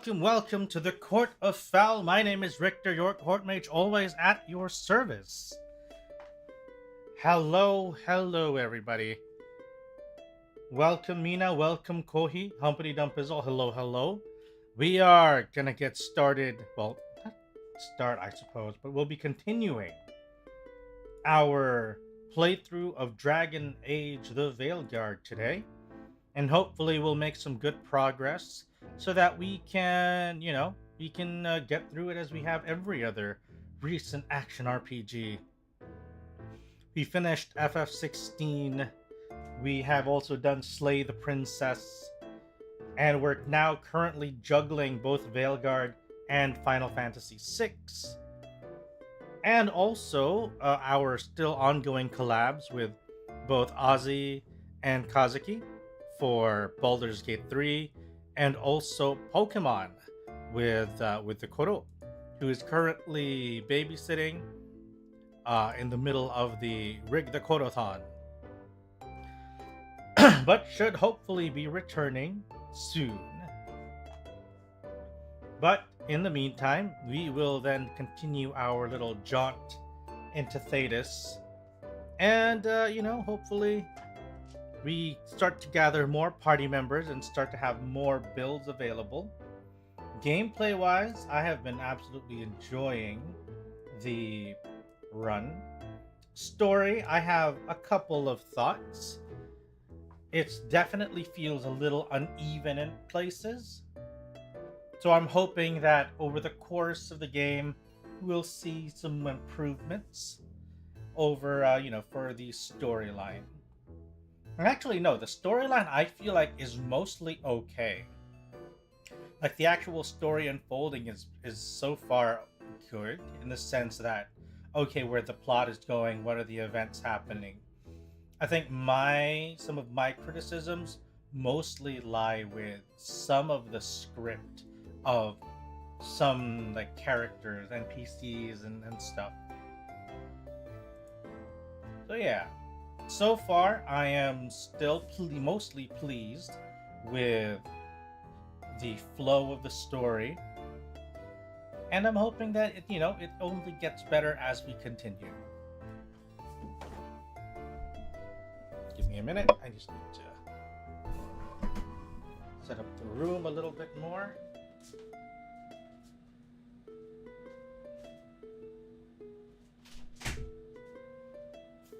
Welcome to the Court of Fowl. My name is Richter, your court mage, always at your service. Hello everybody. Welcome Mina, welcome Kohi, Humpty Dumpizzle, hello. We are gonna get started, well, not start I suppose, but we'll be continuing our playthrough of Dragon Age the Veilguard today. And hopefully we'll make some good progress so that we can, get through it as we have every other recent action RPG. We finished FF16. We have also done Slay the Princess. And we're now currently juggling both Veilguard and Final Fantasy VI. And also our still ongoing collabs with both Ozzy and Kazuki for Baldur's Gate 3, and also Pokemon with the Koro, who is currently babysitting in the middle of the Rig the Korothon, but should hopefully be returning soon. But in the meantime, we will then continue our little jaunt into Thetis, and hopefully we start to gather more party members and start to have more builds available. Gameplay wise, I have been absolutely enjoying the run. Story, I have a couple of thoughts. It definitely feels a little uneven in places. So I'm hoping that over the course of the game, we'll see some improvements over, for the storyline. Actually, no, the storyline I feel like is mostly okay. Like the actual story unfolding is so far good in the sense that, okay, where the plot is going, what are the events happening. I think some of my criticisms mostly lie with some of the script of some like characters, NPCs and stuff. So yeah. So far, I am still mostly pleased with the flow of the story, and I'm hoping that it only gets better as we continue. Give me a minute. I just need to set up the room a little bit more.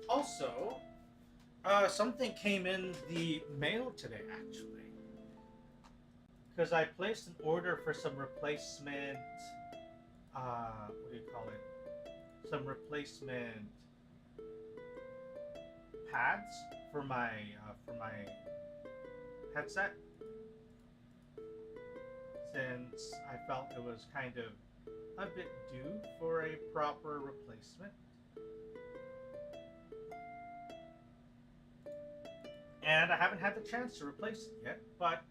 Also, something came in the mail today, actually. Because I placed an order for some replacement, some replacement pads for my headset. Since I felt it was kind of a bit due for a proper replacement. And I haven't had the chance to replace it yet, but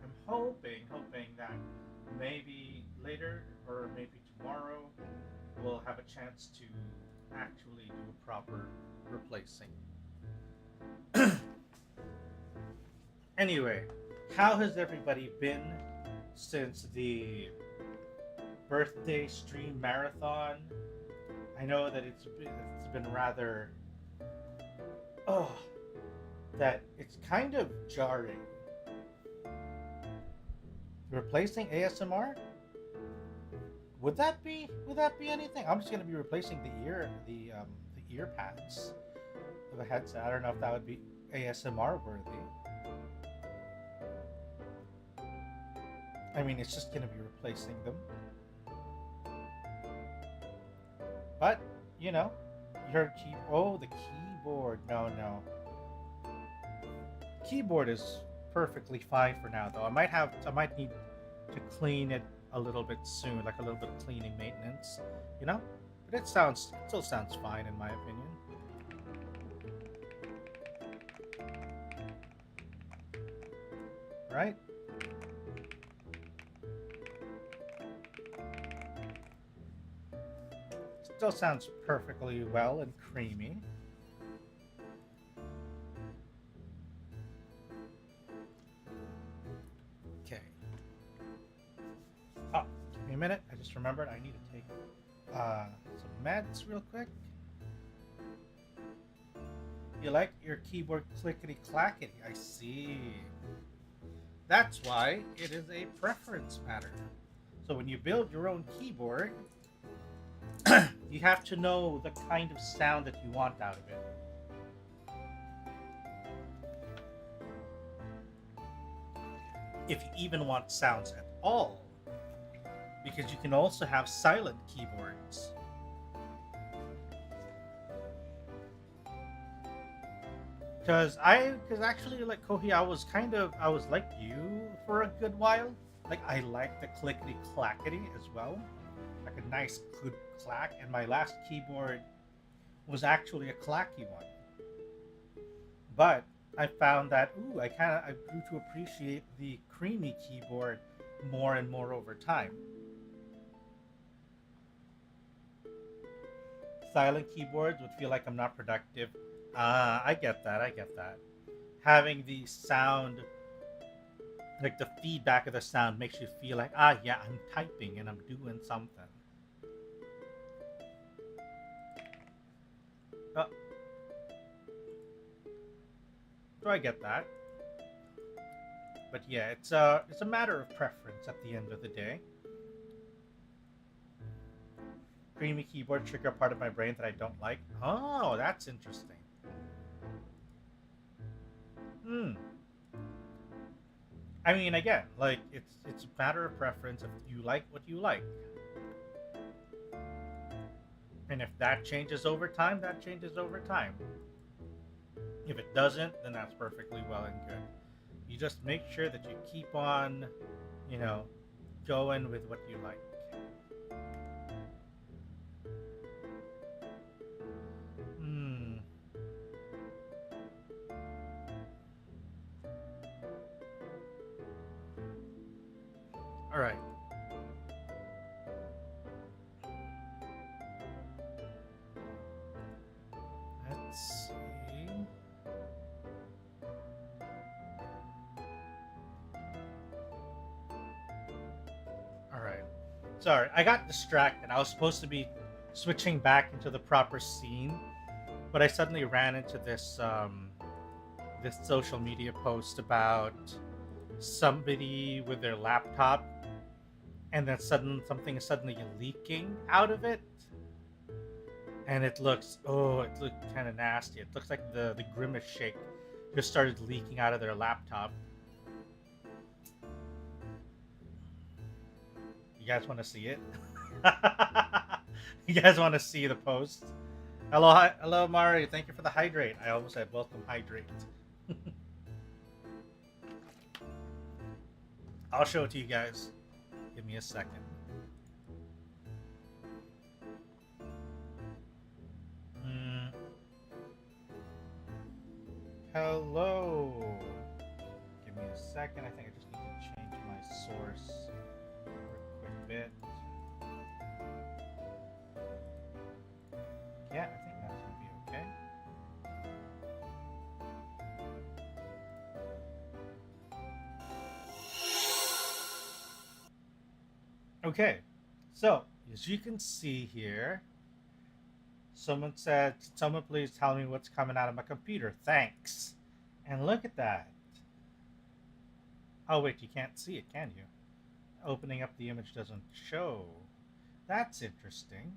I'm hoping that maybe later or maybe tomorrow we'll have a chance to actually do a proper replacing. Anyway, how has everybody been since the birthday stream marathon? I know that it's been rather that it's kind of jarring. Replacing ASMR? Would that be anything? I'm just gonna be replacing the ear pads of a headset. I don't know if that would be ASMR worthy. I mean, it's just gonna be replacing them. But you know, the keyboard. No. Keyboard is perfectly fine for now, though. I might need to clean it a little bit soon, like a little bit of cleaning maintenance, you know. But it still sounds fine in my opinion. Right? Still sounds perfectly well and creamy. A minute, I just remembered I need to take some meds real quick. You like your keyboard clickety clackety? I see. That's why it is a preference matter. So when you build your own keyboard, you have to know the kind of sound that you want out of it. If you even want sounds at all. Because you can also have silent keyboards. Because actually, like Kohi, I was like you for a good while. Like I like the clickety clackety as well, like a nice good clack. And my last keyboard was actually a clacky one. But I found that I grew to appreciate the creamy keyboard more and more over time. Silent keyboards would feel like I'm not productive. I get that. Having the sound, like the feedback of the sound, makes you feel like, yeah, I'm typing and I'm doing something. So I get that. But yeah, it's a matter of preference at the end of the day. Creamy keyboard trigger a part of my brain that I don't like. Oh, that's interesting. I mean, again, like it's a matter of preference. If you like what you like, and if that changes over time, that changes over time. If it doesn't, then that's perfectly well and good. You just make sure that you keep on, going with what you like. All right. Let's see. All right. Sorry, I got distracted. I was supposed to be switching back into the proper scene, but I suddenly ran into this this social media post about somebody with their laptop, and then something is suddenly leaking out of it, and it looked kind of nasty. It looks like the grimace shake just started leaking out of their laptop. You guys want to see it? You guys want to see the post? Hello, Mari. Thank you for the hydrate. I almost said welcome hydrate. I'll show it to you guys. Give me a second. Hello. Give me a second. I think I just need to change my source for a quick bit. Okay, so as you can see here, someone said, someone please tell me what's coming out of my computer. Thanks. And look at that. Oh wait, you can't see it, can you? Opening up the image doesn't show. That's interesting.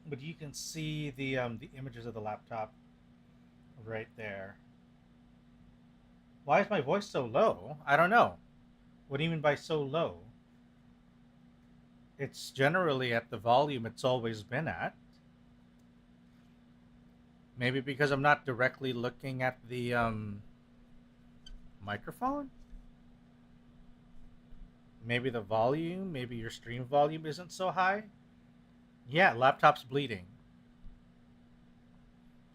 But you can see the images of the laptop right there. Why is my voice so low? I don't know. What do you mean by so low? It's generally at the volume it's always been at. Maybe because I'm not directly looking at the microphone? Maybe the volume, maybe your stream volume isn't so high? Yeah, laptop's bleeding.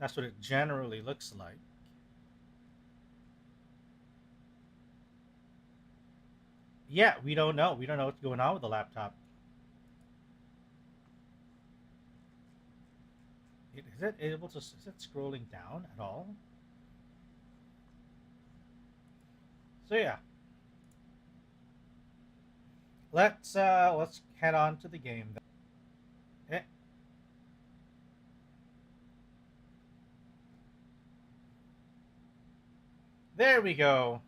That's what it generally looks like. Yeah, we don't know. We don't know what's going on with the laptop. Is it able to? Is it scrolling down at all? So yeah, let's head on to the game. Eh. There we go.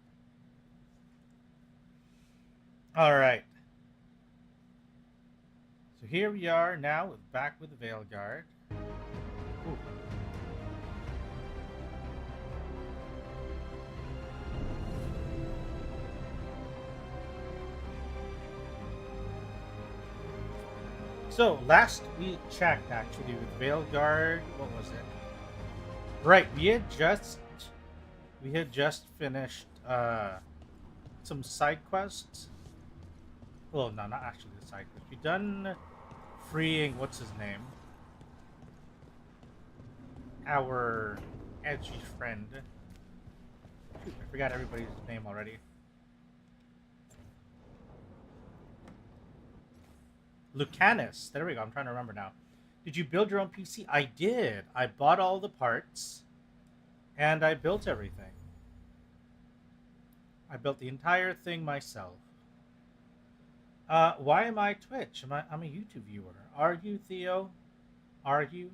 All right. So here we are now, back with Veilguard. Ooh. So last we checked actually with Veilguard, what was it? Right, we had just finished some side quests. Well, no, not actually the side quest. We done freeing what's his name? Our edgy friend. Shoot, I forgot everybody's name already. Lucanus. There we go. I'm trying to remember now. Did you build your own PC? I did. I bought all the parts and I built everything. I built the entire thing myself. Why am I Twitch? I'm a YouTube viewer. Are you, Theo? Are you?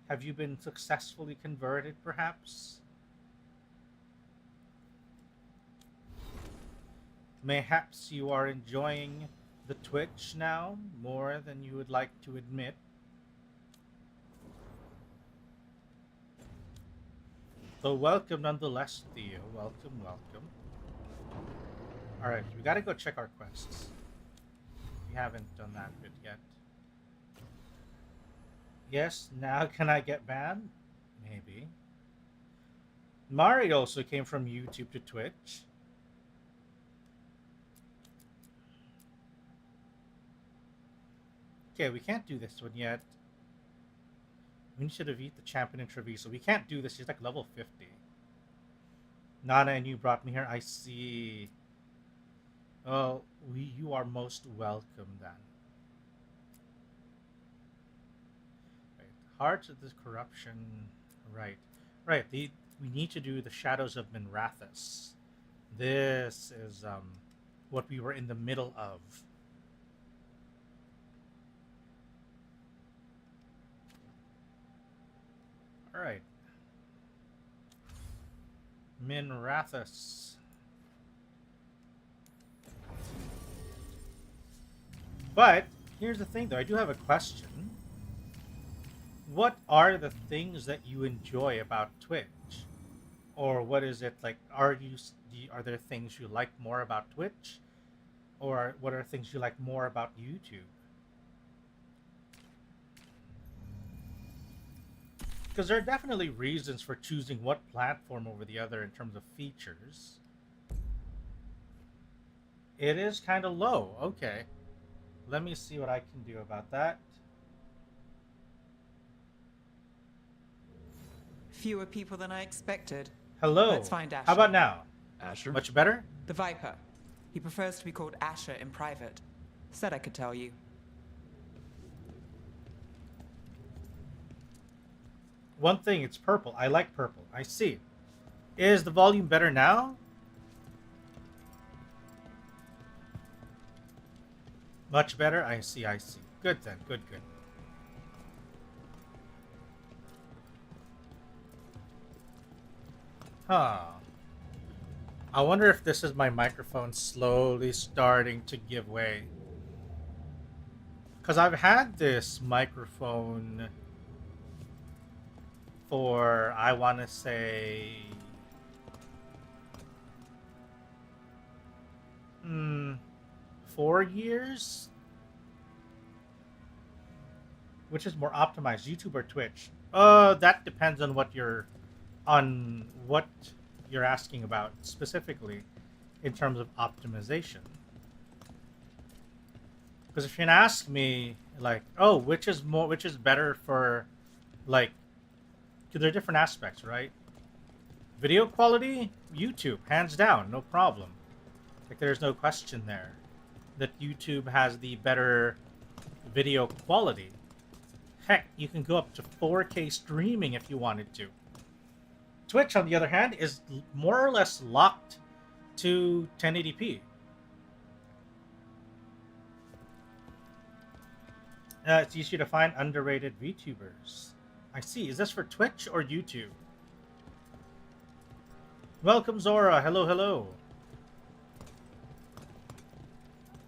Have you been successfully converted, perhaps? Mayhaps you are enjoying the Twitch now more than you would like to admit. So welcome nonetheless, Theo. Welcome, welcome. Alright, we gotta go check our quests. We haven't done that bit yet. Yes, now can I get banned? Maybe. Mari also came from YouTube to Twitch. Okay, we can't do this one yet. We should have eaten the champion in Treviso. We can't do this. She's like level 50. Nana and you brought me here. I see. Well, you are most welcome then. Right. Hearts of this corruption. Right. Right. We need to do the Shadows of Minrathus. This is what we were in the middle of. Alright. Minrathus. But, here's the thing though, I do have a question. What are the things that you enjoy about Twitch? Or what is it like, are there things you like more about Twitch? Or what are things you like more about YouTube? Because there are definitely reasons for choosing what platform over the other in terms of features. It is kind of low. Okay. Let me see what I can do about that. Fewer people than I expected. Hello. Let's find Asher. How about now? Asher? Much better? The Viper. He prefers to be called Asher in private. Said I could tell you. One thing, it's purple. I like purple. I see. Is the volume better now? Much better? I see, I see. Good then, good, good. Huh. I wonder if this is my microphone slowly starting to give way. Because I've had this microphone for, I want to say, 4 years? Which is more optimized, YouTube or Twitch? That depends on what you're asking about specifically in terms of optimization. Because if you can ask me, like, oh, which is better for, like, because there are different aspects, right? Video quality, YouTube, hands down, no problem. Like, there's no question there that YouTube has the better video quality. Heck, you can go up to 4K streaming if you wanted to. Twitch, on the other hand, is more or less locked to 1080p. It's easier to find underrated VTubers. I see. Is this for Twitch or YouTube? Welcome, Zora. Hello, hello.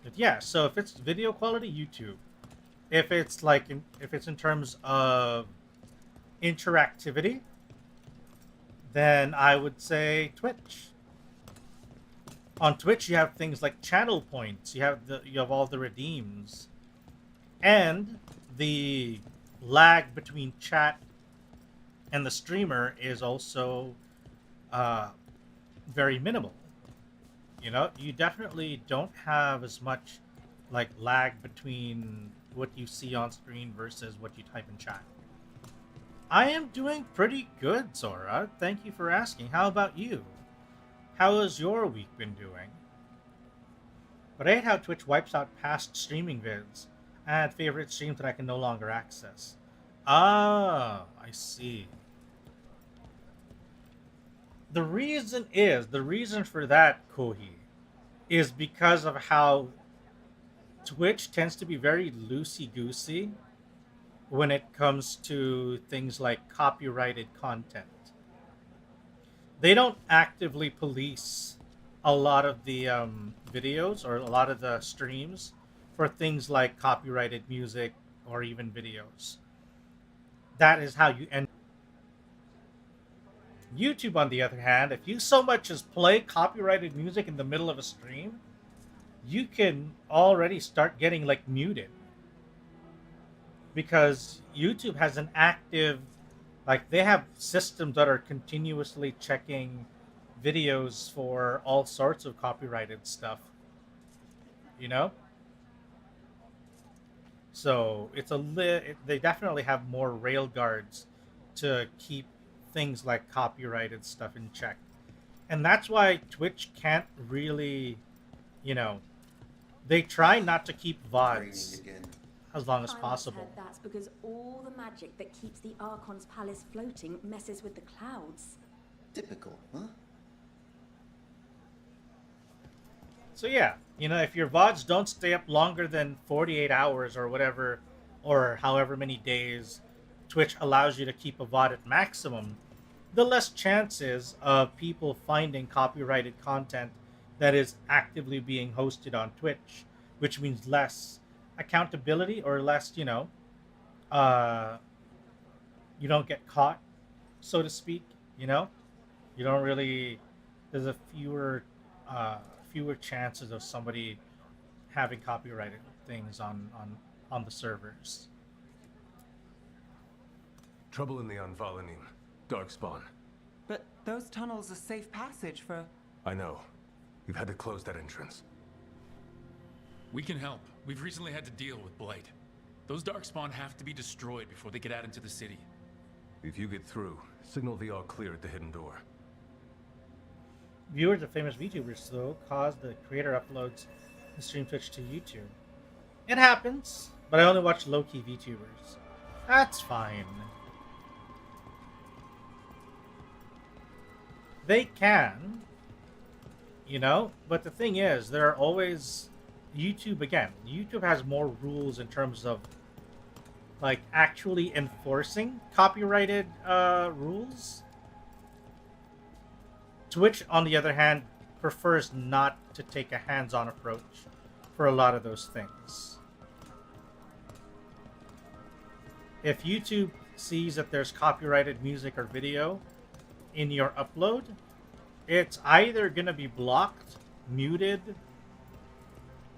But yeah, so if it's video quality, YouTube. If it's like, if it's in terms of interactivity, then I would say Twitch. On Twitch, you have things like channel points. You have all the redeems, and the lag between chat and the streamer is also very minimal. You know, you definitely don't have as much like lag between what you see on screen versus what you type in chat. I am doing pretty good, Zora. Thank you for asking. How about you? How has your week been doing? But I hate how Twitch wipes out past streaming vids. I had favorite streams that I can no longer access. Ah, I see. The reason for that, Kohi, is because of how Twitch tends to be very loosey-goosey when it comes to things like copyrighted content. They don't actively police a lot of the videos or a lot of the streams for things like copyrighted music or even videos. That is how you end. YouTube, on the other hand, if you so much as play copyrighted music in the middle of a stream, you can already start getting like muted. Because YouTube has an active, like they have systems that are continuously checking videos for all sorts of copyrighted stuff. You know? So it's they definitely have more railguards to keep things like copyrighted stuff in check. And that's why Twitch can't really, you know, they try not to keep VODs as long as possible. That's because all the magic that keeps the Archon's palace floating messes with the clouds. Typical, huh? So yeah, you know, if your VODs don't stay up longer than 48 hours or whatever, or however many days Twitch allows you to keep a VOD at maximum, the less chances of people finding copyrighted content that is actively being hosted on Twitch, which means less accountability or less, you know, you don't get caught, so to speak, you know? You don't really, there's a fewer chances of somebody having copyrighted things on the servers. Trouble in the Anvalanim. Darkspawn. But those tunnels are safe passage for... I know. We've had to close that entrance. We can help. We've recently had to deal with Blight. Those Darkspawn have to be destroyed before they get out into the city. If you get through, signal the all clear at the hidden door. Viewers of famous VTubers, though, cause the creator uploads the stream Twitch to YouTube. It happens, but I only watch low-key VTubers. That's fine. they can, you know, but the thing is, there are always YouTube again. YouTube has more rules in terms of like actually enforcing copyrighted rules. Twitch, on the other hand, prefers not to take a hands-on approach for a lot of those things. If YouTube sees that there's copyrighted music or video in your upload, it's either going to be blocked, muted,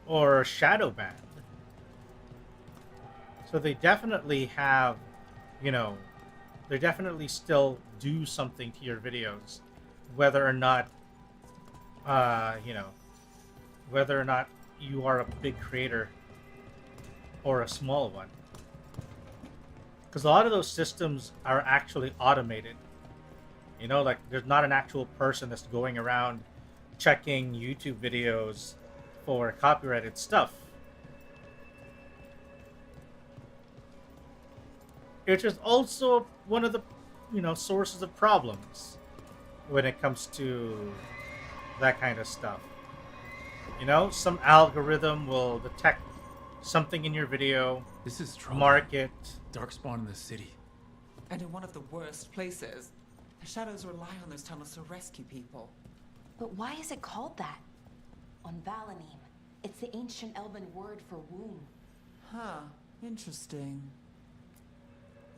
or shadow banned. So they definitely have, you know, they definitely still do something to your videos, whether or not, you know, whether or not you are a big creator or a small one. Because a lot of those systems are actually automated. You know, like there's not an actual person that's going around checking YouTube videos for copyrighted stuff. Which is also one of the, you know, sources of problems when it comes to that kind of stuff. You know, some algorithm will detect something in your video, This is trouble. mark it. Darkspawn in the city. And in one of the worst places. The shadows rely on those tunnels to rescue people. But why is it called that? On Valanim, it's the ancient elven word for womb. Huh. Interesting.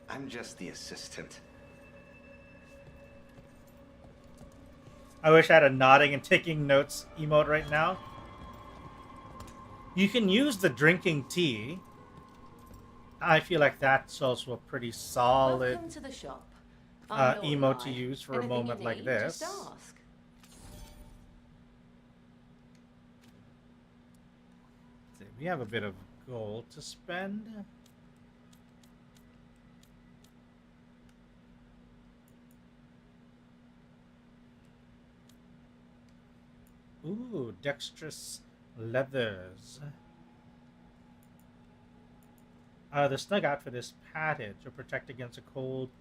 I'm just the assistant. I wish I had a nodding and taking notes emote right now. You can use the drinking tea. I feel like that's also a pretty solid Welcome to the shop. I'm emote to Norah. use for a Anything you moment like need, this. just ask. We have a bit of gold to spend. Ooh, dexterous leathers. The snug outfit is padded to protect against the cold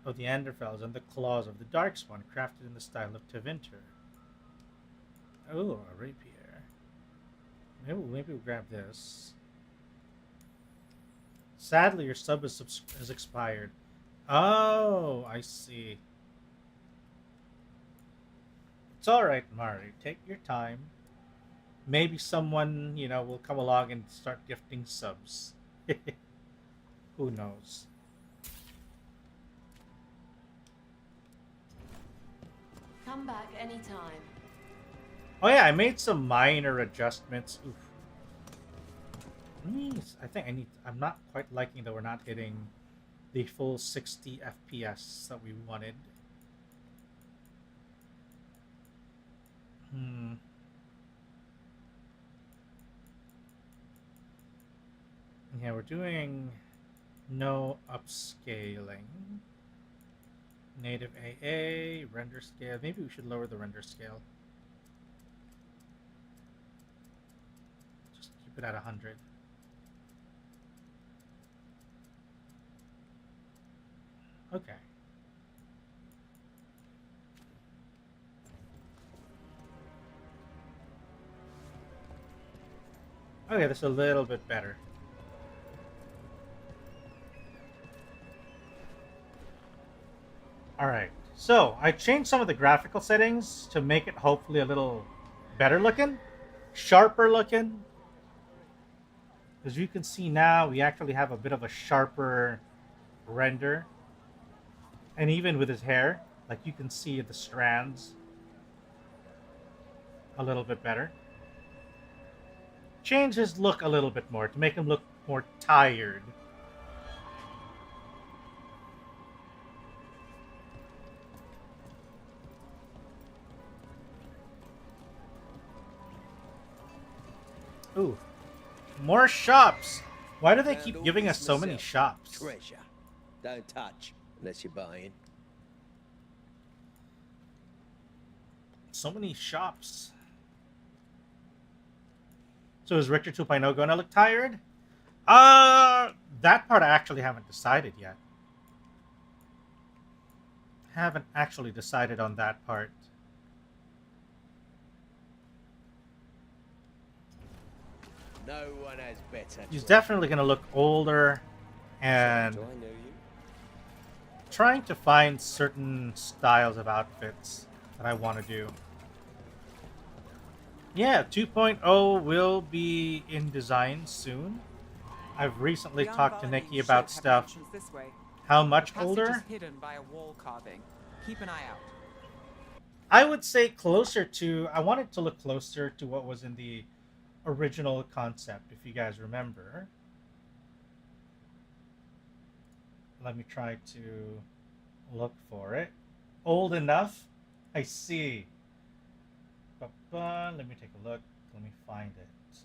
of the Anderfells and the claws of the Darkspawn, crafted in the style of Tevinter. Oh, a rapier. Maybe we'll grab this. Sadly, your sub is expired. Oh, I see. It's alright, Mari. Take your time. Maybe someone, you know, will come along and start gifting subs. Who knows? Come back anytime. Oh yeah, I made some minor adjustments. Oof. I'm not quite liking that we're not hitting the full 60 FPS that we wanted. Yeah, we're doing no upscaling. Native AA, render scale. Maybe we should lower the render scale. Just keep it at 100. Okay. Okay, that's a little bit better. Alright, so I changed some of the graphical settings to make it hopefully a little better looking, sharper looking. As you can see now, we actually have a bit of a sharper render. And even with his hair, like you can see the strands a little bit better. Change his look a little bit more to make him look more tired. Ooh, more shops. Why do they keep giving us so many shops? Treasure. Don't touch unless you're buying. So many shops. So is Richter 2.0 going to look tired? That part I actually haven't decided yet. haven't actually decided on that part. No one has better. He's definitely going to look older, and Do I know you? trying to find certain styles of outfits that I want to do. Yeah, 2.0 will be in design soon. I've recently The talked to unvarnished Nikki should about have stuff. entrance this way. How much Passage older? is hidden by a wall carving. Keep an eye out. I would say closer to... I want it to look closer to what was in the original concept, if you guys remember. Let me try to look for it. Old enough? I see. Let me take a look. Let me find it.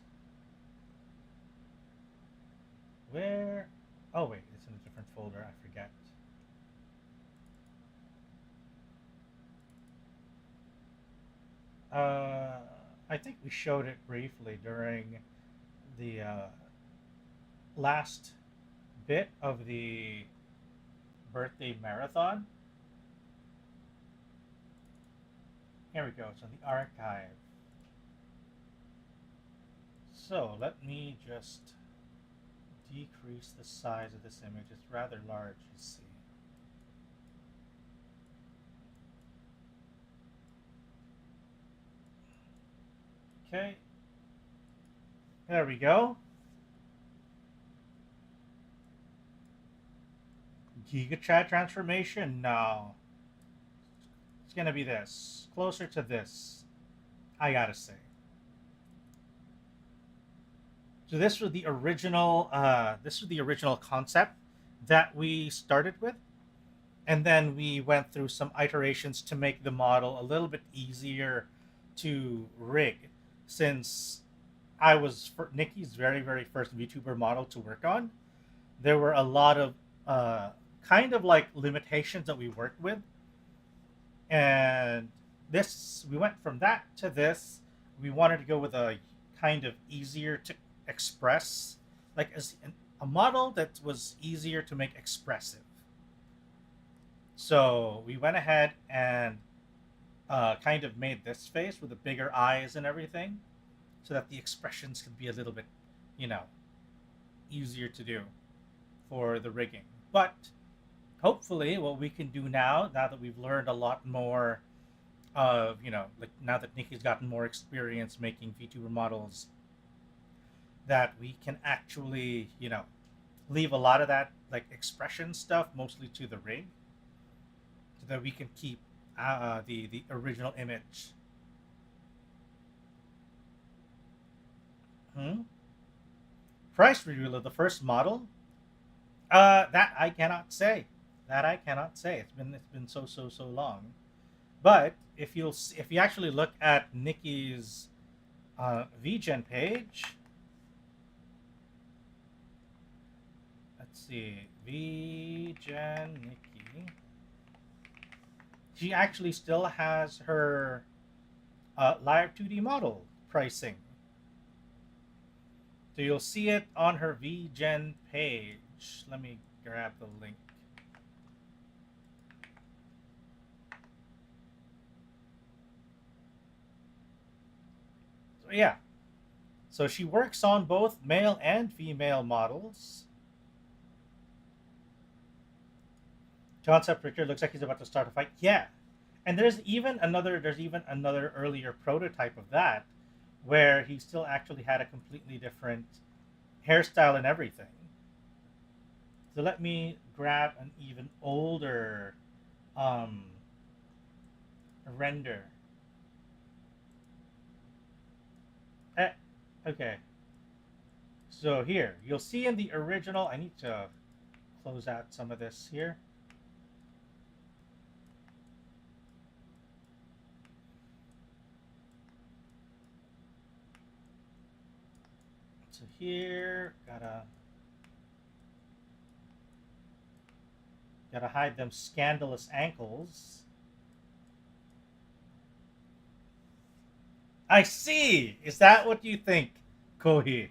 Where? Oh wait, it's in a different folder. I forget. I think we showed it briefly during the last bit of the birthday marathon. Here we go. It's on the archive. So let me just decrease the size of this image. It's rather large, you see. Okay. There we go. Giga Chat transformation? No. It's gonna be this. Closer to this, I gotta say. So this was the original concept that we started with. And then we went through some iterations to make the model a little bit easier to rig, since I was Nikki's very, very first VTuber model to work on. There were a lot of kind of like limitations that we worked with. And this, we went from that to this. We wanted to go with a kind of easier to express, like a model that was easier to make expressive. So we went ahead and kind of made this face with the bigger eyes and everything, so that the expressions could be a little bit, you know, easier to do for the rigging. But hopefully what we can do now that we've learned a lot more of, you know, like now that Nikki's gotten more experience making VTuber models, that we can actually, you know, leave a lot of that like expression stuff mostly to the rig, so that we can keep the original image. Price reveal of the first model? That I cannot say. That I cannot say. It's been so long. But if you actually look at Nikki's VGen page, let's see, VGen Nikki. She actually still has her live 2D model pricing. So you'll see it on her VGen page. Let me grab the link. So yeah. So she works on both male and female models. Concept Richter looks like he's about to start a fight. Yeah. And there's even another earlier prototype of that, where he still actually had a completely different hairstyle and everything. So let me grab an even older render. Okay. So here, you'll see in the original, I need to close out some of this here. So here, gotta hide them scandalous ankles. I see! Is that what you think, Kohi?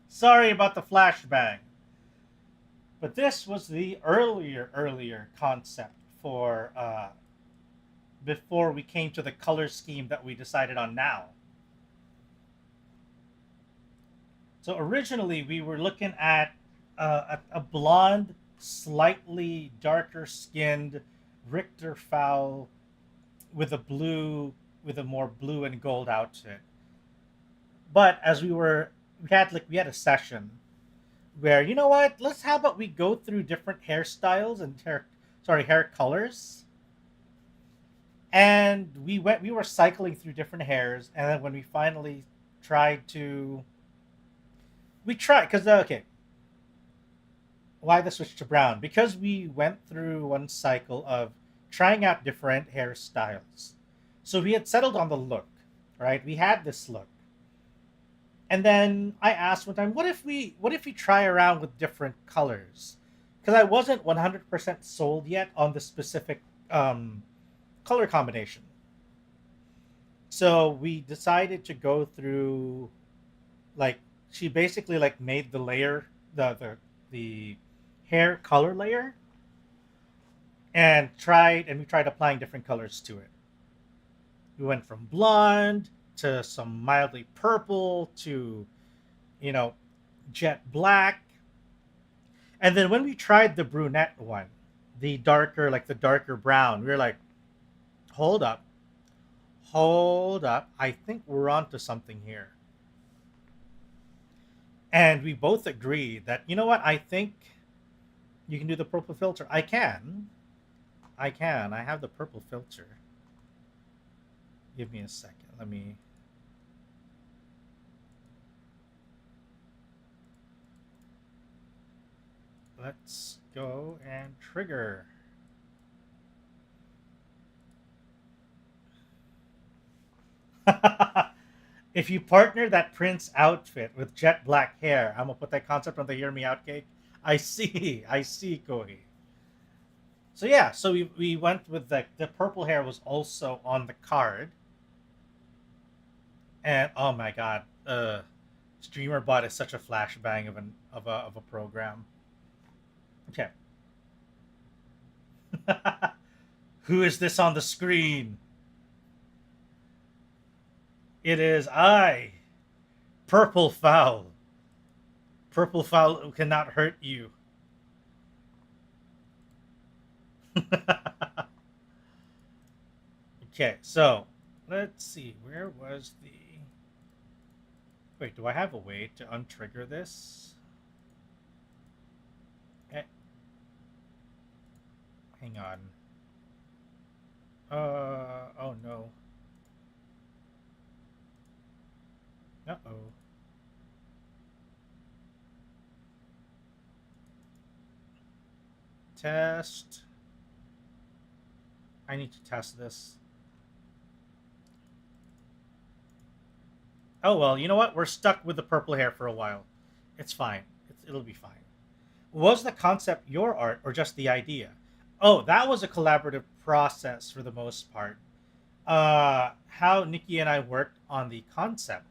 Sorry about the flashbang. But this was the earlier concept for before we came to the color scheme that we decided on now. So originally we were looking at a blonde, slightly darker skinned Richter Fowl with a more blue and gold outfit. But as we had a session where, you know what, how about we go through different hairstyles and hair colors. And we were cycling through different hairs, and then when we finally why the switch to brown? Because we went through one cycle of trying out different hairstyles. So we had settled on the look, right? We had this look. And then I asked one time, what if we try around with different colors? Because I wasn't 100% sold yet on the specific color combination. So we decided to go through, she basically made the layer, the hair color layer, and we tried applying different colors to it. We went from blonde to some mildly purple to, jet black. And then when we tried the brunette one, the darker brown, we were like, hold up, I think we're onto something here. And we both agreed that, you know what, I think you can do the purple filter. I have the purple filter. Give me a second. Let's go and trigger. If you partner that Prince outfit with jet black hair, I'm gonna put that concept on the Hear Me Out cake. I see, Kohi. So yeah, so we went with the purple hair was also on the card. And oh my god, StreamerBot is such a flashbang of a program. Okay. Who is this on the screen? It is I, Purple Fowl. Purple Fowl cannot hurt you. Okay, so let's see. Where was the... Wait, do I have a way to untrigger this? Okay. Hang on. Oh no. Uh-oh. Test. I need to test this. Oh, well, you know what? We're stuck with the purple hair for a while. It's fine. It'll be fine. Was the concept your art or just the idea? Oh, that was a collaborative process for the most part. How Nikki and I worked on the concept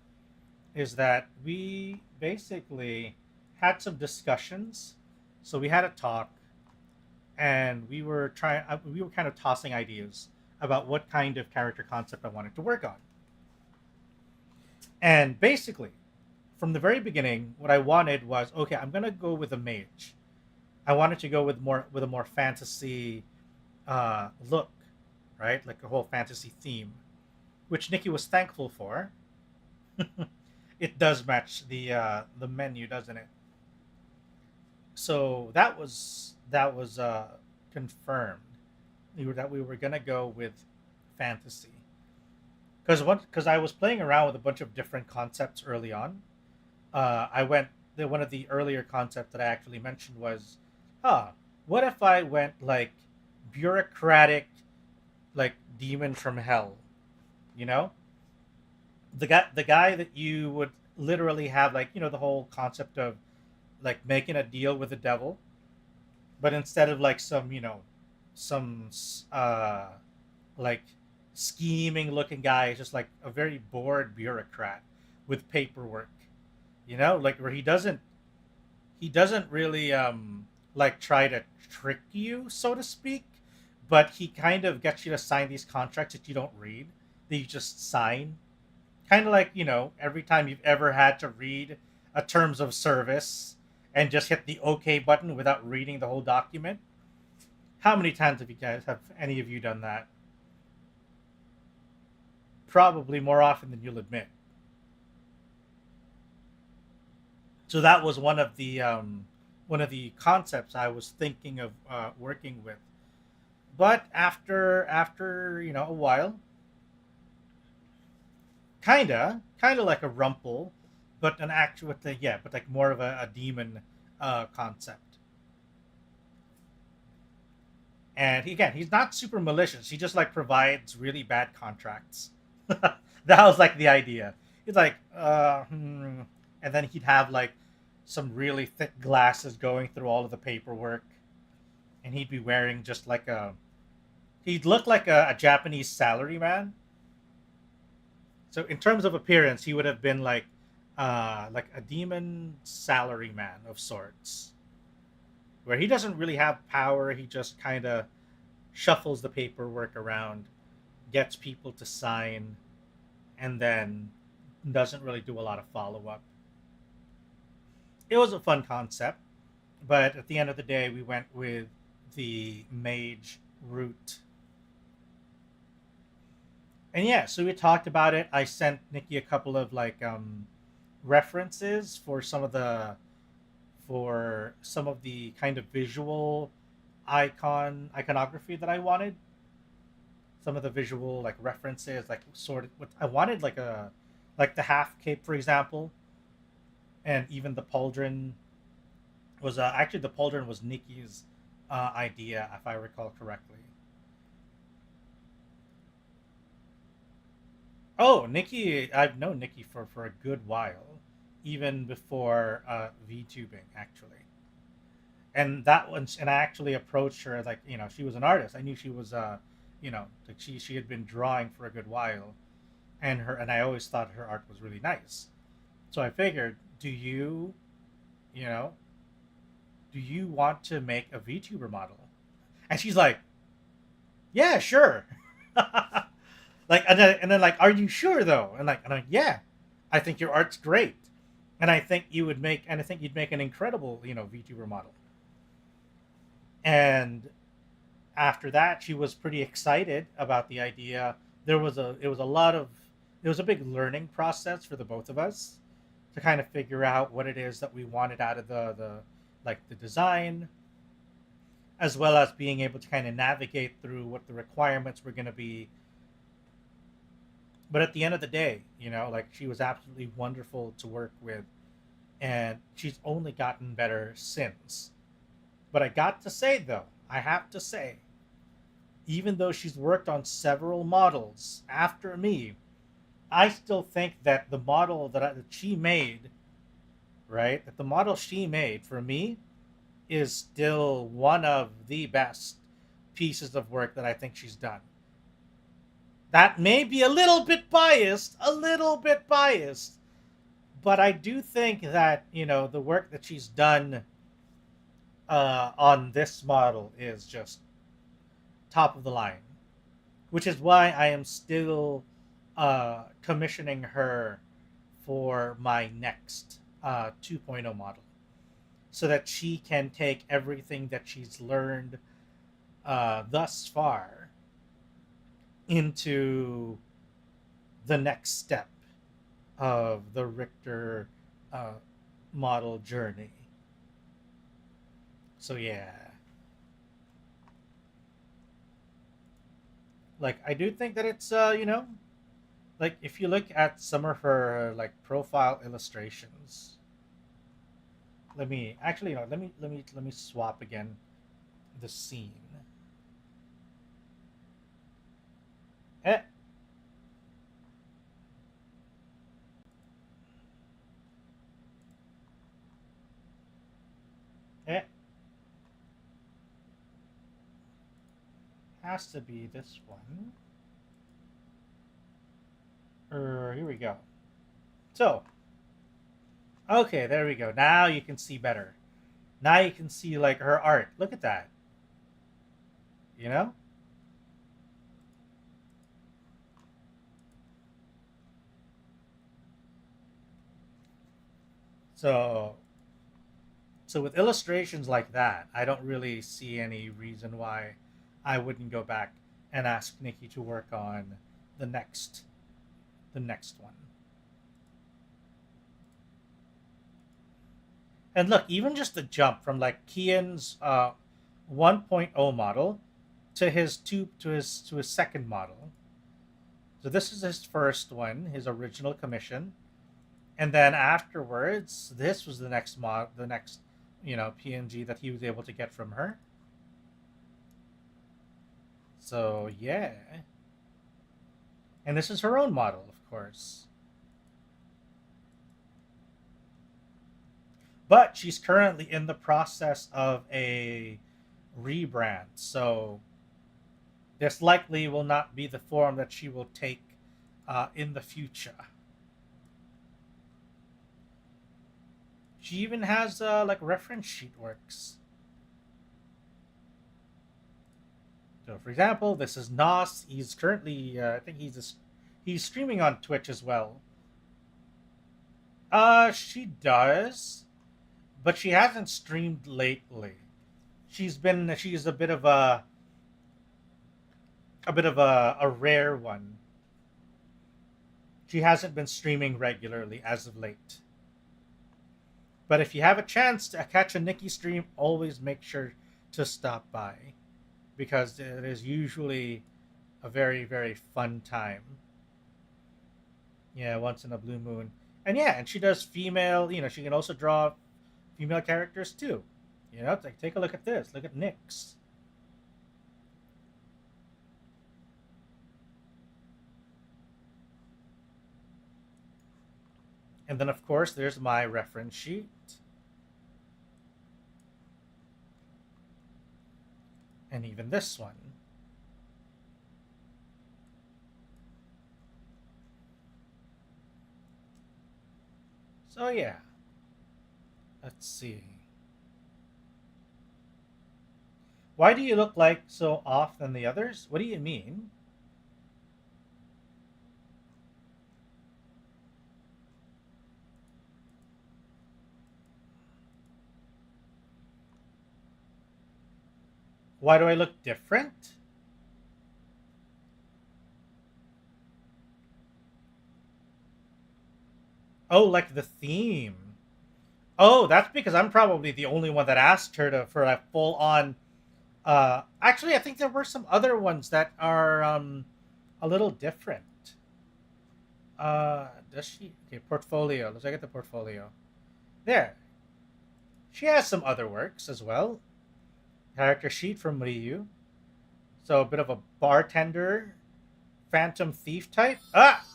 is that we basically had some discussions. So we had a talk, and we were kind of tossing ideas about what kind of character concept I wanted to work on. And basically, from the very beginning, what I wanted was, okay, I'm gonna go with a mage. I wanted to go with a more fantasy look, right? Like a whole fantasy theme, which Nikki was thankful for. It does match the menu, doesn't it? So that was confirmed. We were gonna go with fantasy, because I was playing around with a bunch of different concepts early on. One of the earlier concepts that I actually mentioned was, what if I went like bureaucratic, like demon from hell, you know? The guy that you would literally have, like, you know, the whole concept of like making a deal with the devil, but instead of like some like scheming looking guy, it's just like a very bored bureaucrat with paperwork, you know, like where he doesn't really like try to trick you, so to speak, but he kind of gets you to sign these contracts that you don't read, that you just sign. Kind of like, you know, every time you've ever had to read a terms of service and just hit the OK button without reading the whole document. How many times have any of you done that? Probably more often than you'll admit. So that was one of the concepts I was thinking of working with. But after you know, a while, kinda like a rumple, but an actual but like more of a demon concept. And again, he's not super malicious. He just like provides really bad contracts. That was like the idea. He's like, and then he'd have like some really thick glasses going through all of the paperwork, and he'd be wearing just like he'd look like a Japanese salaryman. So in terms of appearance, he would have been like a demon salaryman of sorts, where he doesn't really have power. He just kind of shuffles the paperwork around, gets people to sign, and then doesn't really do a lot of follow-up. It was a fun concept, but at the end of the day, we went with the mage route. And yeah, so we talked about it. I sent Nikki a couple of like references for some of the kind of visual iconography that I wanted. Some of the visual like references, like sort of what I wanted, like the half cape, for example, and even the pauldron was actually the pauldron was Nikki's idea, if I recall correctly. Oh, Nikki, I've known Nikki for a good while, even before VTubing, actually. And I actually approached her, like, you know, she was an artist. I knew she was, you know, like she had been drawing for a good while, and I always thought her art was really nice. So I figured, do you want to make a VTuber model? And she's like, yeah, sure. Like, and then like, are you sure though? And I'm like, yeah, I think your art's great, and I think you'd make an incredible, you know, VTuber model. And after that, she was pretty excited about the idea. It was a big learning process for the both of us to kind of figure out what it is that we wanted out of the design, as well as being able to kind of navigate through what the requirements were going to be. But at the end of the day, you know, like, she was absolutely wonderful to work with, and she's only gotten better since. But I have to say, even though she's worked on several models after me, I still think that the model that she made, right, that the model she made for me is still one of the best pieces of work that I think she's done. That may be a little bit biased, but I do think that, you know, the work that she's done on this model is just top of the line, which is why I am still commissioning her for my next 2.0 model, so that she can take everything that she's learned thus far into the next step of the Richter model journey. So yeah, like, I do think that it's you know, like, if you look at some of her like profile illustrations, let me swap again the scene. Has to be this one. Here we go. So, okay, there we go. Now you can see better. Now you can see, like, her art. Look at that. You know? So with illustrations like that, I don't really see any reason why I wouldn't go back and ask Nikki to work on the next one. And look, even just the jump from like Kian's 1.0 model to his second model. So this is his first one, his original commission, and then afterwards, this was the next PNG that he was able to get from her. So yeah, and this is her own model, of course. But she's currently in the process of a rebrand, so this likely will not be the form that she will take in the future. She even has like reference sheet works. So, for example, this is Nos. He's currently, I think he's streaming on Twitch as well. She does, but she hasn't streamed lately. She's a bit of a rare one. She hasn't been streaming regularly as of late. But if you have a chance to catch a Nikki stream, always make sure to stop by, because it is usually a very, very fun time. Yeah, once in a blue moon. And yeah, and she does female, she can also draw female characters too. Take a look at this. Look at Nyx. And then, of course, there's my reference sheet. And even this one. So, yeah. Let's see. Why do you look like so off than the others? What do you mean? Why do I look different? Oh, like the theme. Oh, that's because I'm probably the only one that asked her for a full-on... actually, I think there were some other ones that are a little different. Does she? Okay, portfolio. Let's look at the portfolio. There. She has some other works as well. Character sheet from Ryu. So a bit of a bartender, phantom thief type. Ah!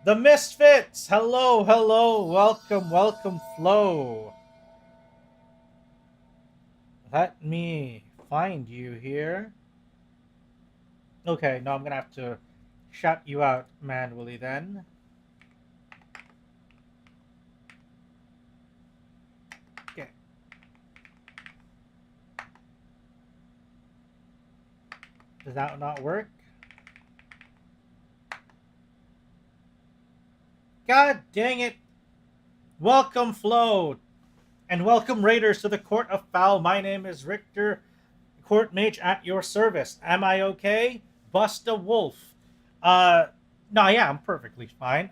The Misfits! Hello, hello, welcome, Flo. Let me find you here. Okay, now I'm gonna have to shout you out manually then. Okay. Does that not work? God dang it! Welcome, Flo! And welcome, Raiders, to the Court of Fowl. My name is Richter, Court Mage at your service. Am I okay? Bust a wolf. No, yeah, I'm perfectly fine.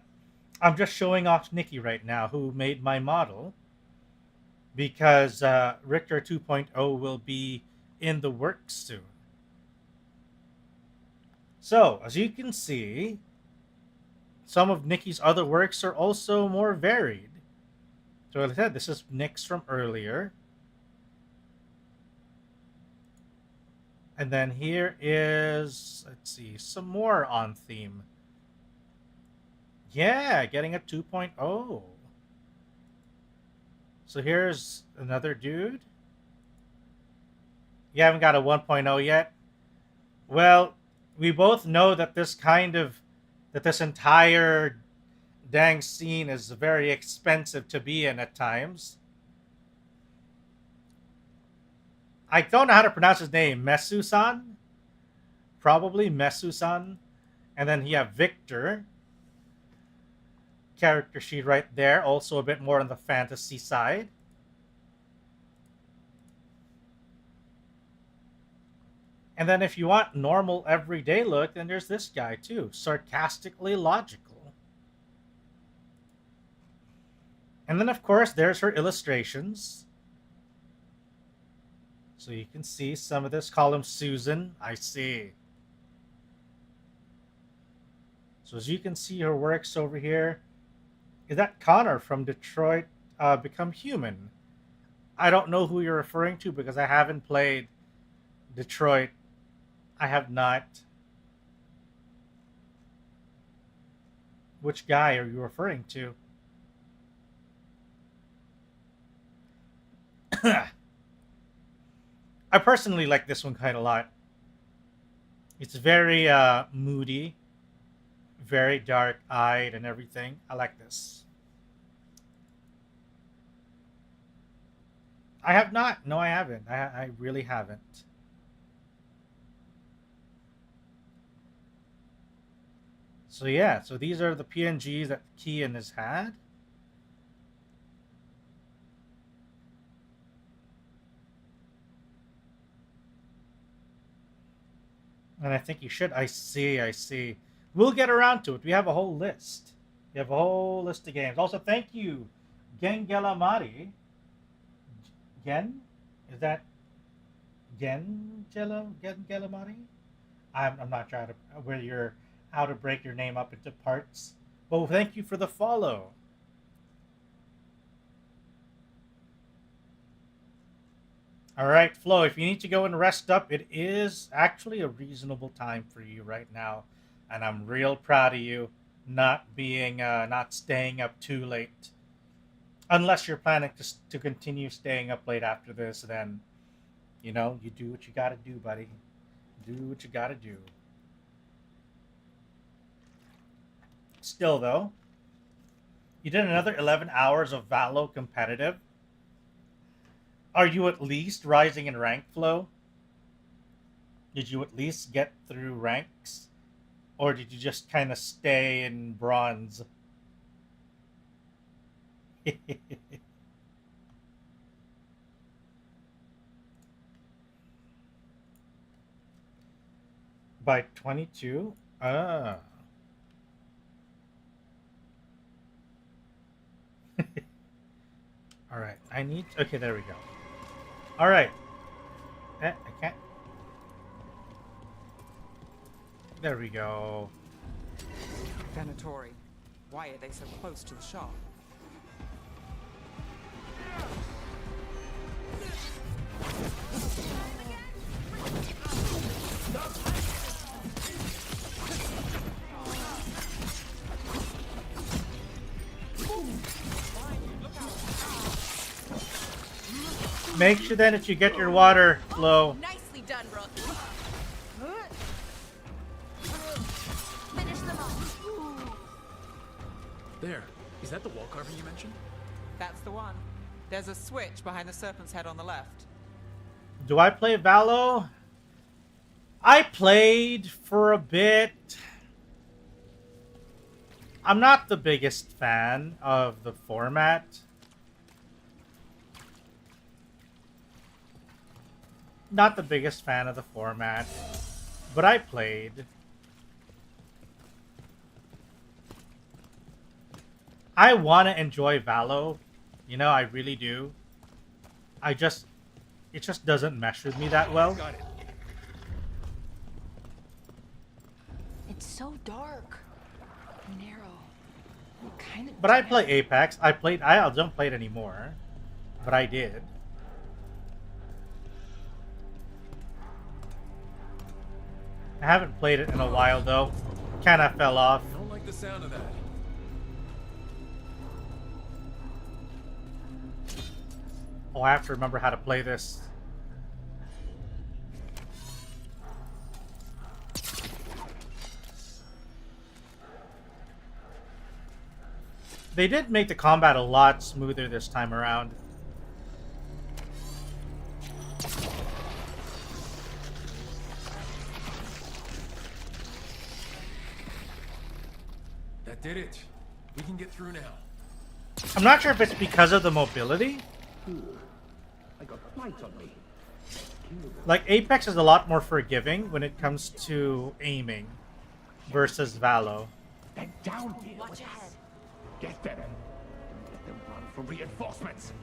I'm just showing off Nikki right now, who made my model. Because Richter 2.0 will be in the works soon. So, as you can see, some of Nikki's other works are also more varied. So as I said, this is Nyx from earlier. And then here is, let's see, some more on theme. Yeah, getting a 2.0. So here's another dude. You haven't got a 1.0 yet? Well, we both know that this entire dang scene is very expensive to be in at times. I don't know how to pronounce his name. Mesu-san? Probably Mesu-san. And then you have Victor. character sheet right there. Also a bit more on the fantasy side. And then if you want normal everyday look, then there's this guy too. Sarcastically logical. And then of course there's her illustrations. So you can see some of this. Call him Susan. I see. So as you can see her works over here. Is that Connor from Detroit Become Human? I don't know who you're referring to because I haven't played Detroit. I have not. Which guy are you referring to? I personally like this one quite a lot. It's very moody, very dark-eyed and everything. I like this. I have not. No, I haven't. I really haven't. So yeah, so these are the PNGs that Kian has had. And I think you should. I see. We'll get around to it. We have a whole list. We have a whole list of games. Also, thank you, Gengelamari. Gen? Is that Gengelamari? I'm not sure how to break your name up into parts. But thank you for the follow. All right, Flo, if you need to go and rest up, it is actually a reasonable time for you right now. And I'm real proud of you not staying up too late. Unless you're planning to continue staying up late after this, then, you know, you do what you gotta do, buddy. Do what you gotta do. Still, though, you did another 11 hours of Valo competitive. Are you at least rising in rank, Flo? Did you at least get through ranks? Or did you just kind of stay in bronze? By 22? Ah. All right, okay, there we go. All right. I can't. There we go. Venatori, why are they so close to the shop? Make sure then that you get your water flow. Nicely done, bro. Finish them off. There. Is that the wall carving you mentioned? That's the one. There's a switch behind the serpent's head on the left. Do I play Valo? I played for a bit. I'm not the biggest fan of the format. Not the biggest fan of the format, but I played. I want to enjoy Valo, you know, I really do. It just doesn't mesh with me that well. Got it. It's so dark. Narrow. Kind of. But I play Apex. I don't play it anymore, but I did. I haven't played it in a while though. Kinda fell off. I don't like the sound of that. Oh, I have to remember how to play this. They did make the combat a lot smoother this time around. That did it. We can get through now. I'm not sure if it's because of the mobility. I got light on me. Like, Apex is a lot more forgiving when it comes to aiming versus Valo. They're down here. Watch ahead. Get them. Let them run for reinforcements.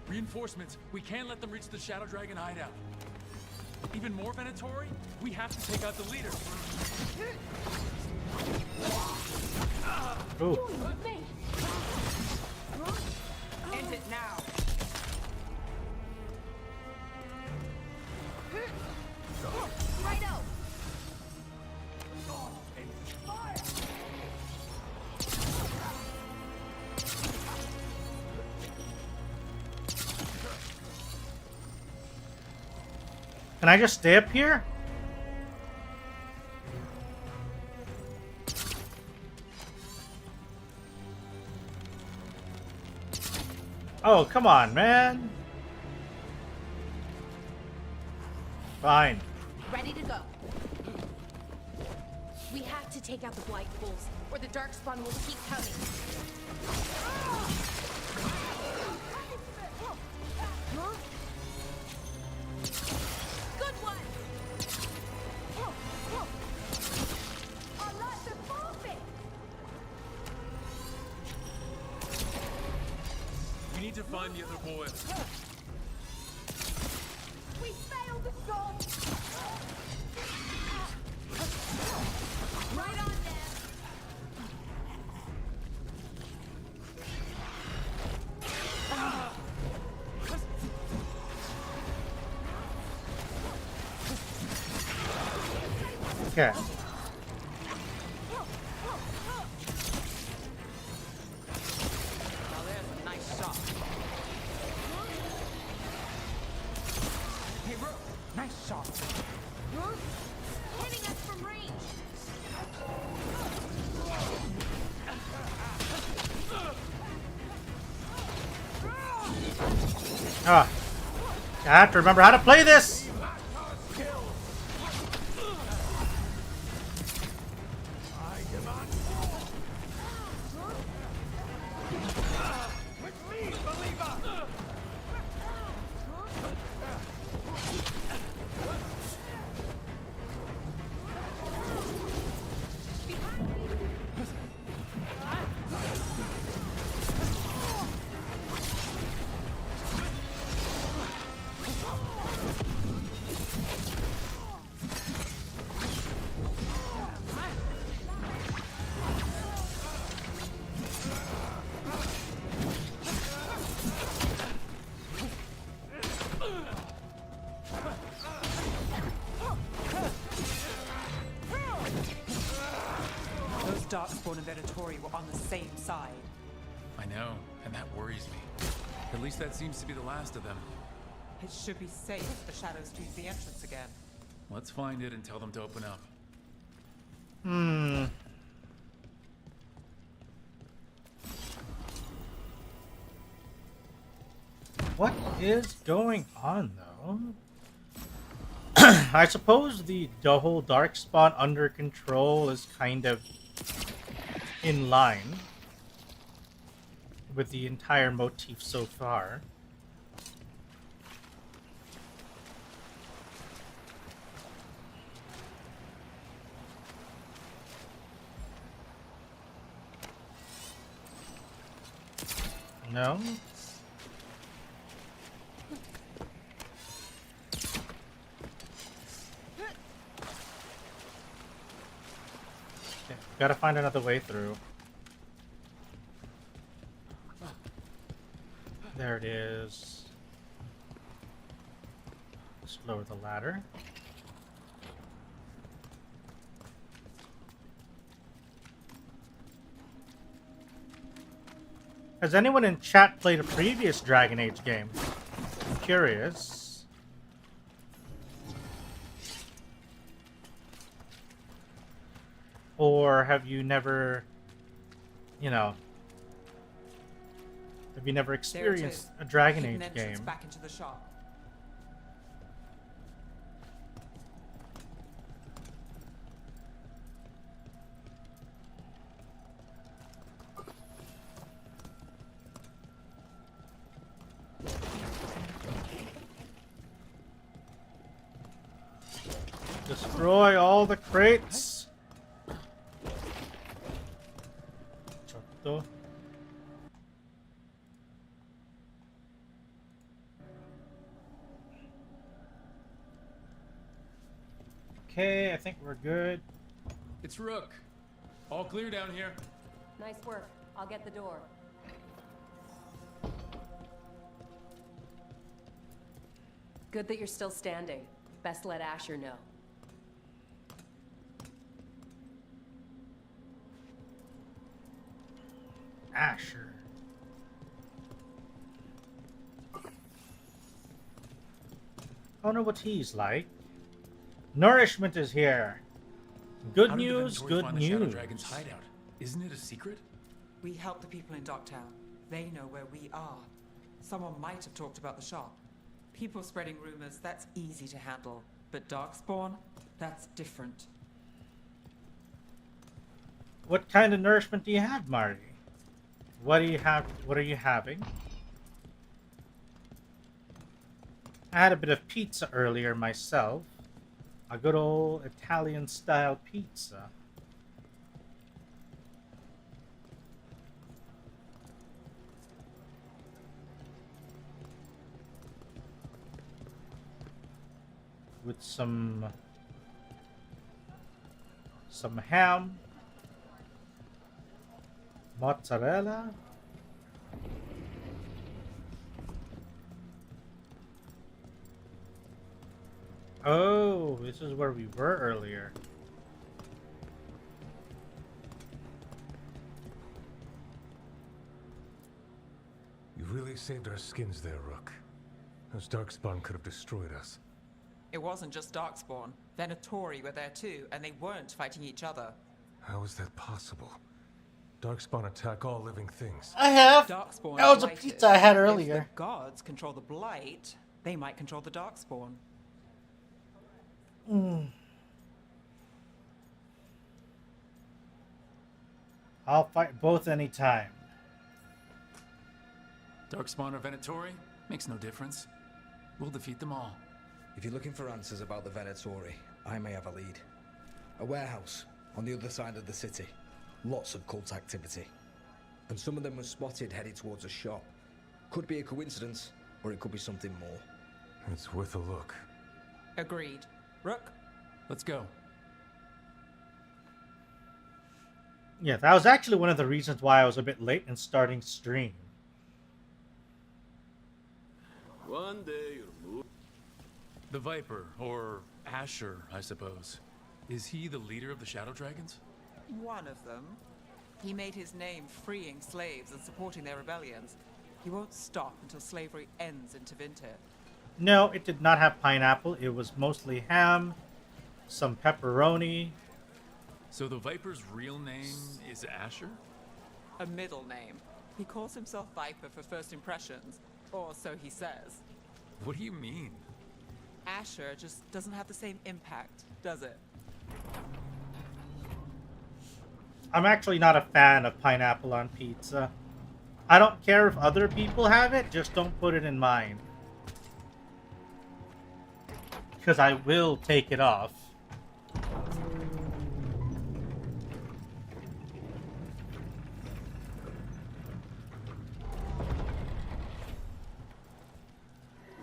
Reinforcements. We can't let them reach the Shadow Dragon hideout. Even more Venatori? We have to take out the leader. Ooh. End it now. Righto. Can I just stay up here? Oh, come on, man. Fine. Ready to go. We have to take out the Blight Wolves, or the Darkspawn will keep coming. Good one! Our lives are forfeit! We need to find the other boy. We failed the goal! Right on them! Okay. Now there's a nice shot. Hey, bro. Nice shot. Hitting us from range! Ah. I have to remember how to play this. Those Darkspawn and Venatori were on the same side. I know, and that worries me. At least that seems to be the last of them. It should be safe if the shadows choose the entrance again. Let's find it and tell them to open up. Hmm. What is going on, though? I suppose the whole Darkspawn under control is kind of in line with the entire motif so far. No? Okay, gotta find another way through. There it is. Just lower the ladder. Has anyone in chat played a previous Dragon Age game? I'm curious. Or have you never, you know, have you never There it experienced is. a Dragon Hidden Age entrance game? back into the shop. Destroy all the crates. Chotto. Okay, I think we're good. It's Rook. All clear down here. Nice work. I'll get the door. Good that you're still standing. Best let Asher know. Asher. I wonder what he's like. Nourishment is here. Good How did the news, Venators good find the Shadow news. Dragon's hideout? Isn't it a secret? We help the people in Docktown. They know where we are. Someone might have talked about the shop. People spreading rumors, that's easy to handle. But Darkspawn, that's different. What kind of nourishment do you have, Marty? What do you have? What are you having? I had a bit of pizza earlier myself. A good old Italian style pizza. With some ham, mozzarella. Oh, this is where we were earlier. You really saved our skins there, Rook. Those Darkspawn could have destroyed us. It wasn't just Darkspawn. Venatori were there too, and they weren't fighting each other. How is that possible? Darkspawn attack all living things. I have. Darkspawn That was a blighted. pizza I had If earlier. the gods control the blight, they might control the Darkspawn. I'll fight both anytime. Darkspawn or Venatori? Makes no difference. We'll defeat them all. If you're looking for answers about the Venatori, I may have a lead. A warehouse on the other side of the city. Lots of cult activity. And some of them were spotted headed towards a shop. Could be a coincidence, or it could be something more. It's worth a look. Agreed. Rook? Let's go. Yeah, that was actually one of the reasons why I was a bit late in starting stream. One day you'll move. The Viper, or Asher, I suppose. Is he the leader of the Shadow Dragons? One of them. He made his name freeing slaves and supporting their rebellions. He won't stop until slavery ends in Tevinter. No, it did not have pineapple. It was mostly ham, some pepperoni. So the Viper's real name is Asher? A middle name. He calls himself Viper for first impressions, or so he says. What do you mean? Asher just doesn't have the same impact, does it? I'm actually not a fan of pineapple on pizza. I don't care if other people have it, just don't put it in mine. Because I will take it off.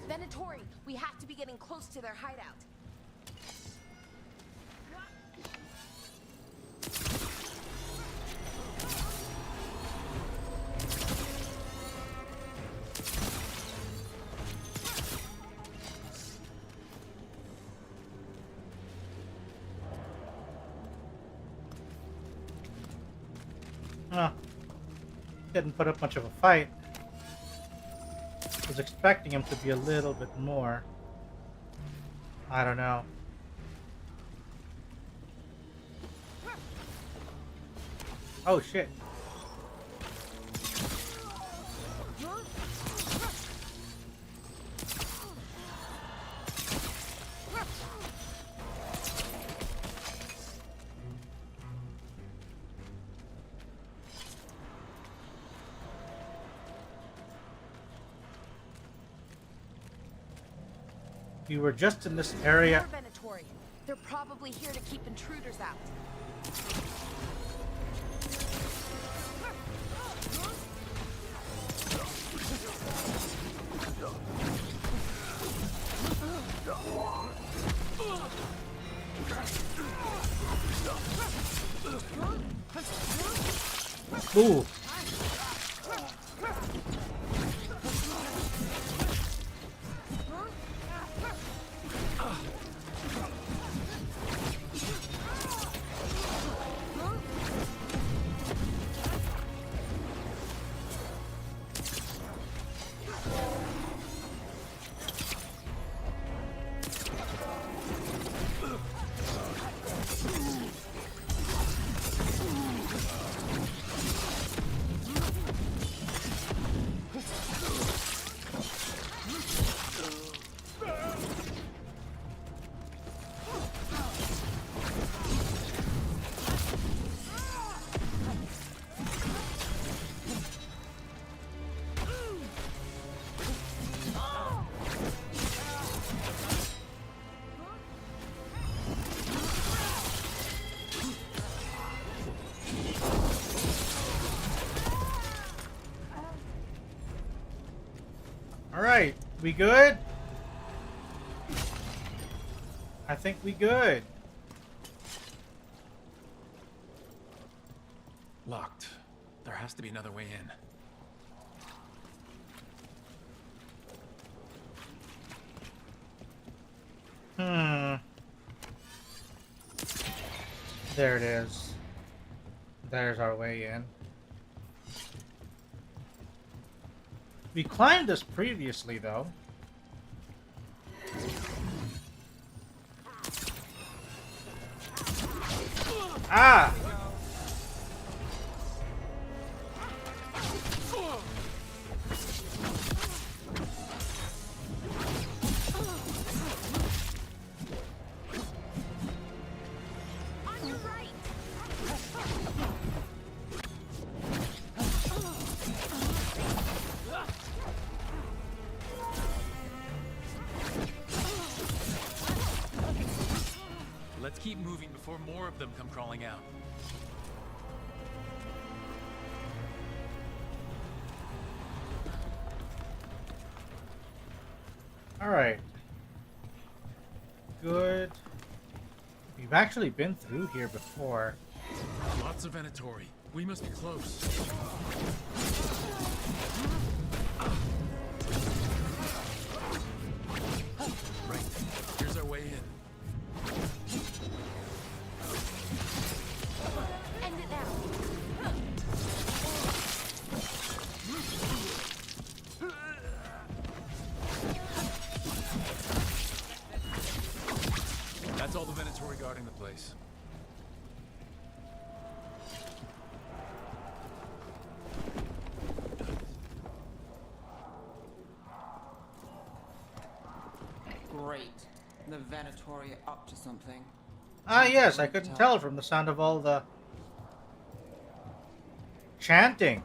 Venatori, we have to be getting close to their hideout. Didn't put up much of a fight. Was expecting him to be a little bit more. I don't know. Oh shit. We were just in this area. More Venatori. They're probably here to keep intruders out. Ooh. Alright, we good? I think we good. Locked. There has to be another way in. There it is. There's our way in. We climbed this previously, though. Ah! Let's keep moving before more of them come crawling out. Alright. Good. We've actually been through here before. Lots of Venatori. We must be close. Right. Here's our way in. End it now. That's all the Venatori guarding the place. Great. The Venatori are up to something. Ah, yes, I couldn't tell from the sound of all the chanting.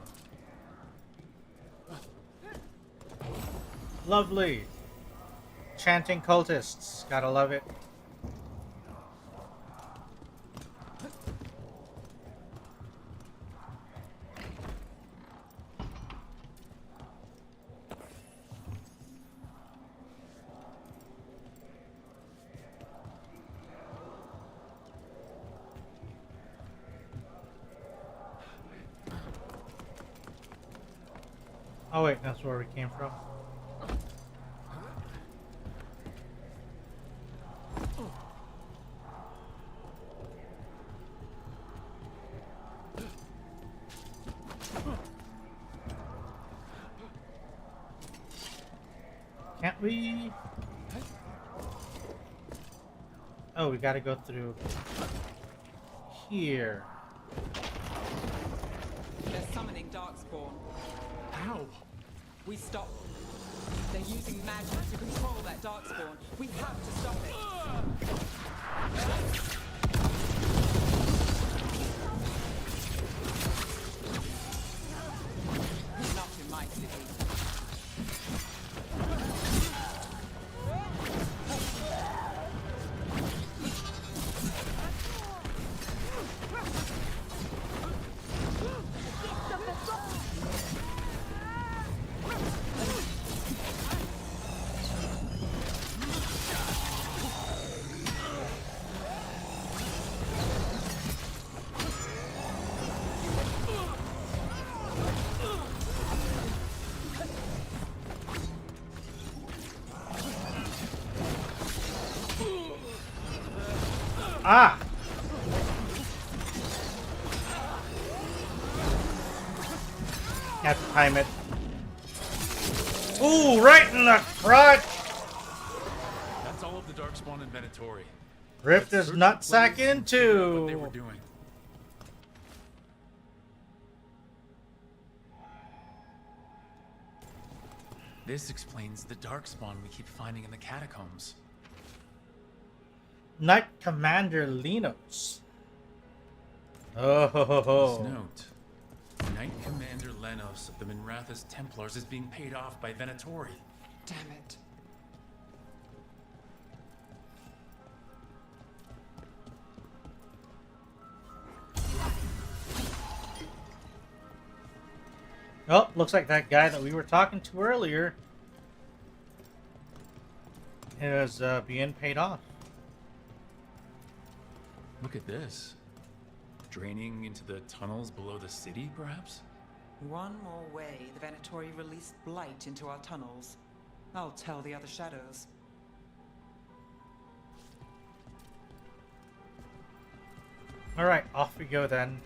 Lovely. Chanting cultists. Gotta love it. Oh wait, that's where we came from. Can't we? Oh, we gotta go through here. They're summoning Darkspawn. How? We stop them. They're using magic to control that Darkspawn. We have to stop it. Not in my city. Ah! Have to time it. Ooh, right in the crotch! That's all of the Darkspawn inventory. Rift is nutsack in What they were two. doing. This explains the Darkspawn we keep finding in the catacombs. Knight Commander Linos. Oh ho ho This ho. note. Knight Commander Lenos of the Minratha's Templars is being paid off by Venatori. Damn it. Oh, looks like that guy that we were talking to earlier is being paid off. Look at this. Draining into the tunnels below the city, perhaps? One more way the Venatori released blight into our tunnels. I'll tell the other shadows. Alright, off we go then.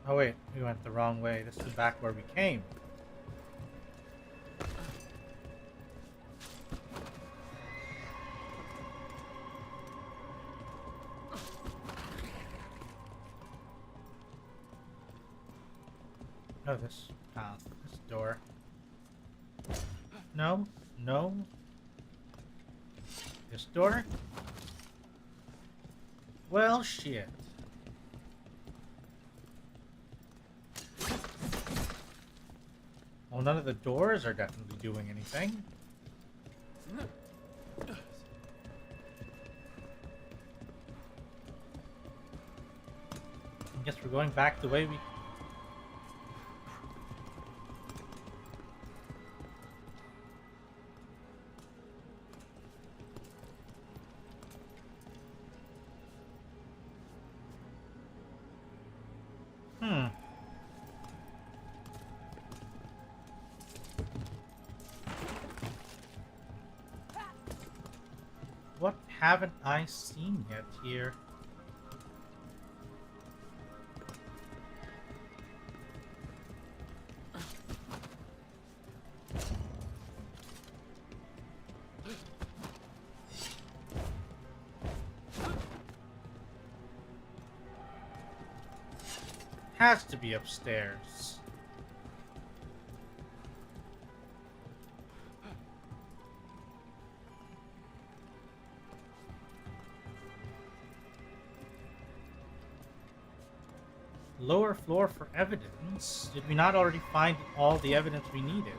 Oh wait, we went the wrong way. This is back where we came. Oh, this door. No, no. This door? Well, shit. Well, none of the doors are definitely doing anything. I guess we're going back the way we... What haven't I seen yet here? Has to be upstairs. Lower floor for evidence. Did we not already find all the evidence we needed?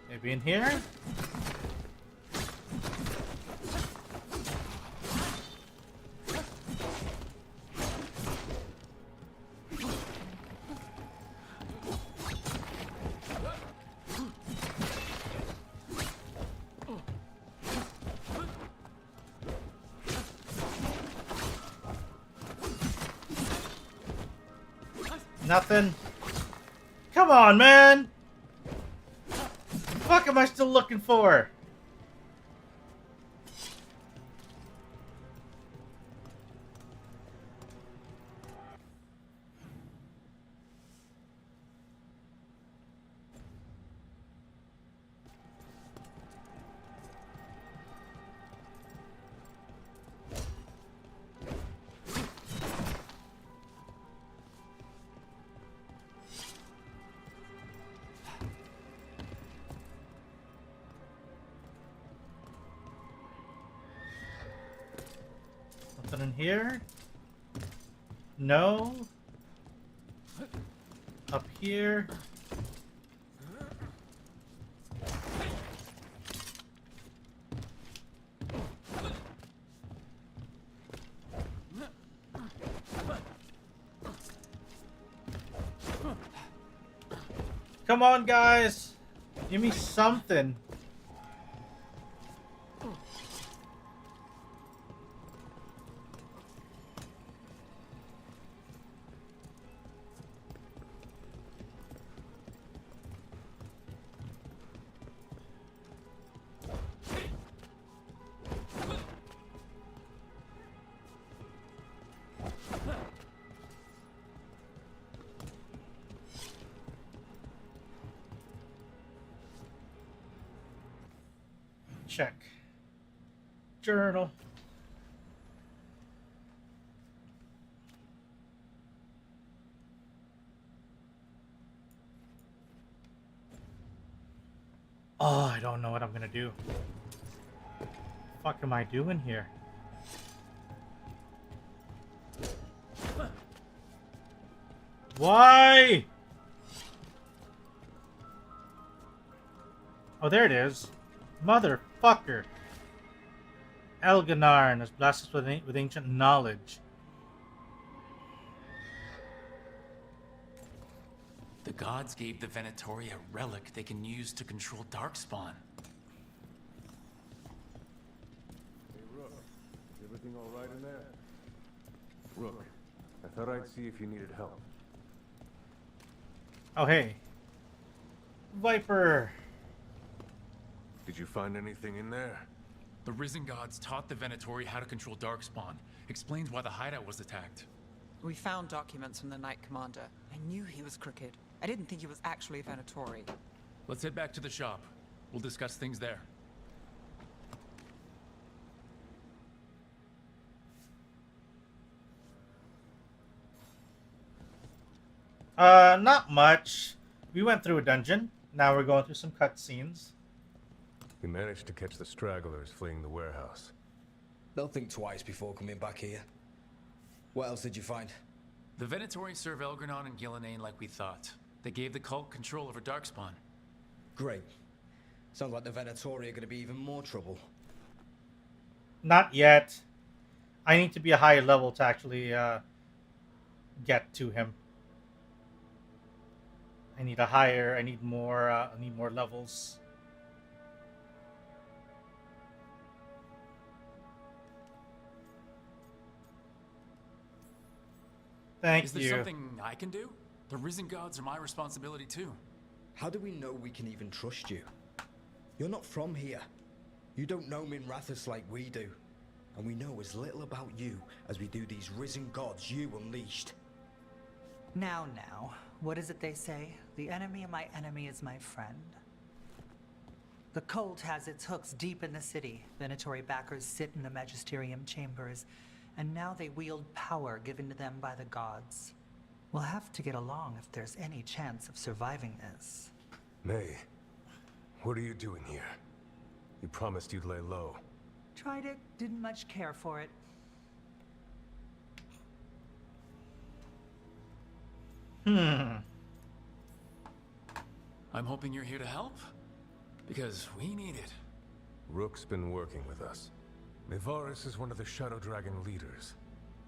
Maybe in here? Nothing. Come on, man! What the fuck am I still looking for? Nothing here. No. Up here. Come on, guys. Give me something. Check. Journal. Oh, I don't know what I'm gonna do. The fuck am I doing here? Why? Oh, there it is. Motherfucker. Elganarn has blessed us with ancient knowledge. The gods gave the Venatori a relic they can use to control Darkspawn. Hey, Rook. Is everything all right in there? Rook, I thought I'd see if you needed help. Oh, hey. Viper. Did you find anything in there? The Risen Gods taught the Venatori how to control Darkspawn. Explains why the hideout was attacked. We found documents from the Knight Commander. I knew he was crooked. I didn't think he was actually a Venatori. Let's head back to the shop. We'll discuss things there. Not much. We went through a dungeon. Now we're going through some cutscenes. We managed to catch the stragglers fleeing the warehouse. They'll think twice before coming back here. What else did you find? The Venatori serve Elgranon and Gillenane like we thought. They gave the cult control over Darkspawn. Great. Sounds like the Venatori are going to be even more trouble. Not yet. I need to be a higher level to actually get to him. I need more levels. Thank Is you. there something I can do? The Risen Gods are my responsibility too. How do we know we can even trust you? You're not from here. You don't know Minrathous like we do. And we know as little about you as we do these Risen Gods you unleashed. Now, what is it they say? The enemy of my enemy is my friend. The cult has its hooks deep in the city. Venatori backers sit in the magisterium chambers, and now they wield power given to them by the gods. We'll have to get along if there's any chance of surviving this. May, what are you doing here? You promised you'd lay low. Tried it, didn't much care for it. I'm hoping you're here to help. Because we need it. Rook's been working with us. Mevaris is one of the Shadow Dragon leaders.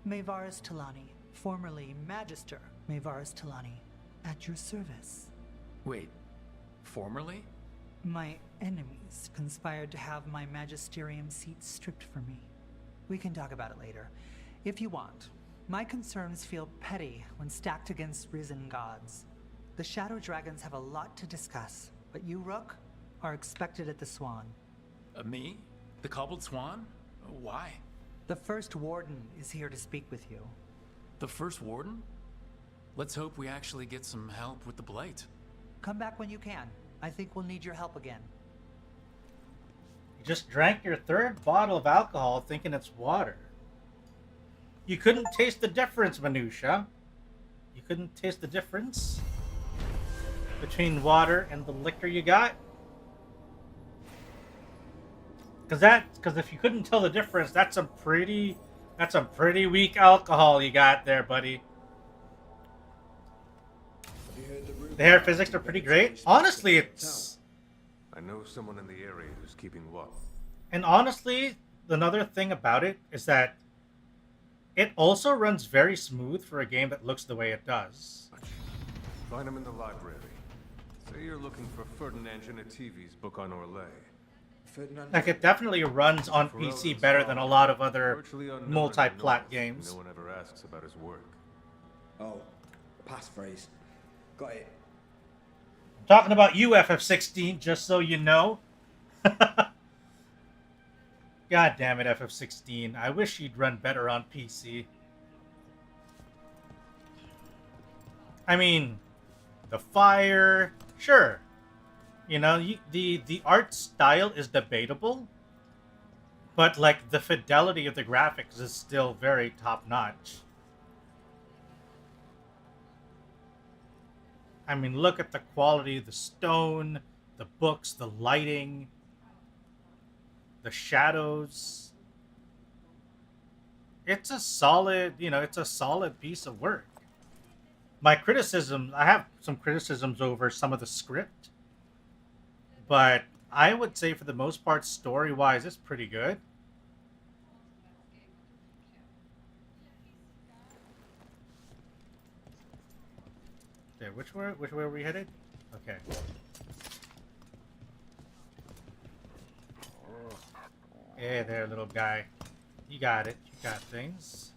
Mevaris Talani, formerly Magister Mevaris Talani, at your service. Wait, formerly? My enemies conspired to have my magisterium seat stripped from me. We can talk about it later, if you want. My concerns feel petty when stacked against risen gods. The Shadow Dragons have a lot to discuss, but you, Rook, are expected at the Swan. Me? The Cobbled Swan? Why? The First Warden is here to speak with you. The First Warden? Let's hope we actually get some help with the Blight. Come back when you can. I think we'll need your help again. You just drank your third bottle of alcohol thinking it's water. You couldn't taste the difference, Minutia. You couldn't taste the difference between water and the liquor you got? Because if you couldn't tell the difference, that's a pretty That's some pretty weak alcohol you got there, buddy. The hair physics are pretty great. Honestly, it's... I know someone in the area who's keeping watch. And honestly, another thing about it is that it also runs very smooth for a game that looks the way it does. Find him in the library. Say you're looking for Ferdinand Genetivi's book on Orlais. Like, it definitely runs on PC better than a lot of other multi-plat games. No one ever asks about his work. Oh, passphrase. Got it. I'm talking about you, FF16, just so you know. God damn it, FF16. I wish you'd run better on PC. I mean, the fire, sure. You know, the art style is debatable, but like the fidelity of the graphics is still very top-notch. I mean, look at the quality of the stone, the books, the lighting, the shadows. It's a solid, you know, it's a solid piece of work. My criticism, I have some criticisms over some of the script, but I would say for the most part, story-wise, it's pretty good. Okay, which way are we headed? Okay. Hey there, little guy. You got it. You got things.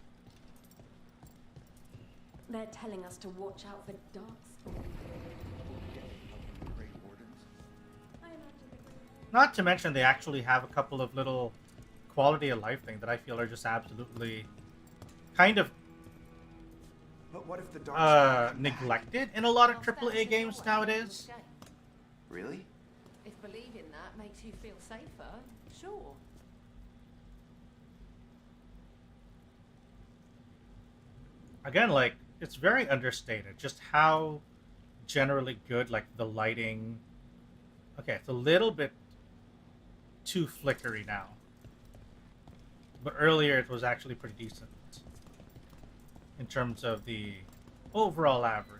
They're telling us to watch out for darkspawn. Not to mention they actually have a couple of little quality of life things that I feel are just absolutely kind of But what if the neglected in a lot of AAA games nowadays. Really? If believing that makes you feel safer, sure. Again, like, it's very understated just how generally good, like, the lighting. Okay, it's a little bit too flickery now, but earlier it was actually pretty decent in terms of the overall average.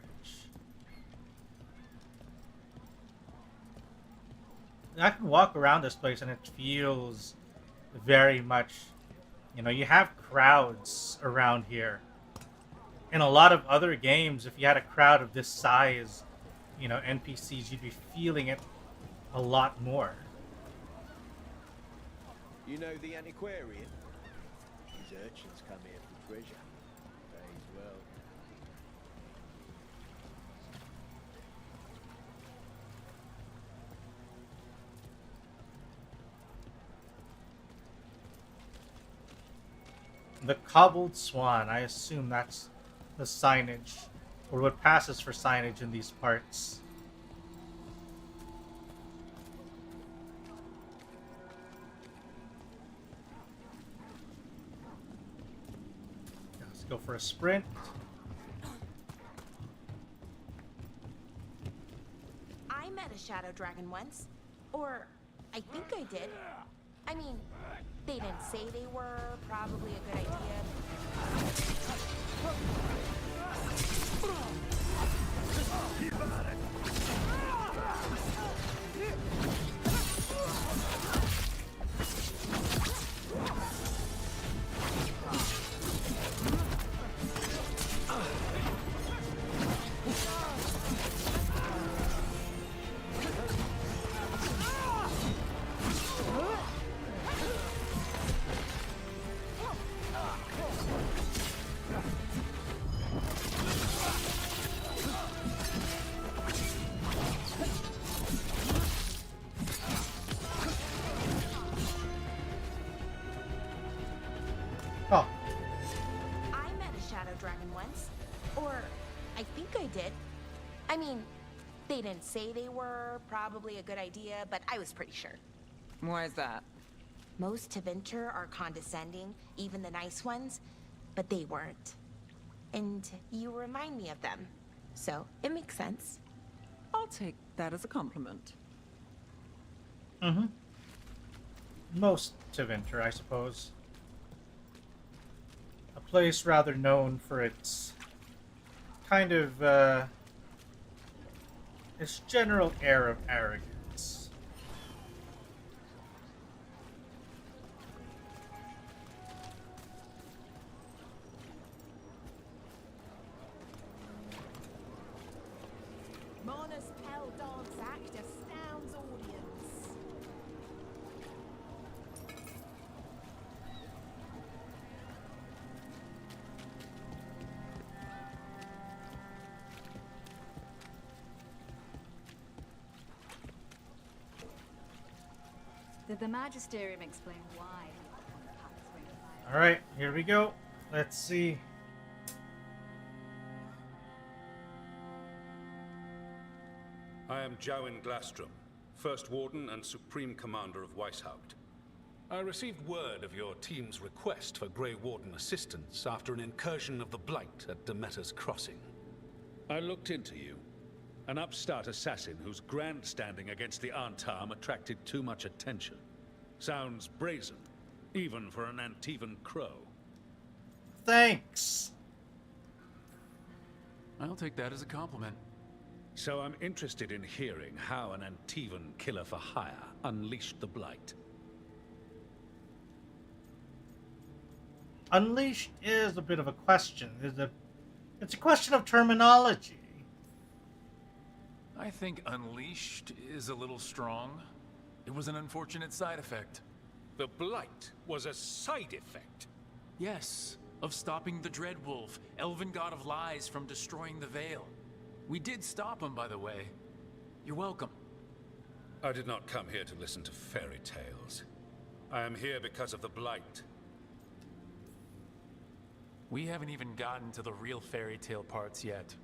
I can walk around this place and it feels very much, you know, you have crowds around here. In a lot of other games, if you had a crowd of this size, you know, NPCs, you'd be feeling it a lot more. You know the antiquarian? His urchins come here for treasure. Pays well. The Cobbled Swan, I assume that's the signage, or what passes for signage in these parts. Let's go for a sprint. I met a shadow dragon once. Or, I think I did. I mean, they didn't say they were. Probably a good idea. Oh. I met a shadow dragon once. Or, I think I did. I mean, they didn't say they were. Probably a good idea, but I was pretty sure. Why is that? Most Tevinter are condescending, even the nice ones, but they weren't. And you remind me of them. So, it makes sense. I'll take that as a compliment. Most Tevinter, I suppose. place rather known for its kind of its general air of arrogance. Mona's Pell dance act astounds audience. Did the Magisterium explain why? All right, here we go. Let's see. I am Jowin Glastrom, First Warden and Supreme Commander of Weishaupt. I received word of your team's request for Grey Warden assistance after an incursion of the Blight at Demeter's Crossing. I looked into you. An upstart assassin whose grandstanding against the Antarm attracted too much attention. Sounds brazen, even for an Antivan crow. Thanks. I'll take that as a compliment. So I'm interested in hearing how an Antivan killer for hire unleashed the Blight. Unleashed is a bit of a question. It's a question of terminology. I think unleashed is a little strong. It was an unfortunate side effect. The Blight was a side effect? Yes, of stopping the Dreadwolf, elven god of lies, from destroying the Veil. We did stop him, by the way. You're welcome. I did not come here to listen to fairy tales. I am here because of the Blight. We haven't even gotten to the real fairy tale parts yet.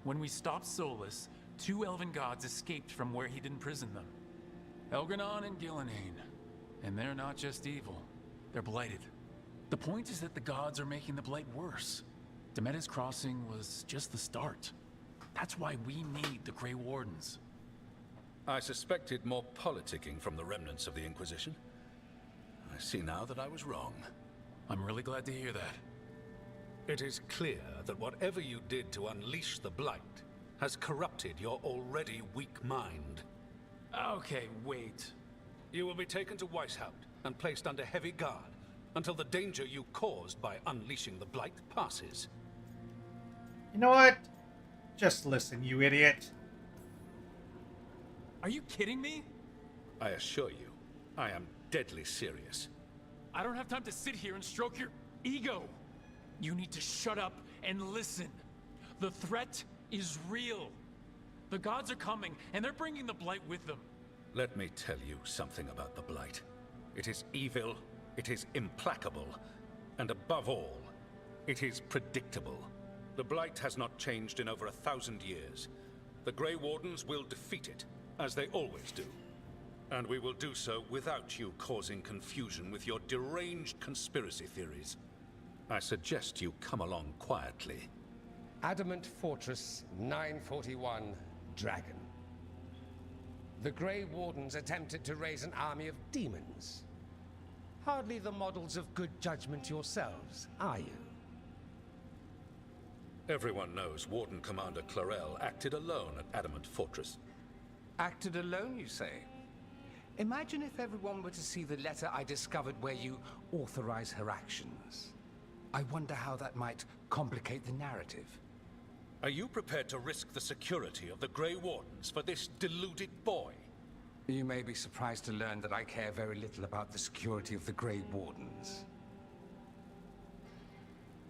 When we stopped Solus, 2 elven gods escaped from where he'd imprisoned them. Elgranon and Gillenane. And they're not just evil. They're blighted. The point is that the gods are making the Blight worse. Demeter's Crossing was just the start. That's why we need the Grey Wardens. I suspected more politicking from the remnants of the Inquisition. I see now that I was wrong. I'm really glad to hear that. It is clear that whatever you did to unleash the Blight has corrupted your already weak mind. Okay, wait. You will be taken to Weishaupt and placed under heavy guard until the danger you caused by unleashing the Blight passes. You know what? Just listen, you idiot. Are you kidding me? I assure you, I am deadly serious. I don't have time to sit here and stroke your ego. You need to shut up and listen. The threat is real. The gods are coming, and they're bringing the Blight with them. Let me tell you something about the Blight. It is evil, it is implacable, and above all, it is predictable. The Blight has not changed in over 1,000 years. The Grey Wardens will defeat it, as they always do. And we will do so without you causing confusion with your deranged conspiracy theories. I suggest you come along quietly. Adamant Fortress 941, Dragon. The Grey Wardens attempted to raise an army of demons. Hardly the models of good judgment yourselves, are you? Everyone knows Warden Commander Clarel acted alone at Adamant Fortress. Acted alone, you say? Imagine if everyone were to see the letter I discovered where you authorize her actions. I wonder how that might complicate the narrative. Are you prepared to risk the security of the Grey Wardens for this deluded boy? You may be surprised to learn that I care very little about the security of the Grey Wardens.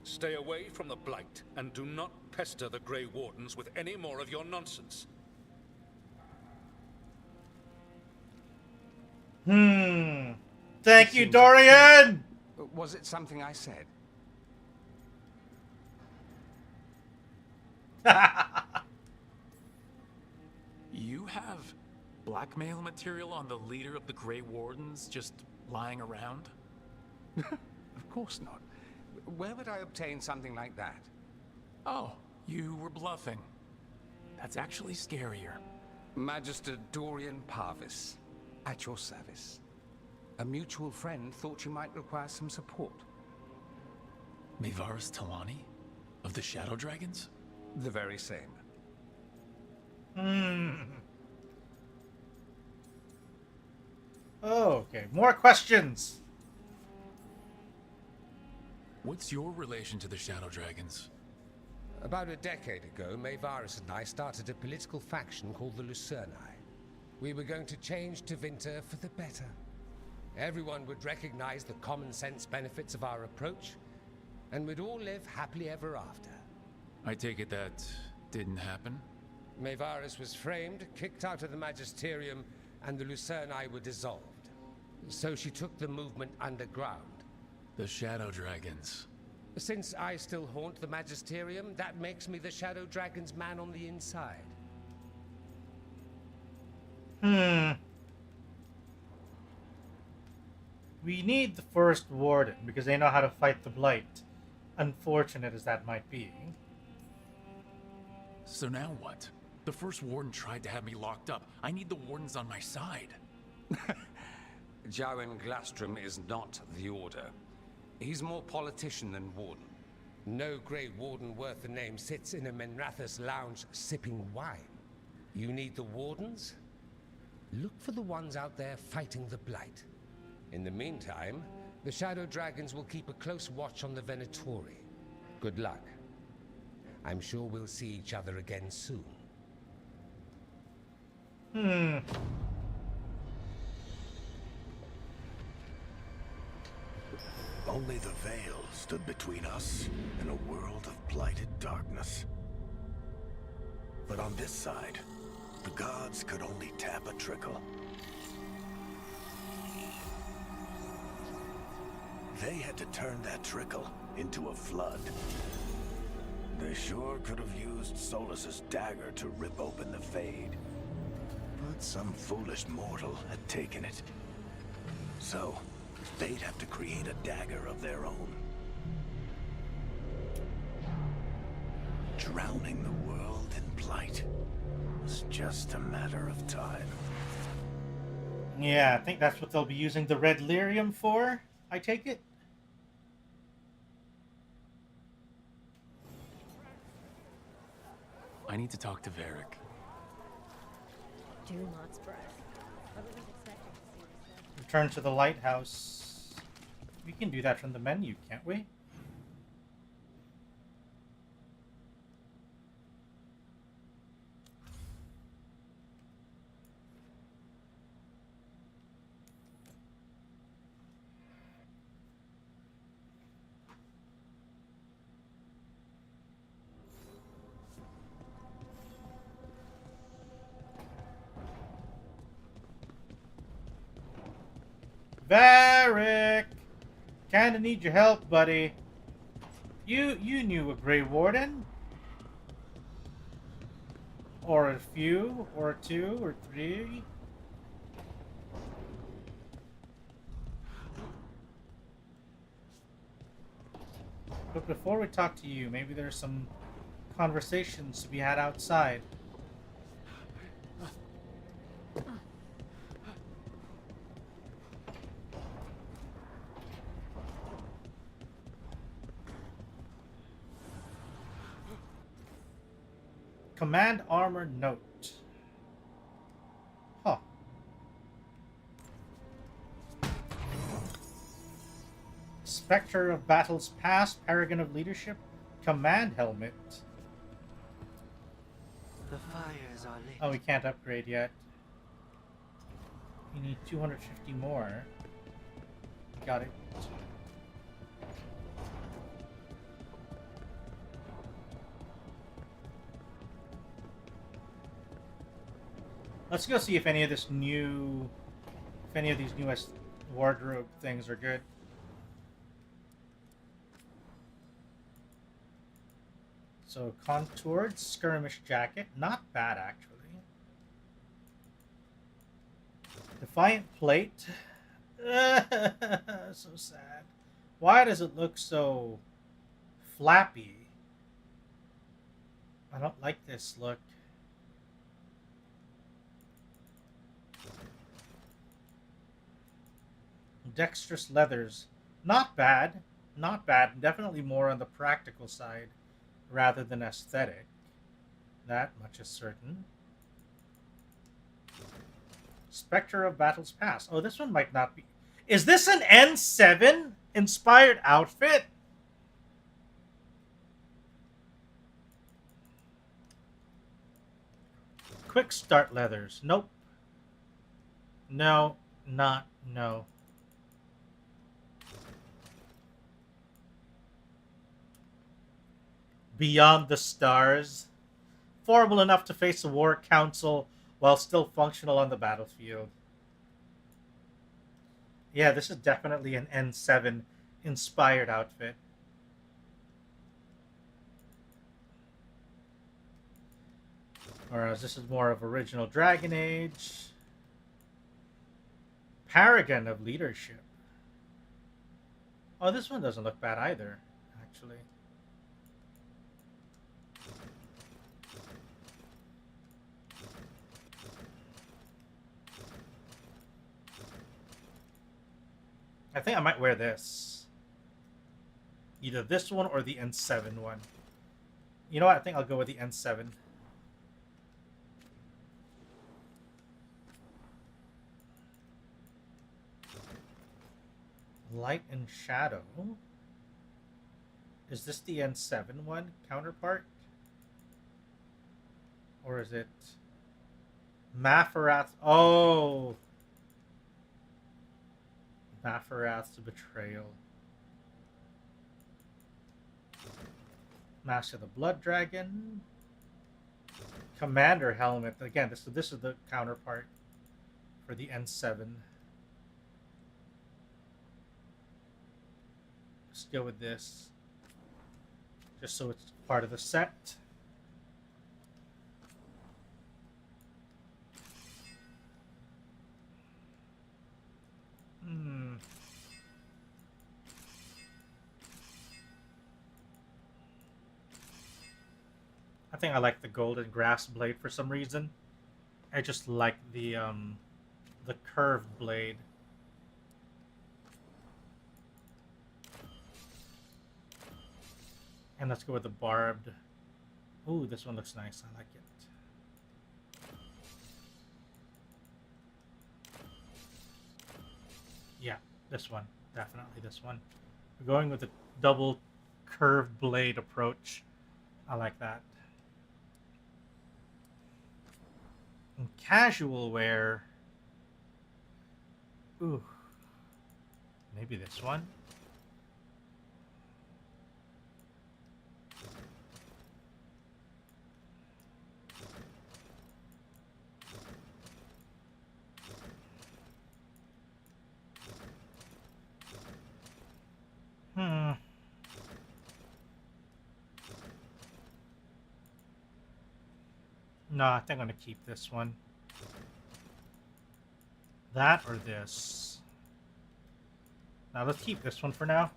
Stay away from the Blight, and do not pester the Grey Wardens with any more of your nonsense. Thank you, Dorian! Was it something I said? You have blackmail material on the leader of the Grey Wardens just lying around? Of course not. Where would I obtain something like that? Oh, you were bluffing. That's actually scarier. Magister Dorian Parvis, at your service. A mutual friend thought you might require some support. Maevaris Talani? Of the Shadow Dragons? The very same. Oh, okay. More questions. What's your relation to the Shadow Dragons? About a decade ago, Maevaris and I started a political faction called the Lucerni. We were going to change Tevinter for the better. Everyone would recognize the common sense benefits of our approach, and we'd all live happily ever after. I take it that didn't happen? Maevaris was framed, kicked out of the Magisterium, and the Lucerni were dissolved. So she took the movement underground. The Shadow Dragons. Since I still haunt the Magisterium, that makes me the Shadow Dragon's man on the inside. We need the first warden because they know how to fight the blight. Unfortunate as that might be. So now what? The first warden tried to have me locked up. I need the wardens on my side. Jowen Glastrom is not the Order. He's more politician than warden. No Grey Warden worth the name sits in a Menrathus lounge sipping wine. You need the wardens? Look for the ones out there fighting the blight. In the meantime, the Shadow Dragons will keep a close watch on the Venatori. Good luck. I'm sure we'll see each other again soon. Only the veil stood between us and a world of blighted darkness. But on this side, the gods could only tap a trickle. They had to turn that trickle into a flood. They sure could have used Solus's dagger to rip open the Fade. But some foolish mortal had taken it. So, they'd have to create a dagger of their own. Drowning the world in blight was just a matter of time. Yeah, I think that's what they'll be using the red lyrium for, I take it. I need to talk to Varric. Do not spread. I wasn't expecting to see this. Return to the lighthouse. We can do that from the menu, can't we? Varric! Kinda need your help, buddy. You knew a Grey Warden? Or a few, or two, or three? But before we talk to you, maybe there's some conversations to be had outside. Command armor note. Huh. Spectre of battles past, paragon of leadership, command helmet. The fires are lit. Oh, we can't upgrade yet. We need 250 more. Got it. Let's go see if any of these newest wardrobe things are good. So contoured skirmish jacket, not bad actually. Defiant plate, so sad. Why does it look so flappy? I don't like this look. Dexterous leathers, not bad. not bad. Definitely more on the practical side rather than aesthetic. That much is certain. Spectre of Battles Past. Oh, this one might not be. Is this an N7 inspired outfit? Quick start leathers. Nope. No, not no. Beyond the Stars. Formable enough to face a war council while still functional on the battlefield. Yeah, this is definitely an N7 inspired outfit. Whereas this is more of original Dragon Age. Paragon of Leadership. Oh, this one doesn't look bad either, actually. I think I might wear this. Either this one or the N7 one. You know what? I think I'll go with the N7. Light and Shadow. Is this the N7 one counterpart? Or is it Mafarath? Oh! Mafarath's Betrayal. Mask of the Blood Dragon. Commander Helmet. Again, this is the counterpart for the N7. Let's go with this. Just so it's part of the set. I think I like the golden grass blade for some reason. I just like the curved blade. And let's go with the barbed. Ooh, this one looks nice. I like it. Yeah, this one. Definitely this one. We're going with the double curved blade approach. I like that. In casual wear. Ooh. Maybe this one. No, I think I'm going to keep this one. That or this. Now let's keep this one for now.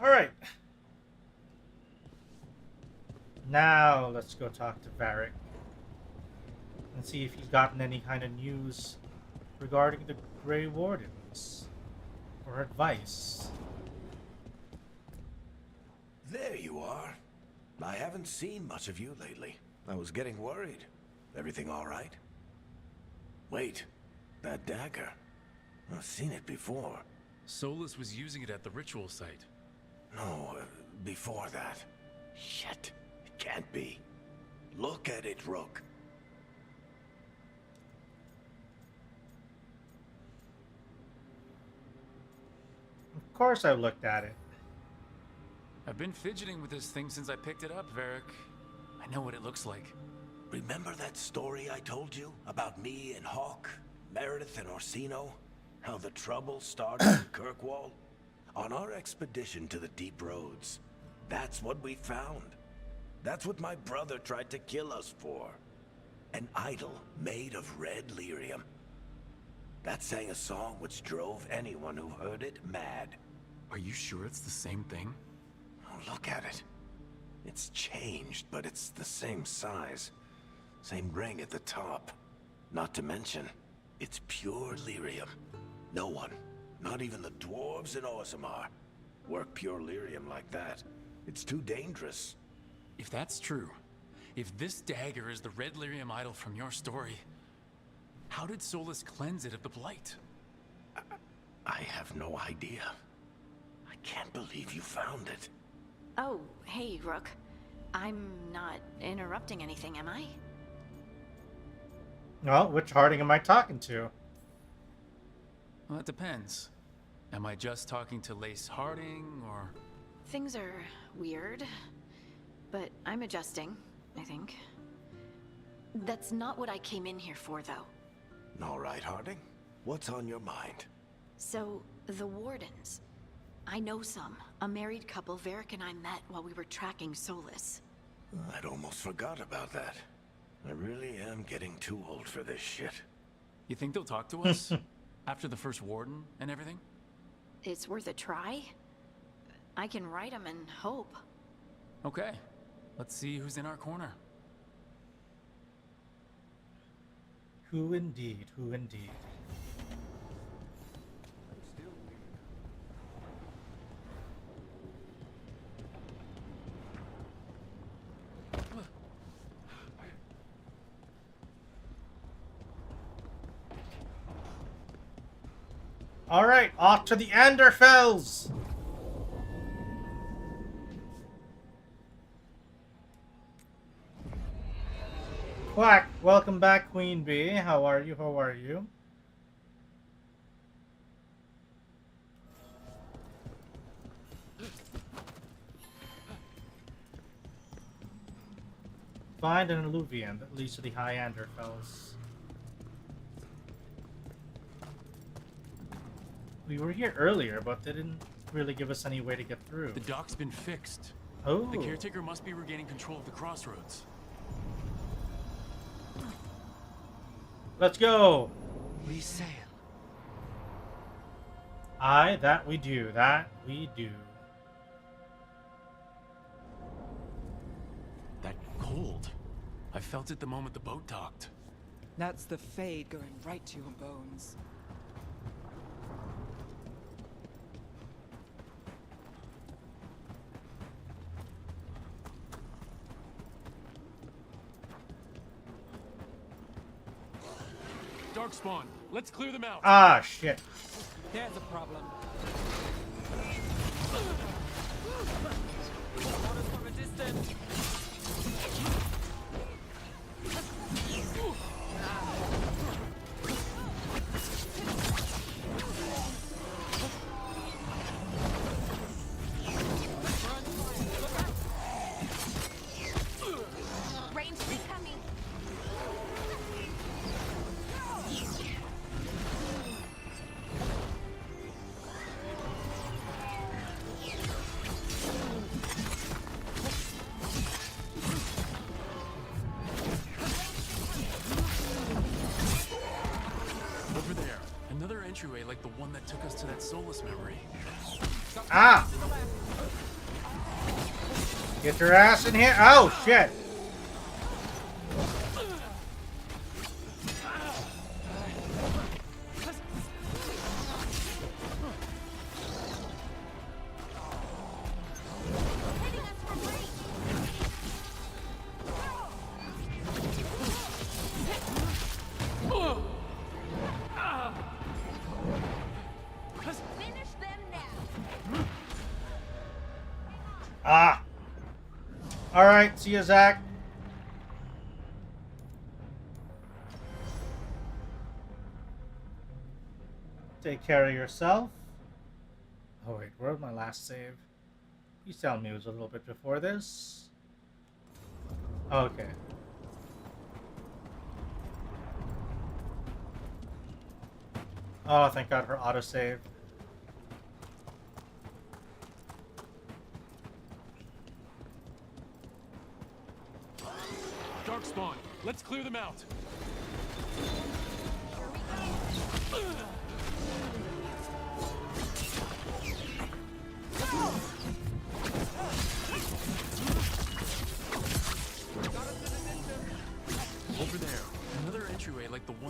Alright. Now let's go talk to Varric. And see if he's gotten any kind of news regarding the Grey Wardens. Or advice. There you are. I haven't seen much of you lately. I was getting worried. Everything all right? Wait, that dagger. I've seen it before. Solus was using it at the ritual site. No, before that. Shit, it can't be. Look at it, Rook. Of course I looked at it. I've been fidgeting with this thing since I picked it up, Varric. I know what it looks like. Remember that story I told you about me and Hawk, Meredith and Orsino? How the trouble started in Kirkwall? On our expedition to the Deep Roads, that's what we found. That's what my brother tried to kill us for. An idol made of red lyrium. That sang a song which drove anyone who heard it mad. Are you sure it's the same thing? Oh, look at it. It's changed, but it's the same size. Same ring at the top. Not to mention, it's pure lyrium. No one, not even the dwarves in Orzammar, work pure lyrium like that. It's too dangerous. If that's true, if this dagger is the red lyrium idol from your story, how did Solus cleanse it of the blight? I have no idea. I can't believe you found it. Oh, hey, Rook. I'm not interrupting anything, am I? Well, which Harding am I talking to? Well, that depends. Am I just talking to Lais Harding, or...? Things are weird, but I'm adjusting, I think. That's not what I came in here for, though. All right, Harding. What's on your mind? So, the Wardens. I know some. A married couple Varric and I met while we were tracking Solus. I'd almost forgot about that. I really am getting too old for this shit. You think they'll talk to us? After the first warden and everything? It's worth a try. I can write them and hope. Okay. Let's see who's in our corner. Who indeed, who indeed. All right, off to the Anderfells. Quack, welcome back, Queen Bee. How are you? How are you? Find an alluvium that leads to the High Anderfells. We were here earlier, but they didn't really give us any way to get through. The dock's been fixed. Oh. The caretaker must be regaining control of the crossroads. Let's go. We sail. Aye, that we do. That we do. That cold. I felt it the moment the boat docked. That's the Fade going right to your bones. Darkspawn, let's clear them out. Ah, shit. There's a problem. From a distance. Entryway like the one that took us to that Solus memory. Ah! Get your ass in here. Oh, shit. Ah! Alright, see ya, Zach. Take care of yourself. Oh wait, where's my last save? You telling me it was a little bit before this? Okay. Oh, thank God for autosave. Darkspawn, let's clear them out. Over there, another entryway like the one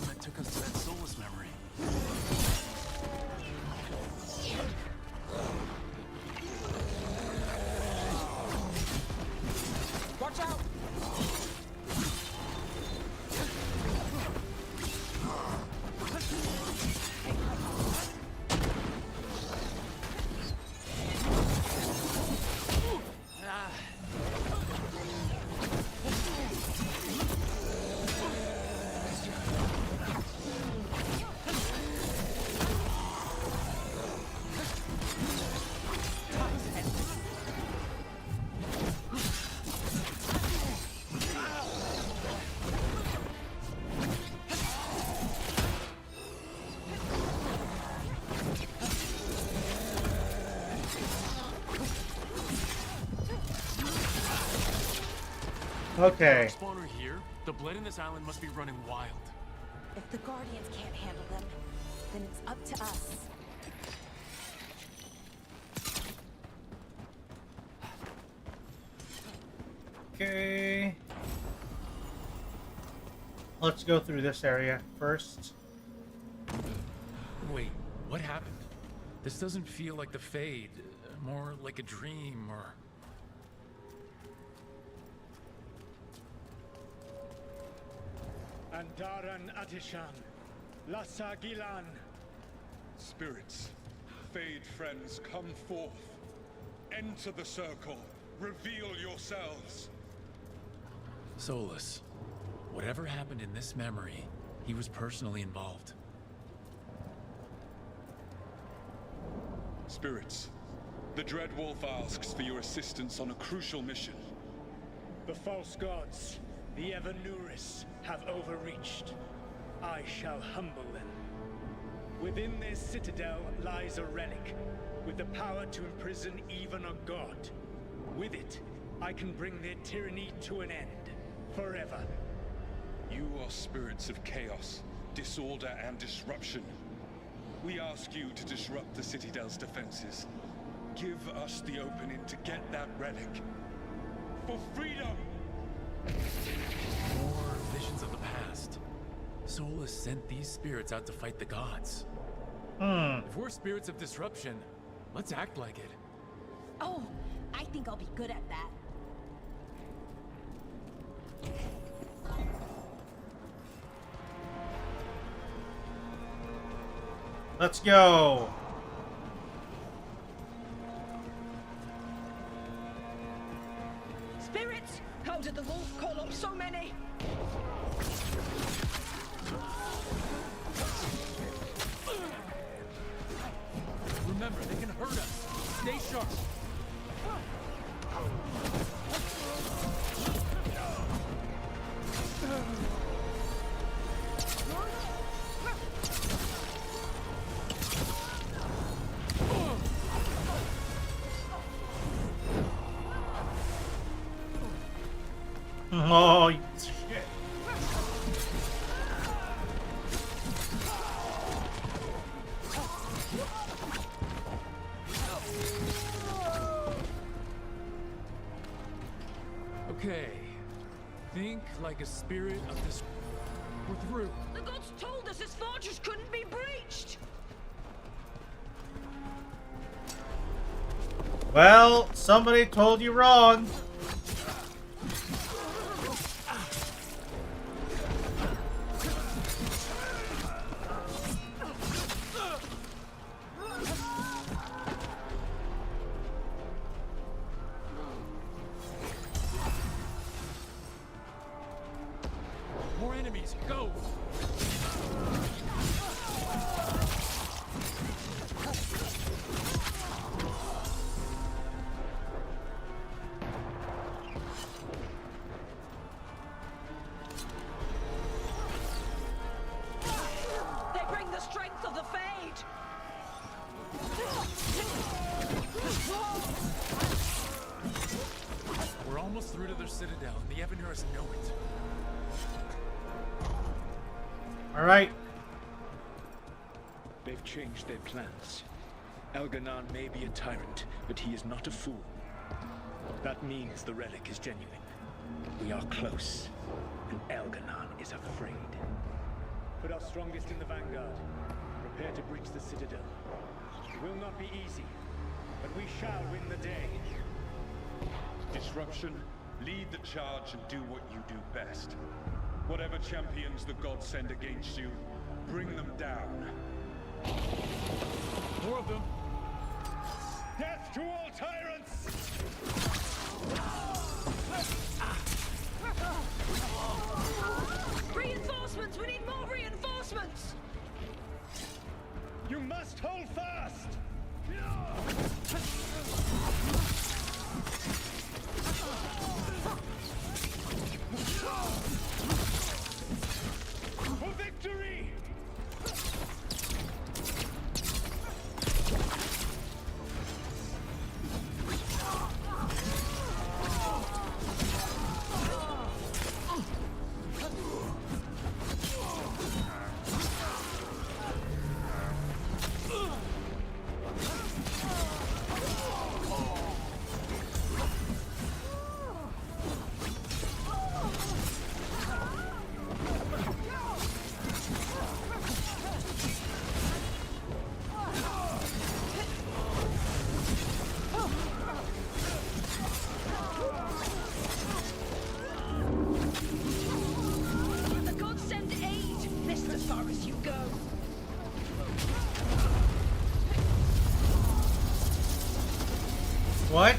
Okay. Spawner here. The blood in this island must be running wild. If the Guardians can't handle them, then it's up to us. Okay. Let's go through this area first. Wait, what happened? This doesn't feel like the Fade. More like a dream, or... Andaran Atishan, Lassa Gilan. Spirits, Fade friends, come forth. Enter the circle. Reveal yourselves. Solus. Whatever happened in this memory, he was personally involved. Spirits, the Dread Wolf asks for your assistance on a crucial mission. The false gods, the Evanuris, have overreached. I shall humble them. Within this citadel lies a relic, with the power to imprison even a god. With it, I can bring their tyranny to an end, forever. You are spirits of chaos, disorder, and disruption. We ask you to disrupt the Citadel's defenses. Give us the opening to get that relic. For freedom! More visions of the past. Solus sent these spirits out to fight the gods. If we're spirits of disruption, let's act like it. Oh, I think I'll be good at that. Let's go. Spirits, how did the wolf call up so many? Remember, they can hurt us. Stay sharp. Oh, shit. Okay. Think like a spirit of this. We're through. The gods told us this fortress couldn't be breached. Well, somebody told you wrong. More enemies. Go. They bring the strength of the Fade. We're almost through to their citadel, and the Evanuris know it. All right. They've changed their plans. Elganon may be a tyrant, but he is not a fool. That means the relic is genuine. We are close, and Elganon is afraid. Put our strongest in the vanguard. Prepare to breach the citadel. It will not be easy, but we shall win the day. Disruption, lead the charge and do what you do best. Whatever champions the gods send against you, bring them down. More of them. Death to all tyrants! Reinforcements! We need more reinforcements! You must hold fast! For victory! What?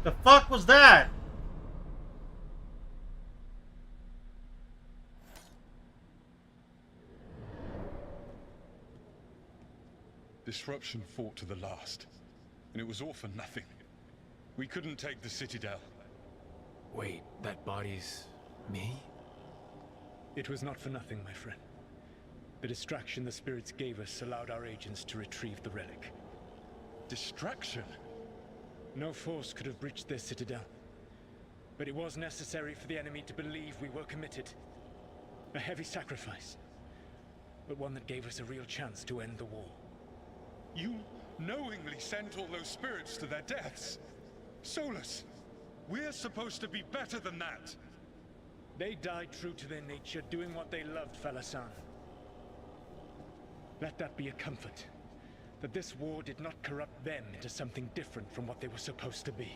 The fuck was that? Disruption fought to the last, and it was all for nothing. We couldn't take the Citadel. Wait, that body's me? It was not for nothing, my friend. The distraction the spirits gave us allowed our agents to retrieve the relic. Distraction? No force could have breached their Citadel. But it was necessary for the enemy to believe we were committed. A heavy sacrifice, but one that gave us a real chance to end the war. You knowingly sent all those spirits to their deaths. Solus, we're supposed to be better than that. They died true to their nature, doing what they loved, Falasan. Let that be a comfort, that this war did not corrupt them into something different from what they were supposed to be.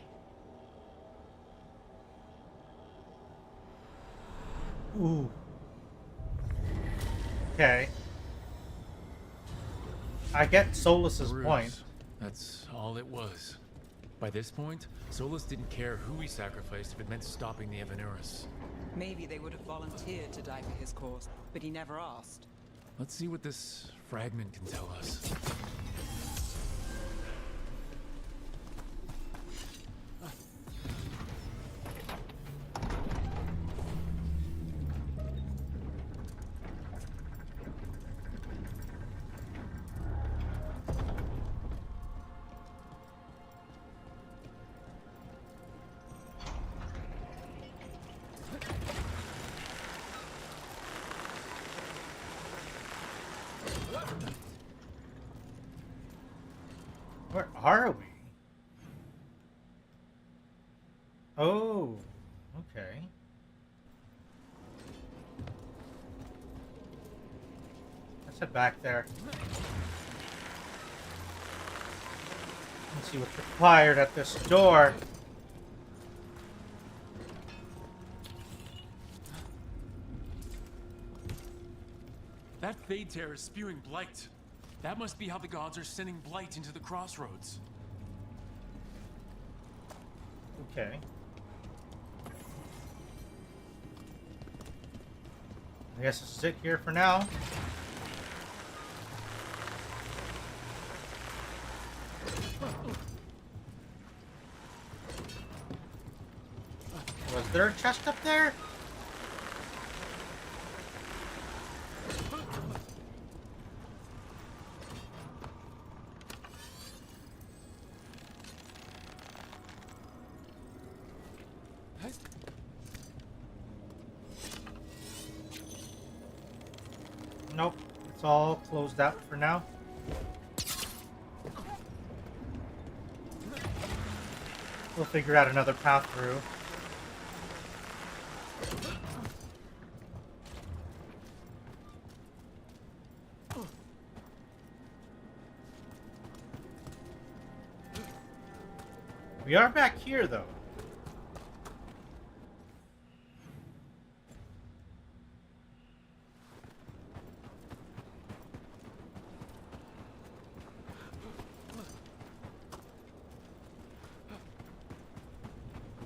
Ooh. Okay. I get Solus's point. That's all it was. By this point, Solus didn't care who he sacrificed if it meant stopping the Evanuris. Maybe they would have volunteered to die for his cause, but he never asked. Let's see what this fragment can tell us. Where are we? Oh, okay. Let's head back there. Let's see what's required at this door. That Fade Tear is spewing blight. That must be how the gods are sending blight into the crossroads. Okay. I guess this is it here for now. Was there a chest up there? Nope, it's all closed out for now. We'll figure out another path through. We are back here, though.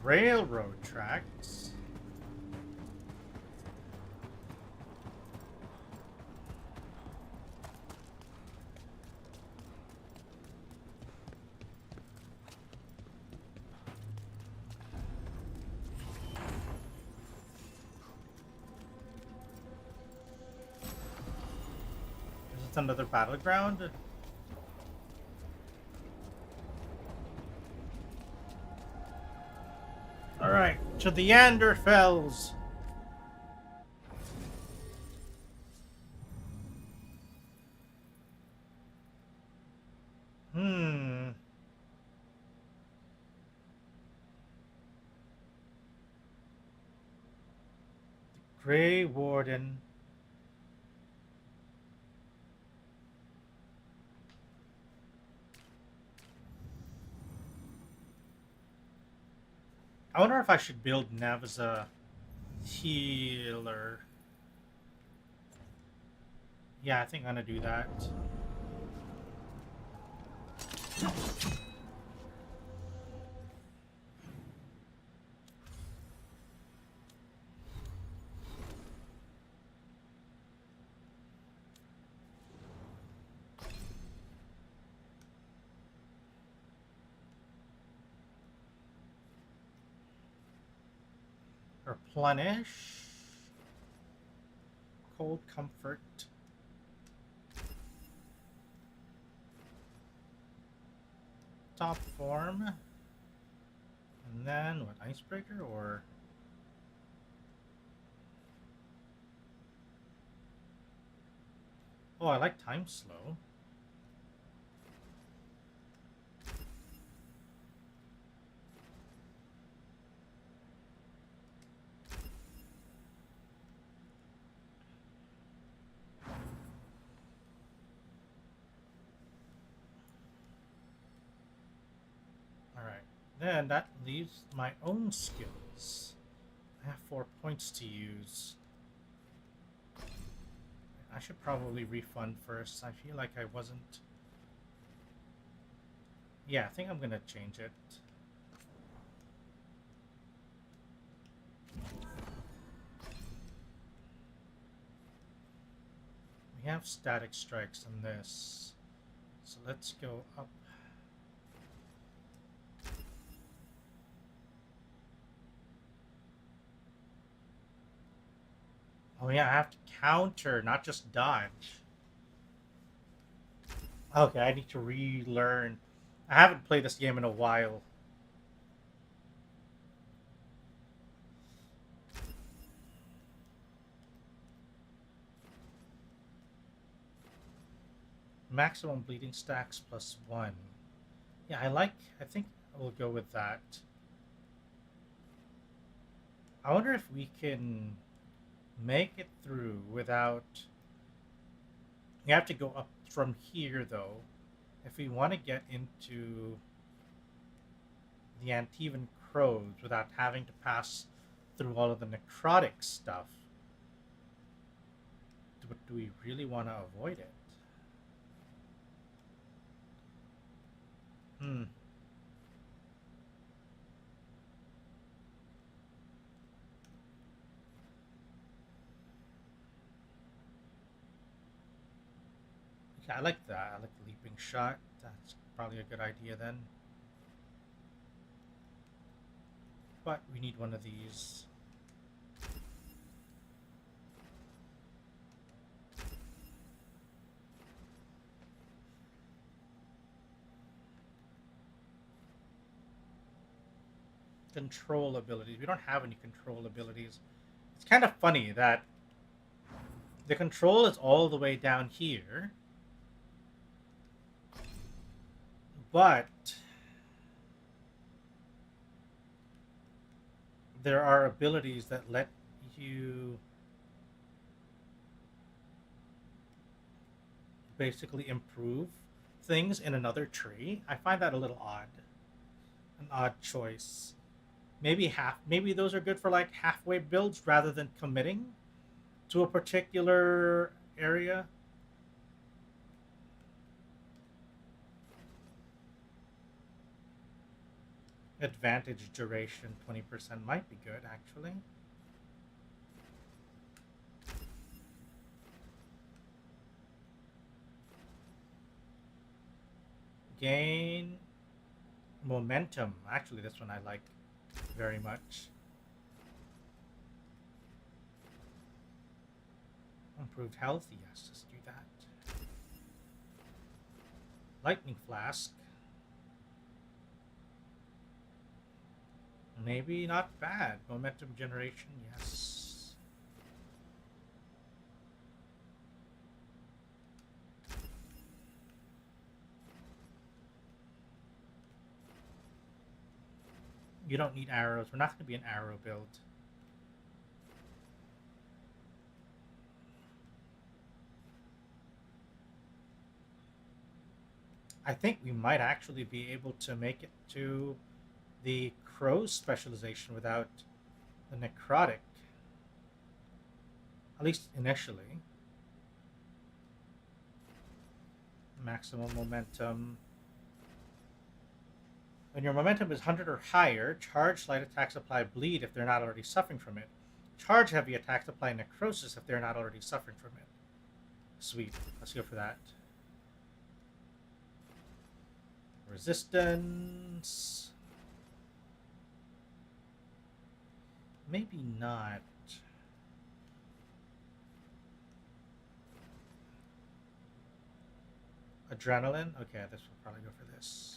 Railroad tracks. Is this another battleground? Alright, to the Anderfells. The Grey Warden. I wonder if I should build Nev as a healer. Yeah, I think I'm gonna do that. Replenish. Cold comfort. Top form. And then what, icebreaker or oh, I like time slow. Then that leaves my own skills. I have 4 points to use. I should probably refund first. I feel like I wasn't... Yeah, I think I'm gonna change it. We have static strikes in this. So let's go up. Oh yeah, I have to counter, not just dodge. Okay, I need to relearn. I haven't played this game in a while. Maximum bleeding stacks +1. Yeah, I think we'll go with that. I wonder if we can make it through without... You have to go up from here, though. If we want to get into the Antivan Crows without having to pass through all of the necrotic stuff. But do we really want to avoid it? I like that. I like the leaping shot. That's probably a good idea then. But we need one of these. Control abilities. We don't have any control abilities. It's kind of funny that the control is all the way down here. But there are abilities that let you basically improve things in another tree. I find that a little odd. An odd choice. Maybe those are good for like halfway builds rather than committing to a particular area. Advantage duration 20% might be good, actually. Gain momentum. Actually, this one I like very much. Improved health, yes, let's do that. Lightning flask. Maybe not bad. Momentum generation, yes. You don't need arrows. We're not going to be an arrow build. I think we might actually be able to make it to the Crow's specialization without the necrotic. At least initially. Maximum momentum. When your momentum is 100 or higher, charge light attacks apply bleed if they're not already suffering from it. Charge heavy attacks apply necrosis if they're not already suffering from it. Sweet. Let's go for that. Resistance. Maybe not. Adrenaline? Okay, this will probably go for this.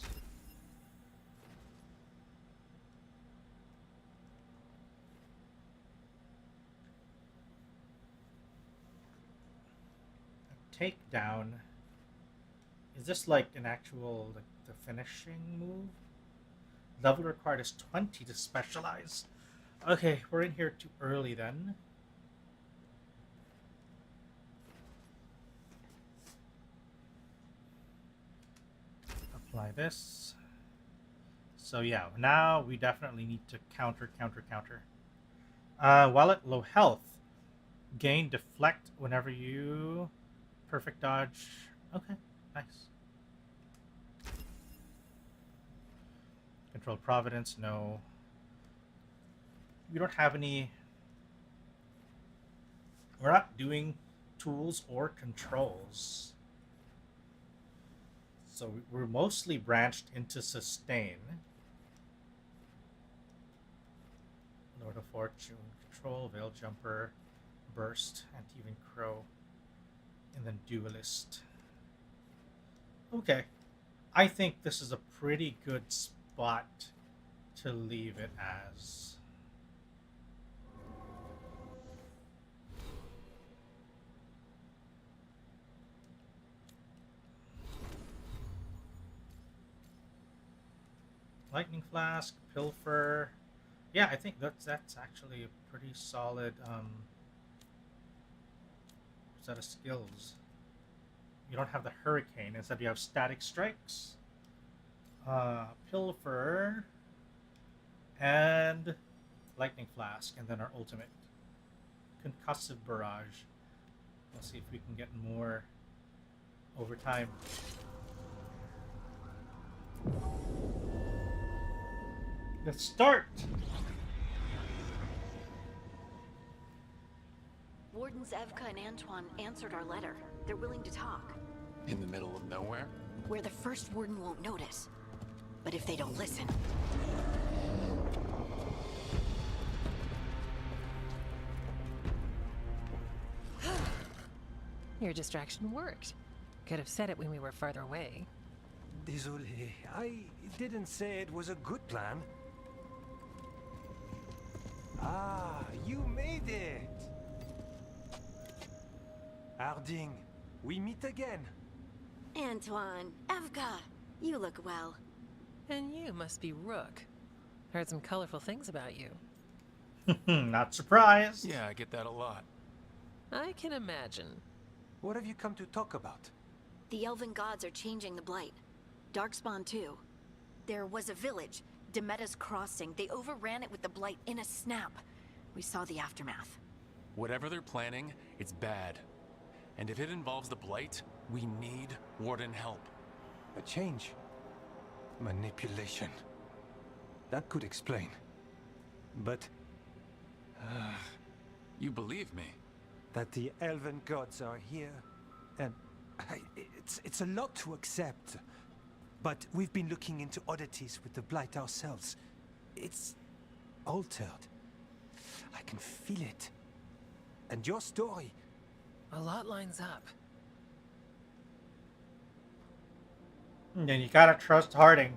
Takedown. Is this like an actual, like the finishing move? Level required is 20 to specialize. Okay, we're in here too early then. Apply this. So yeah, now we definitely need to counter. While at low health, gain deflect whenever you perfect dodge. Okay, nice. Control Providence, no. We don't have any. We're not doing tools or controls. So we're mostly branched into sustain. Lord of Fortune, Control, Veil Jumper, Burst, Anti-Even Crow, and then Duelist. Okay. I think this is a pretty good spot to leave it as. Lightning Flask, Pilfer. Yeah, I think that's actually a pretty solid set of skills. You don't have the Hurricane, instead you have Static Strikes, Pilfer, and Lightning Flask, and then our ultimate, Concussive Barrage. We'll see if we can get more over time. Let's start! Wardens Evka and Antoine answered our letter. They're willing to talk. In the middle of nowhere? Where the first warden won't notice. But if they don't listen... Your distraction worked. Could have said it when we were farther away. Désolé, I didn't say it was a good plan. Ah, you made it! Harding, we meet again. Antoine, Evka, you look well. And you must be Rook. Heard some colorful things about you. Not surprised. Yeah, I get that a lot. I can imagine. What have you come to talk about? The Elven gods are changing the Blight. Darkspawn too. There was a village, Demetta's Crossing. They overran it with the Blight in a snap. We saw the aftermath. Whatever they're planning, it's bad. And if it involves the Blight, we need Warden help. A change. Manipulation. That could explain. But... you believe me? That the Elven gods are here, and... it's a lot to accept. But we've been looking into oddities with the Blight ourselves. It's... altered. I can feel it. And your story... A lot lines up. And you gotta trust Harding.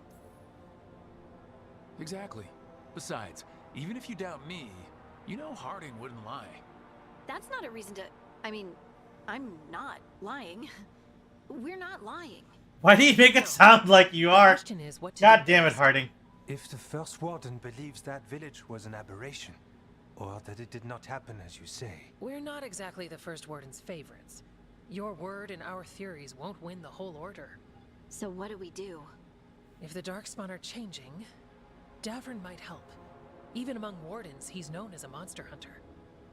Exactly. Besides, even if you doubt me, you know Harding wouldn't lie. That's not a reason to... I mean, I'm not lying. We're not lying. Why do you make it sound like you are? God damn it, Harding. If the first warden believes that village was an aberration, or that it did not happen as you say... We're not exactly the First Warden's favorites. Your word and our theories won't win the whole order. So what do we do? If the Darkspawn are changing, Davern might help. Even among wardens, he's known as a monster hunter.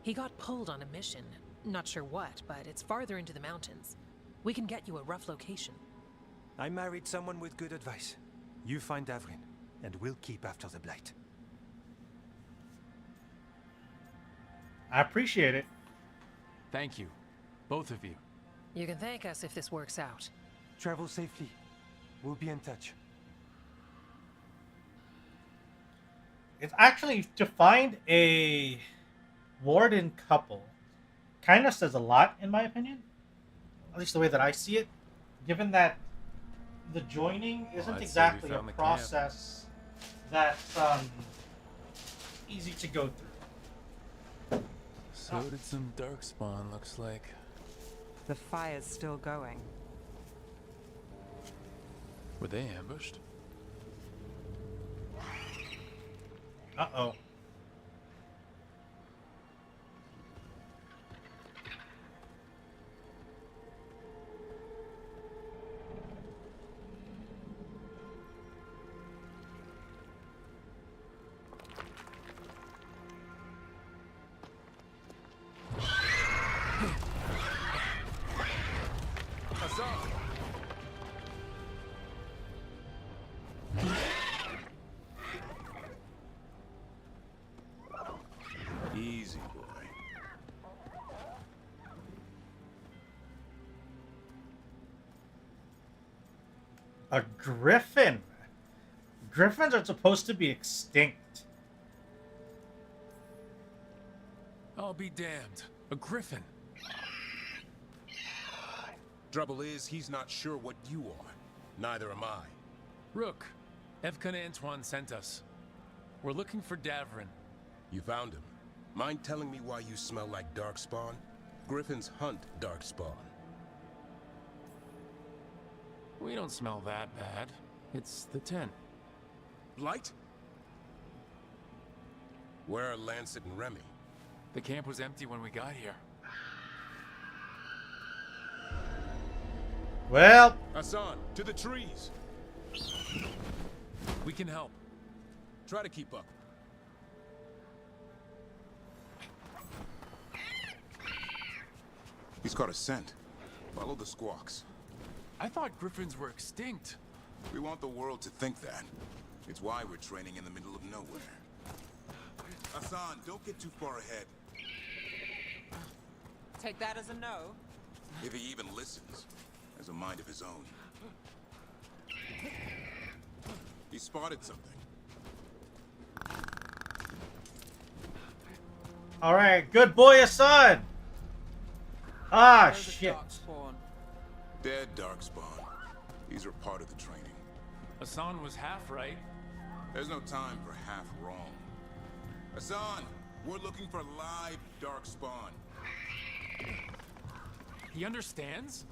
He got pulled on a mission. Not sure what, but it's farther into the mountains. We can get you a rough location. I married someone with good advice. You find Davrin, and we'll keep after the Blight. I appreciate it. Thank you. Both of you. You can thank us if this works out. Travel safely. We'll be in touch. It's actually to find a warden couple kind of says a lot, in my opinion. At least the way that I see it. Given that the joining isn't exactly a process that's easy to go through. So did some darkspawn, looks like. The fire's still going. Were they ambushed? Uh-oh. Easy, boy. A griffin. Griffins are supposed to be extinct. I'll be damned. A griffin. Trouble is, he's not sure what you are. Neither am I. Rook, Evkan Antoine sent us. We're looking for Davrin. You found him. Mind telling me why you smell like darkspawn? Griffins hunt darkspawn. We don't smell that bad. It's the tent. Light? Where are Lancet and Remy? The camp was empty when we got here. Well... Hassan, to the trees! We can help. Try to keep up. He's caught a scent. Follow the squawks. I thought griffins were extinct. We want the world to think that. It's why we're training in the middle of nowhere. Hassan, don't get too far ahead. Take that as a no. If he even listens. Has a mind of his own. He spotted something. Alright, good boy, Hassan! Ah, shit. Dead darkspawn. These are part of the training. Hassan was half right. There's no time for half wrong. Hassan, we're looking for live darkspawn. He understands?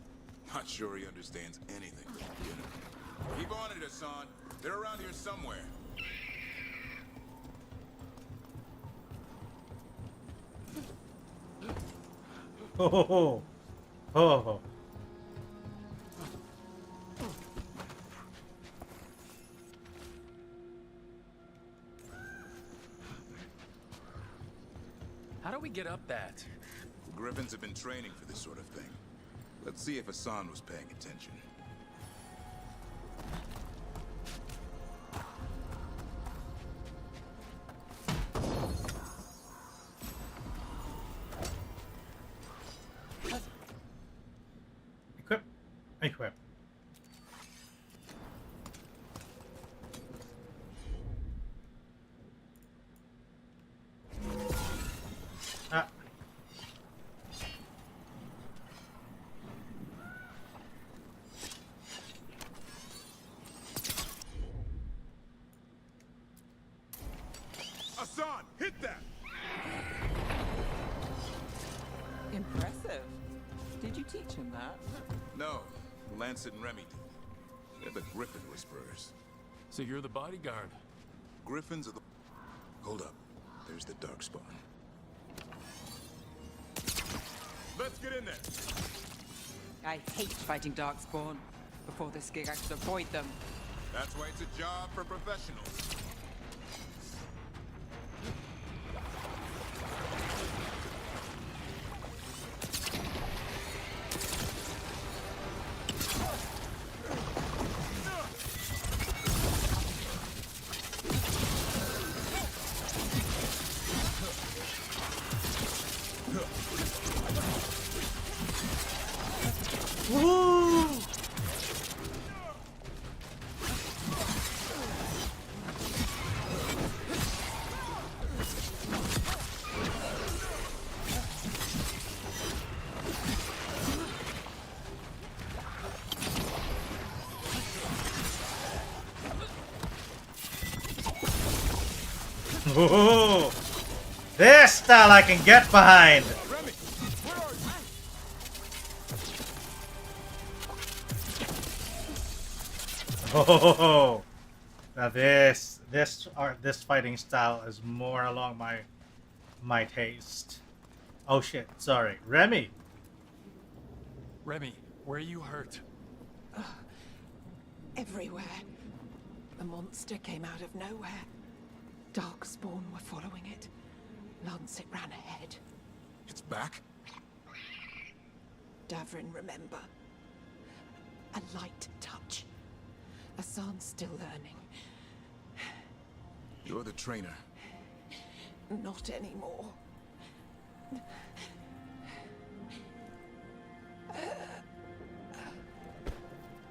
Not sure he understands anything but beginner. Keep on it, Hassan. They're around here somewhere. Ho ho ho. Ho ho. How do we get up that? The Griffins have been training for this sort of thing. Let's see if Hassan was paying attention. Equip. Equip. Ah. Hassan, hit that! Impressive. Did you teach him that? No, Lancet and Remy did. They're the Griffin Whisperers. So you're the bodyguard. Griffins are the... Hold up. There's the darkspawn. Let's get in there. I hate fighting darkspawn. Before this gig, I could avoid them. That's why it's a job for professionals. Ooh, this style I can get behind. Oh, now this fighting style is more along my taste. Oh shit, sorry, Remy. Remy, where are you hurt? Everywhere. The monster came out of nowhere. Darkspawn were following it. Lancet ran ahead. It's back? Davrin, remember. A light touch. Hassan's still learning. You're the trainer. Not anymore.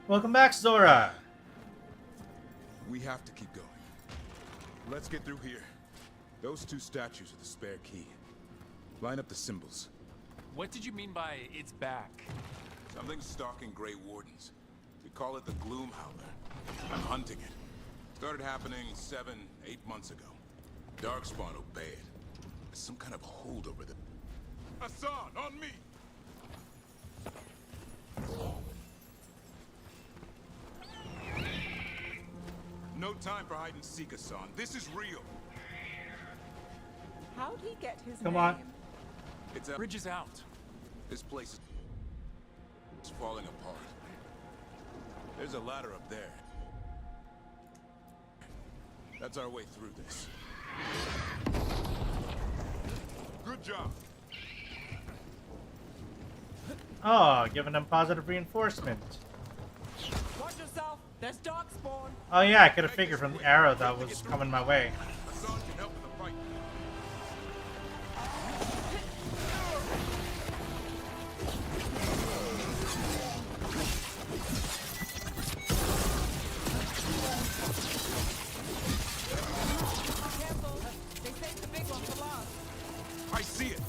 Welcome back, Zora. We have to keep going. Let's get through here. Those two statues are the spare key. Line up the symbols. What did you mean by it's back? Something's stalking Grey Wardens. We call it the Gloom Howler. I'm hunting it. Started happening 7, 8 months ago. Darkspawn obeyed. There's some kind of hold over them. Hassan, on me! No time for hide and seek, Hassan. This is real. How'd he get his Come name? on. It's a Bridge is out. This place is falling apart. There's a ladder up there. That's our way through this. Good job. Oh, giving them positive reinforcement. Watch yourself. There's Darkspawn. Oh yeah, I could have figured from the arrow that was coming my way. Hassan can help with the fight. Careful. They saved the big one for last. I see it.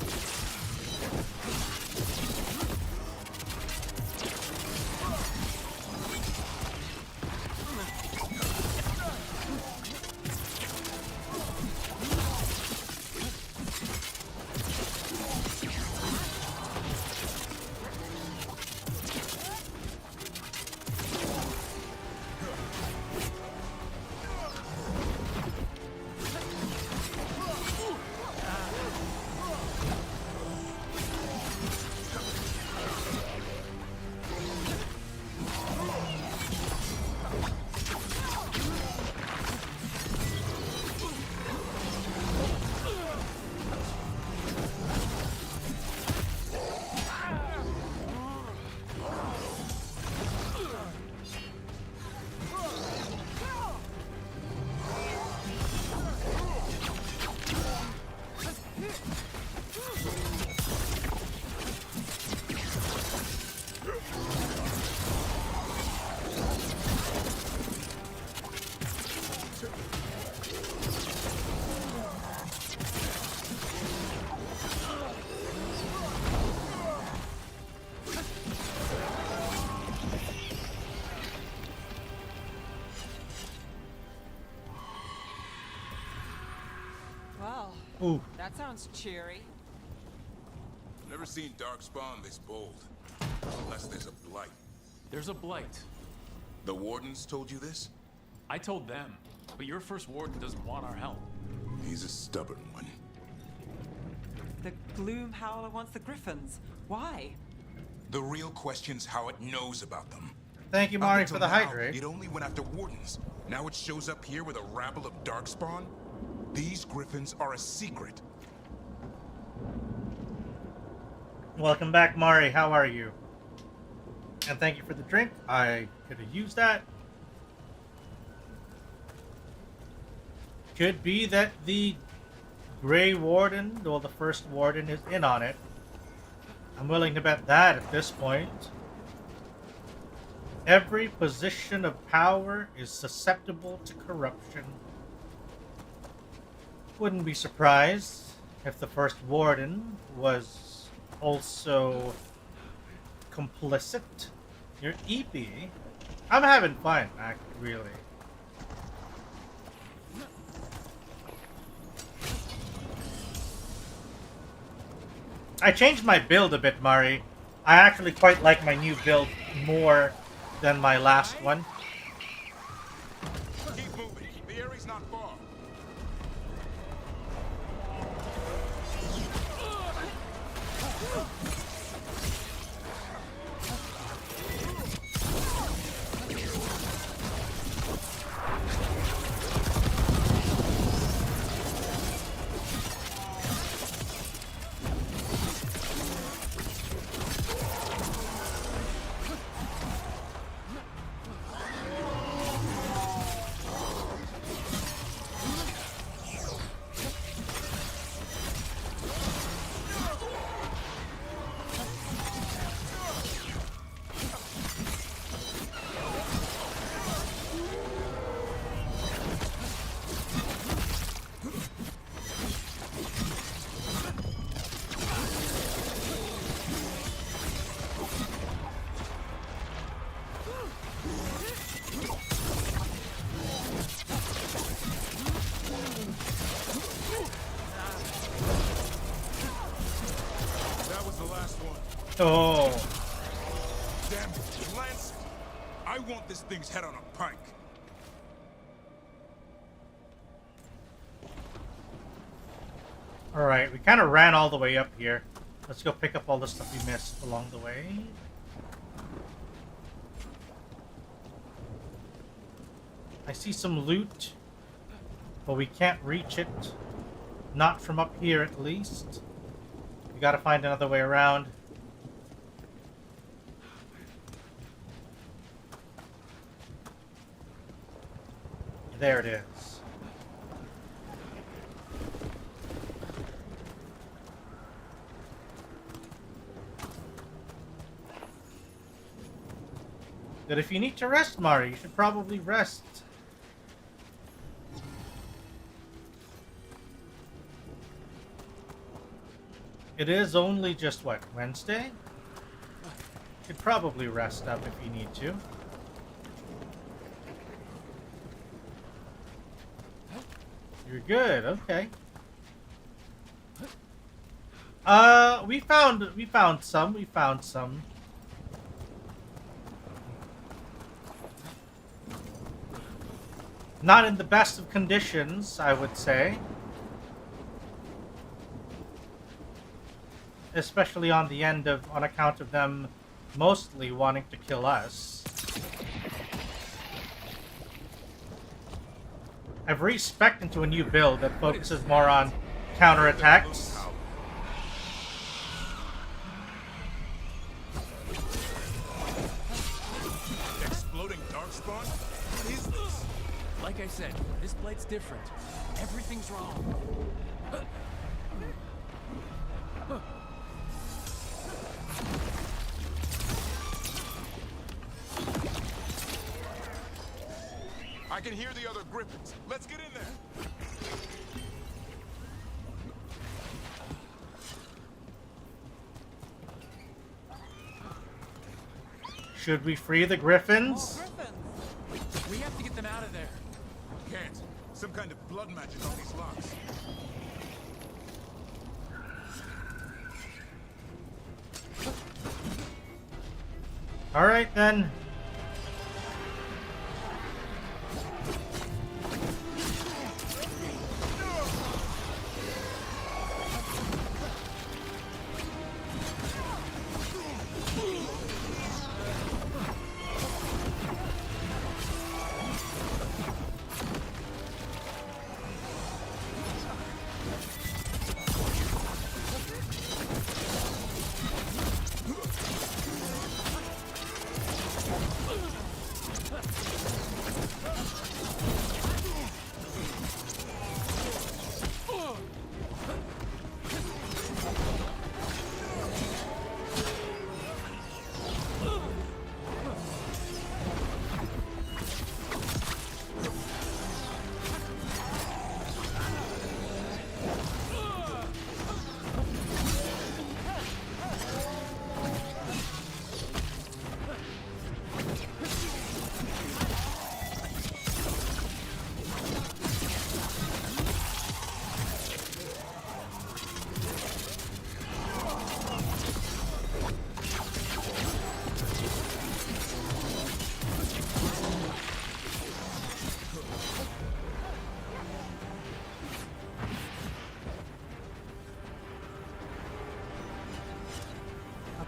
Well, Ooh. that sounds cheery. Never seen Darkspawn this bold. Unless there's a blight. There's a blight. The Wardens told you this? I told them, but your first warden doesn't want our help. He's a stubborn one. The Gloom Howler wants the Griffins. Why? The real question's how it knows about them. Thank you, Up Mari, until for the now, hydrate. It only went after Wardens. Now it shows up here with a rabble of Darkspawn? These Griffins are a secret. Welcome back, Mari. How are you? And thank you for the drink. I could have used that. Could be that the Grey Warden, or the first Warden, is in on it. I'm willing to bet that at this point. Every position of power is susceptible to corruption. Wouldn't be surprised if the first Warden was also complicit. You're EP. I'm having fun, really. I changed my build a bit, Mari. I actually quite like my new build more than my last one. Keep moving. The area's not far. Oh. Damn it, Lance. I want this thing's head on a pike. Alright, we kind of ran all the way up here. Let's go pick up all the stuff we missed along the way. I see some loot, but we can't reach it. Not from up here, at least. We gotta find another way around. There it is. But if you need to rest, Mari, you should probably rest. It is only just, what, Wednesday? You should probably rest up if you need to. You're good, okay. We found some. Not in the best of conditions, I would say. Especially on the end of, on account of them mostly wanting to kill us. I've re-spec'd into a new build that focuses more on counterattacks. Exploding darkspawn? What is this? Like I said, this blight's different. Everything's wrong. I can hear the other griffins. Let's get in there. Should we free the griffins? We have to get them out of there. Can't. Some kind of blood magic on these locks. All right then.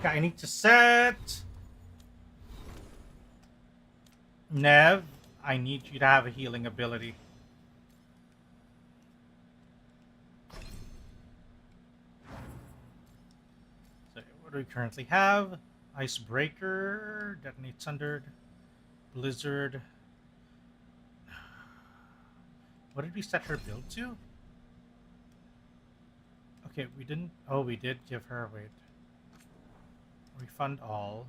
Okay, I need to set... Nev, I need you to have a healing ability. So, what do we currently have? Icebreaker, Detonate Sundered, Blizzard. What did we set her build to? Okay, we didn't... Oh, we did give her... Wait. Refund all.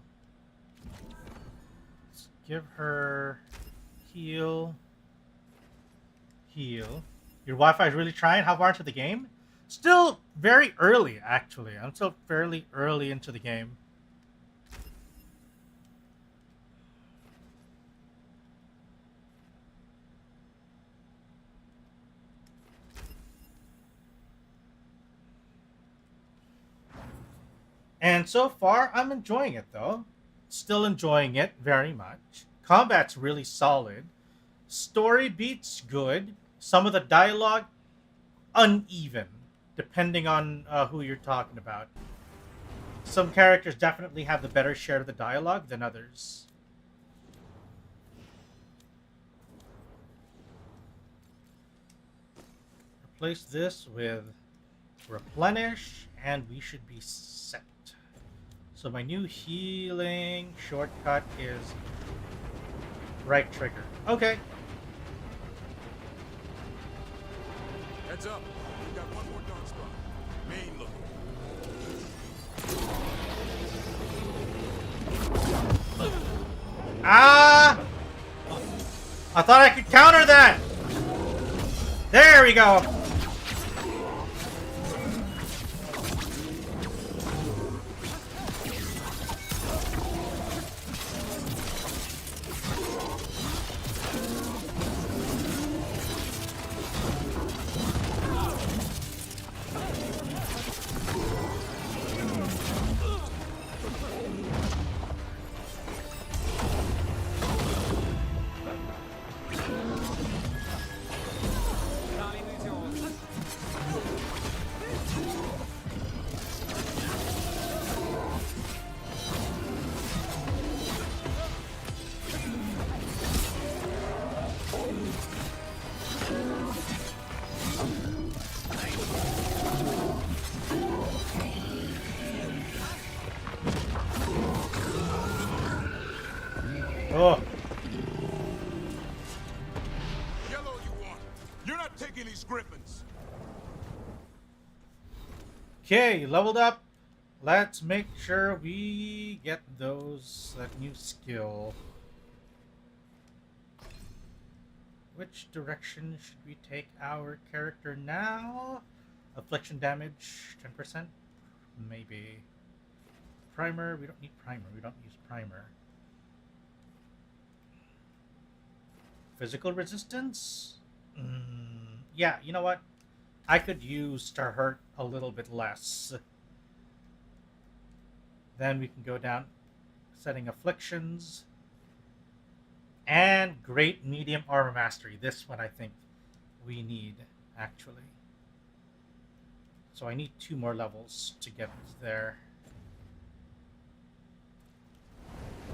Let's give her... Heal. Heal. Your Wi-Fi is really trying? How far into the game? Still very early, actually. I'm still fairly early into the game. And so far, I'm enjoying it, though. Still enjoying it very much. Combat's really solid. Story beats good. Some of the dialogue, uneven, depending on who you're talking about. Some characters definitely have the better share of the dialogue than others. Replace this with replenish, and we should be set. So my new healing shortcut is right trigger. Okay. Heads up. We've got one more dark spot. Main looking. Ah! I thought I could counter that! There we go! Oh. Yellow you want. You're not taking these griffins. Okay, leveled up. Let's make sure we get that new skill. Which direction should we take our character now? Affliction damage, 10%? Maybe. Primer, we don't need primer. We don't use primer. Physical resistance? Yeah, you know what? I could use to hurt a little bit less. Then we can go down, setting afflictions. And great medium armor mastery. This one I think we need, actually. So I need 2 more levels to get there.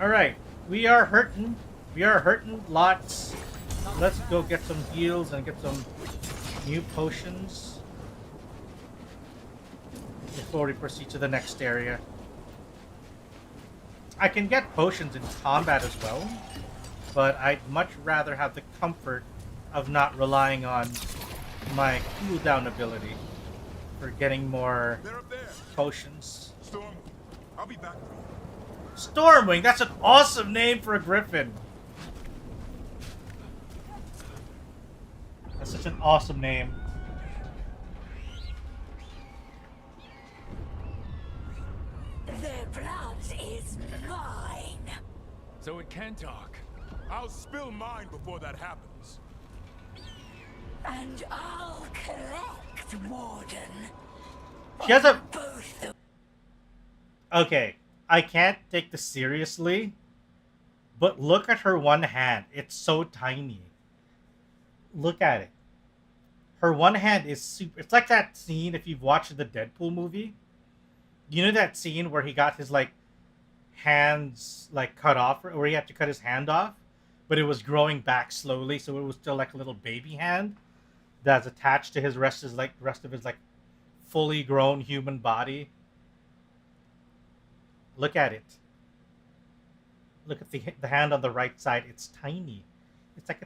Alright, we are hurting. We are hurting lots. Let's go get some heals and get some new potions before we proceed to the next area. I can get potions in combat as well, but I'd much rather have the comfort of not relying on my cooldown ability for getting more potions. Storm, I'll be back for you. Stormwing, that's an awesome name for a griffin. That's such an awesome name. Their blood is mine. So it can talk. I'll spill mine before that happens. And I'll collect, Warden. She has a... Okay, I can't take this seriously, but look at her one hand. It's so tiny. Look at it. Her one hand is super... It's like that scene if you've watched the Deadpool movie, You know that scene where he got his like hands like cut off, where he had to cut his hand off, but it was growing back slowly, so it was still like a little baby hand that's attached to his rest of his like fully grown human body. Look at it. Look at the hand on the right side. It's tiny. It's like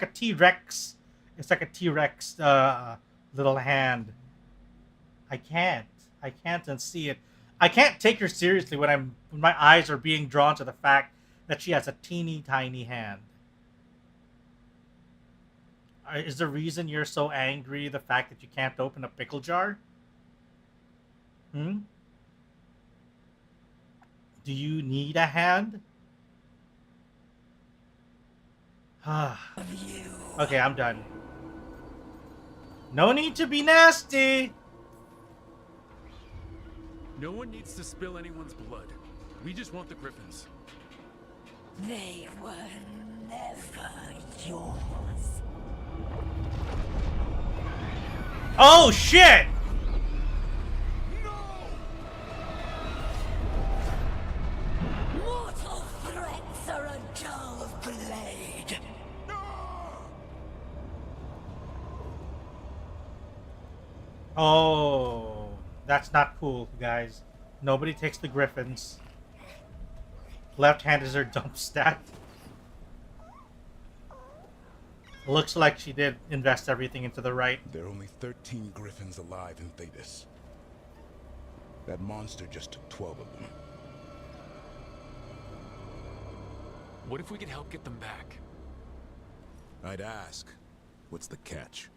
a T-Rex. It's like a T-Rex little hand. I can't unsee it. I can't take her seriously when my eyes are being drawn to the fact that she has a teeny tiny hand. Is the reason you're so angry the fact that you can't open a pickle jar? Do you need a hand? Okay, I'm done. No need to be nasty. No one needs to spill anyone's blood. We just want the griffins. They were never yours. Oh shit! Mortal threats are a dull blade. Oh, that's not cool, guys. Nobody takes the griffins. Left-handers are dump stat. Looks like she did invest everything into the right. There are only 13 griffins alive in Thetis. That monster just took 12 of them. What if we could help get them back? I'd ask, what's the catch?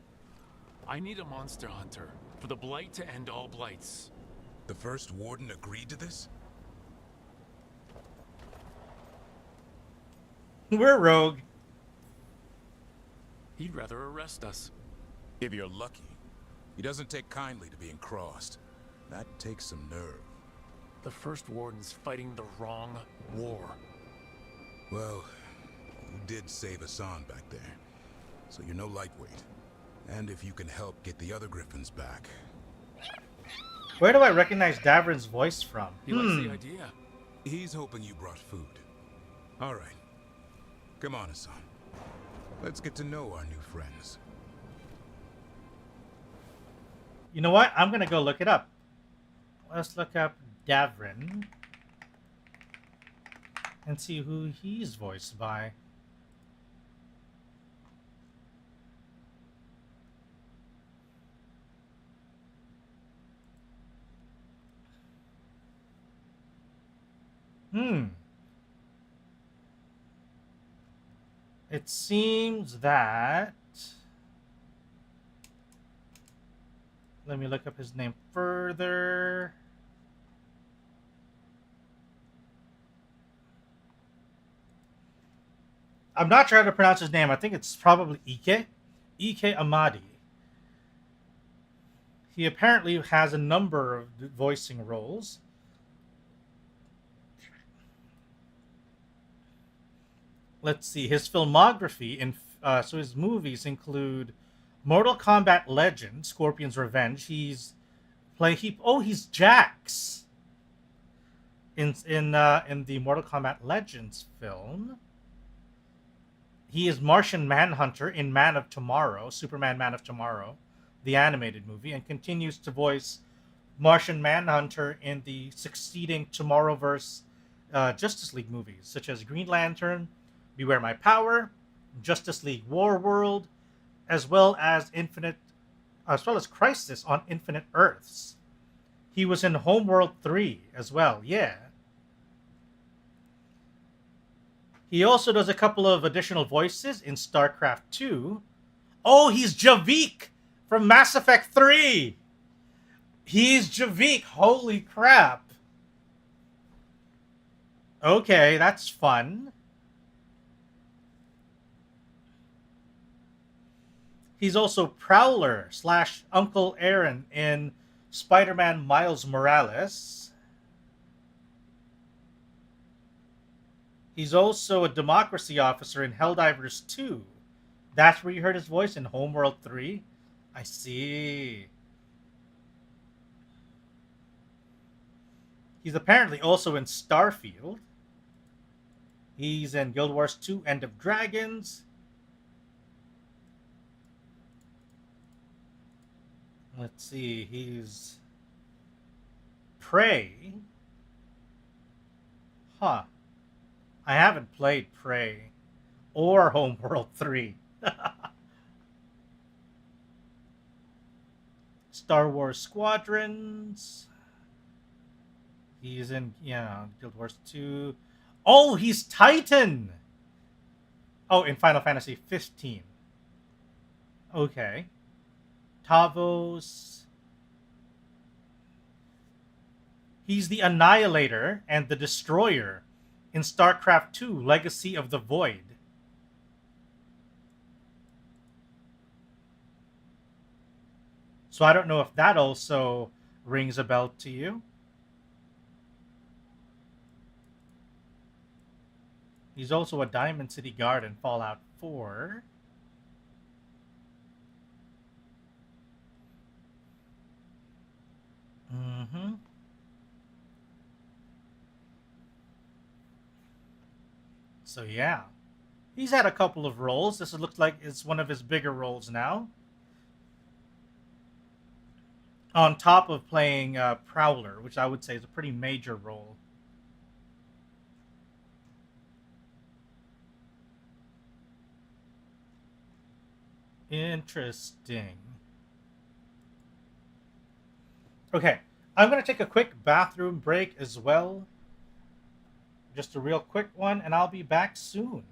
I need a monster hunter for the blight to end all blights. The first warden agreed to this? We're rogue. He'd rather arrest us. If you're lucky. He doesn't take kindly to being crossed. That takes some nerve. The first warden's fighting the wrong war. Well, you did save Hassan back there, so you're no lightweight. And if you can help get the other griffins back. Where do I recognize Davrin's voice from? He likes the idea. He's hoping you brought food. All right. Come on, Hassan. Let's get to know our new friends. You know what? I'm gonna go look it up. Let's look up Davrin and see who he's voiced by. It seems that... Let me look up his name further. I'm not trying to pronounce his name. I think it's probably Ike. Ike Amadi. He apparently has a number of voicing roles. Let's see, his filmography, so his movies include Mortal Kombat Legend, Scorpion's Revenge. He's Jax in the Mortal Kombat Legends film. He is Martian Manhunter in Man of Tomorrow, Superman Man of Tomorrow, the animated movie, and continues to voice Martian Manhunter in the succeeding Tomorrowverse Justice League movies, such as Green Lantern, Beware My Power, Justice League War World, as well as Crisis on Infinite Earths. He was in Homeworld 3 as well, yeah. He also does a couple of additional voices in StarCraft 2. Oh, he's Javik from Mass Effect 3! He's Javik, holy crap! Okay, that's fun. He's also Prowler / Uncle Aaron in Spider-Man Miles Morales. He's also a democracy officer in Helldivers 2. That's where you heard his voice in Homeworld 3? I see. He's apparently also in Starfield. He's in Guild Wars 2 End of Dragons. Let's see, he's Prey. Huh. I haven't played Prey or Homeworld 3. Star Wars Squadrons. He's in, Guild Wars 2. Oh, he's Titan! Oh, in Final Fantasy 15. Okay. Tavos. He's the Annihilator and the Destroyer in StarCraft 2, Legacy of the Void. So I don't know if that also rings a bell to you. He's also a Diamond City Guard in Fallout 4. Mm-hmm. So yeah. He's had a couple of roles. This looks like it's one of his bigger roles now. On top of playing Prowler, which I would say is a pretty major role. Interesting. Okay, I'm going to take a quick bathroom break as well. Just a real quick one, and I'll be back soon.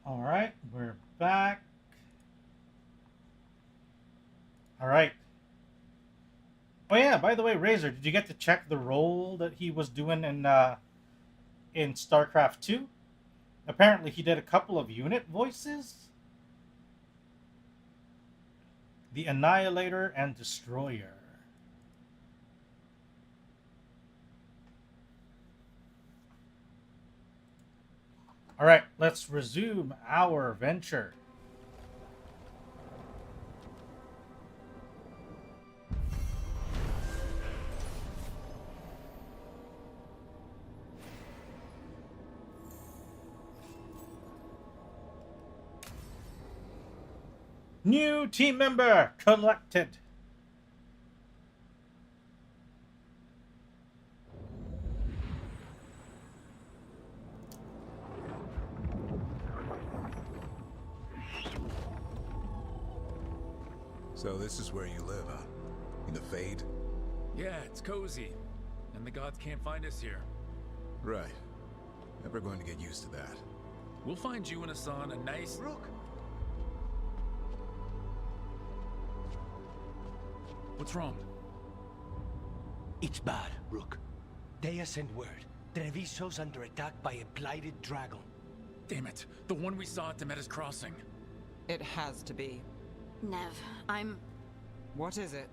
All right, we're back. All right. Oh yeah, by the way, Razor, did you get to check the role that he was doing in StarCraft 2? Apparently he did a couple of unit voices. The Annihilator and Destroyer. All right, let's resume our venture. New team member collected. So this is where you live, huh? In the Fade? Yeah, it's cozy. And the gods can't find us here. Right. Never going to get used to that. We'll find you and Hassan a nice... Rook! What's wrong? It's bad, Rook. Dea sent word. Treviso's under attack by a blighted dragon. Damn it. The one we saw at Demeter's Crossing. It has to be. Nev, What is it?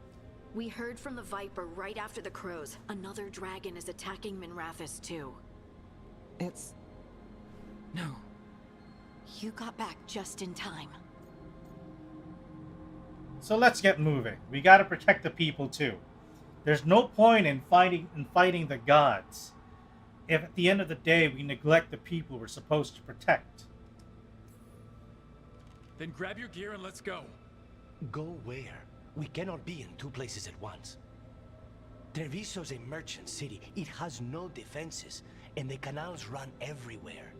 We heard from the Viper right after the crows. Another dragon is attacking Minrathous too. It's... No. You got back just in time. So let's get moving. We gotta protect the people too. There's no point in fighting the gods if at the end of the day we neglect the people we're supposed to protect. Then grab your gear and let's go. Go where? We cannot be in two places at once. Treviso's a merchant city. It has no defenses, and the canals run everywhere.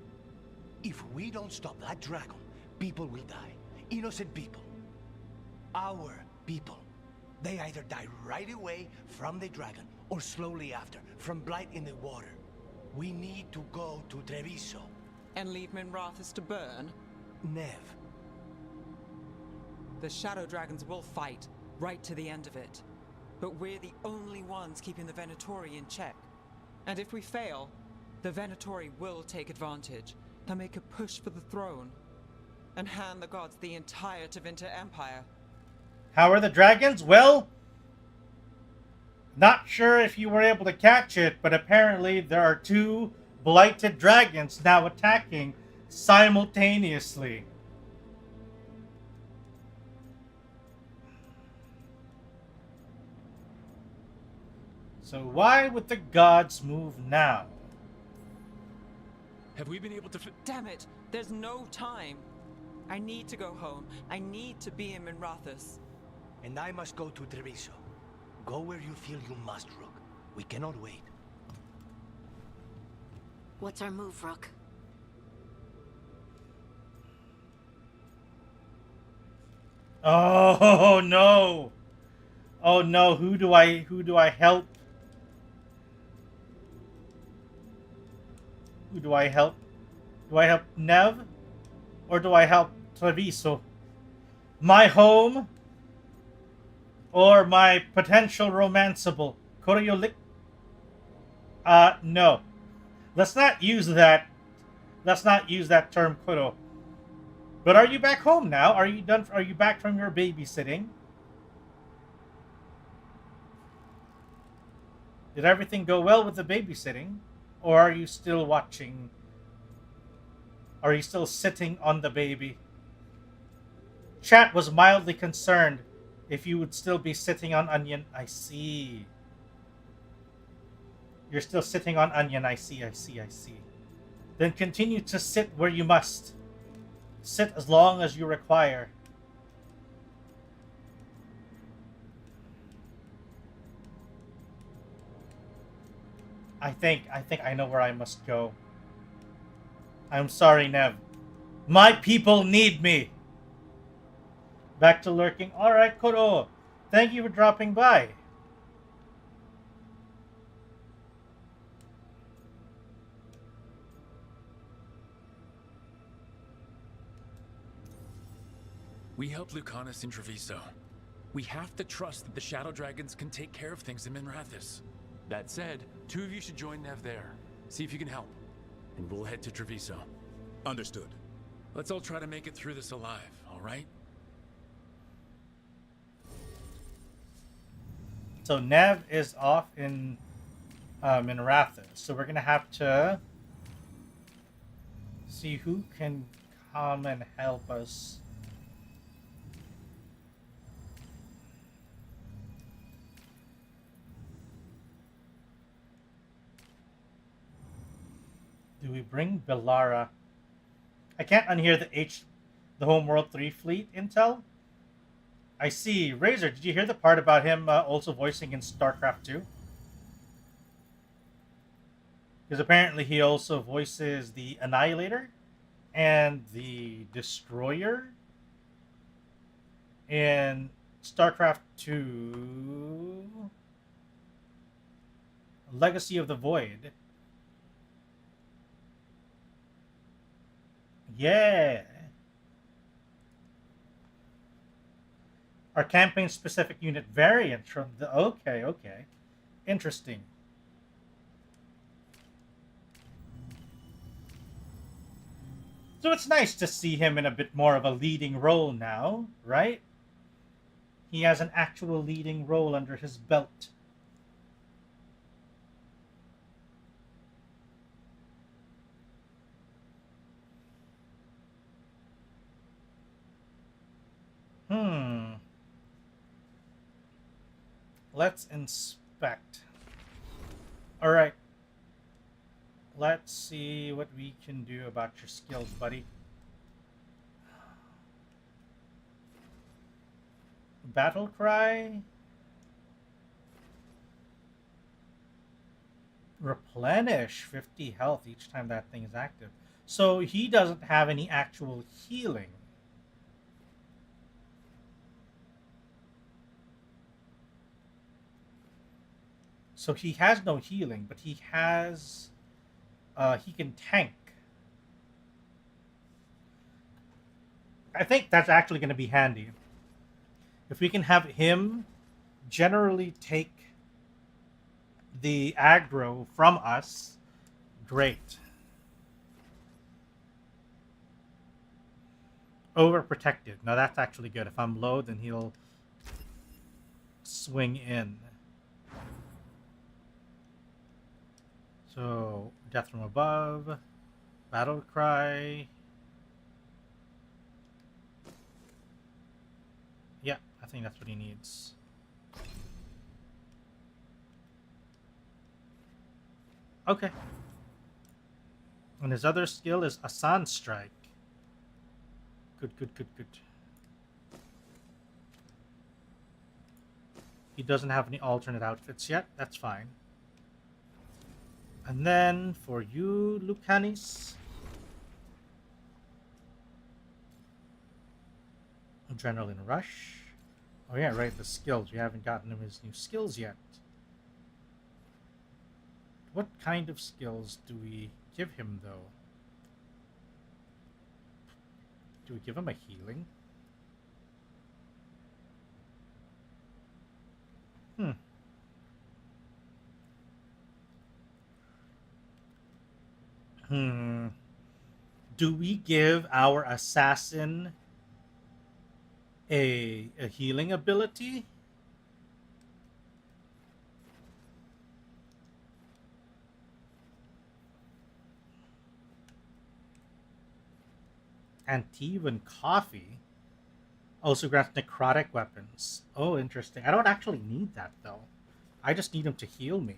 If we don't stop that dragon, people will die. Innocent people. Our people. They either die right away from the dragon, or slowly after, from blight in the water. We need to go to Treviso. And leave Minrathous to burn? Nev. The Shadow Dragons will fight, right to the end of it. But we're the only ones keeping the Venatori in check. And if we fail, the Venatori will take advantage. They'll make a push for the throne, and hand the gods the entire Tevinter Empire. How are the dragons? Well, not sure if you were able to catch it, but apparently there are two blighted dragons now attacking simultaneously. So why would the gods move now? Have we been able to... Damn it! There's no time! I need to go home. I need to be in Minrathous. And I must go to Treviso. Go where you feel you must, Rook. We cannot wait. What's our move, Rook? Oh no! Oh no! Who do I help? Who do I help? Do I help Nev, or do I help Treviso? My home, or my potential romanceable? Koryolik? No. Let's not use that. Let's not use that term, Koro. But are you back home now? Are you done? Are you back from your babysitting? Did everything go well with the babysitting? Or are you still watching? Are you still sitting on the baby? Chat was mildly concerned if you would still be sitting on Onion. I see. You're still sitting on Onion. I see. Then continue to sit where you must. Sit as long as you require. I think I know where I must go. I'm sorry, Nev. My people need me. Back to lurking. Alright, Koro. Thank you for dropping by. We helped Lucanus in Treviso. We have to trust that the Shadow Dragons can take care of things in Minrathous. That said, two of you should join Nev there. See if you can help. And we'll head to Treviso. Understood. Let's all try to make it through this alive, alright? So Nev is off in Minrathous. So we're gonna have to see who can come and help us. Do we bring Belara? I can't unhear the Homeworld 3 fleet intel. I see. Razor, did you hear the part about him also voicing in StarCraft 2? Because apparently he also voices the Annihilator and the Destroyer in StarCraft 2 Legacy of the Void. Yeah. Our campaign specific unit variant from the okay. Interesting. So it's nice to see him in a bit more of a leading role now, right? He has an actual leading role under his belt. Let's inspect. All right. Let's see what we can do about your skills, buddy. Battle cry. Replenish 50 health each time that thing is active. So he doesn't have any actual healing. So he has no healing, but he has... he can tank. I think that's actually going to be handy. If we can have him generally take the aggro from us, great. Overprotected. Now that's actually good. If I'm low, then he'll swing in. So, Death from Above, Battle Cry. Yeah, I think that's what he needs. Okay. And his other skill is Asan Strike. Good. He doesn't have any alternate outfits yet. That's fine. And then for you, Lucanis, Adrenaline Rush. Oh yeah, right, the skills. We haven't gotten him his new skills yet. What kind of skills do we give him, though? Do we give him a healing? Do we give our assassin a healing ability? Antivan Coffee also grants necrotic weapons. Oh, interesting. I don't actually need that, though. I just need him to heal me.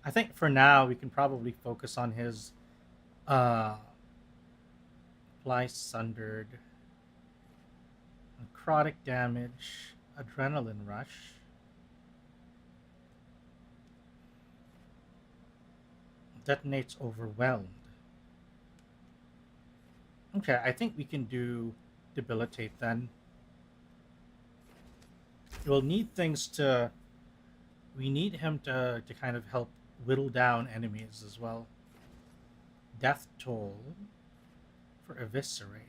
I think for now we can probably focus on his Fly Sundered, necrotic damage, adrenaline rush. Detonates overwhelmed. Okay, I think we can do debilitate then. We'll need things to... We need him to kind of help whittle down enemies as well. Death Toll for Eviscerate.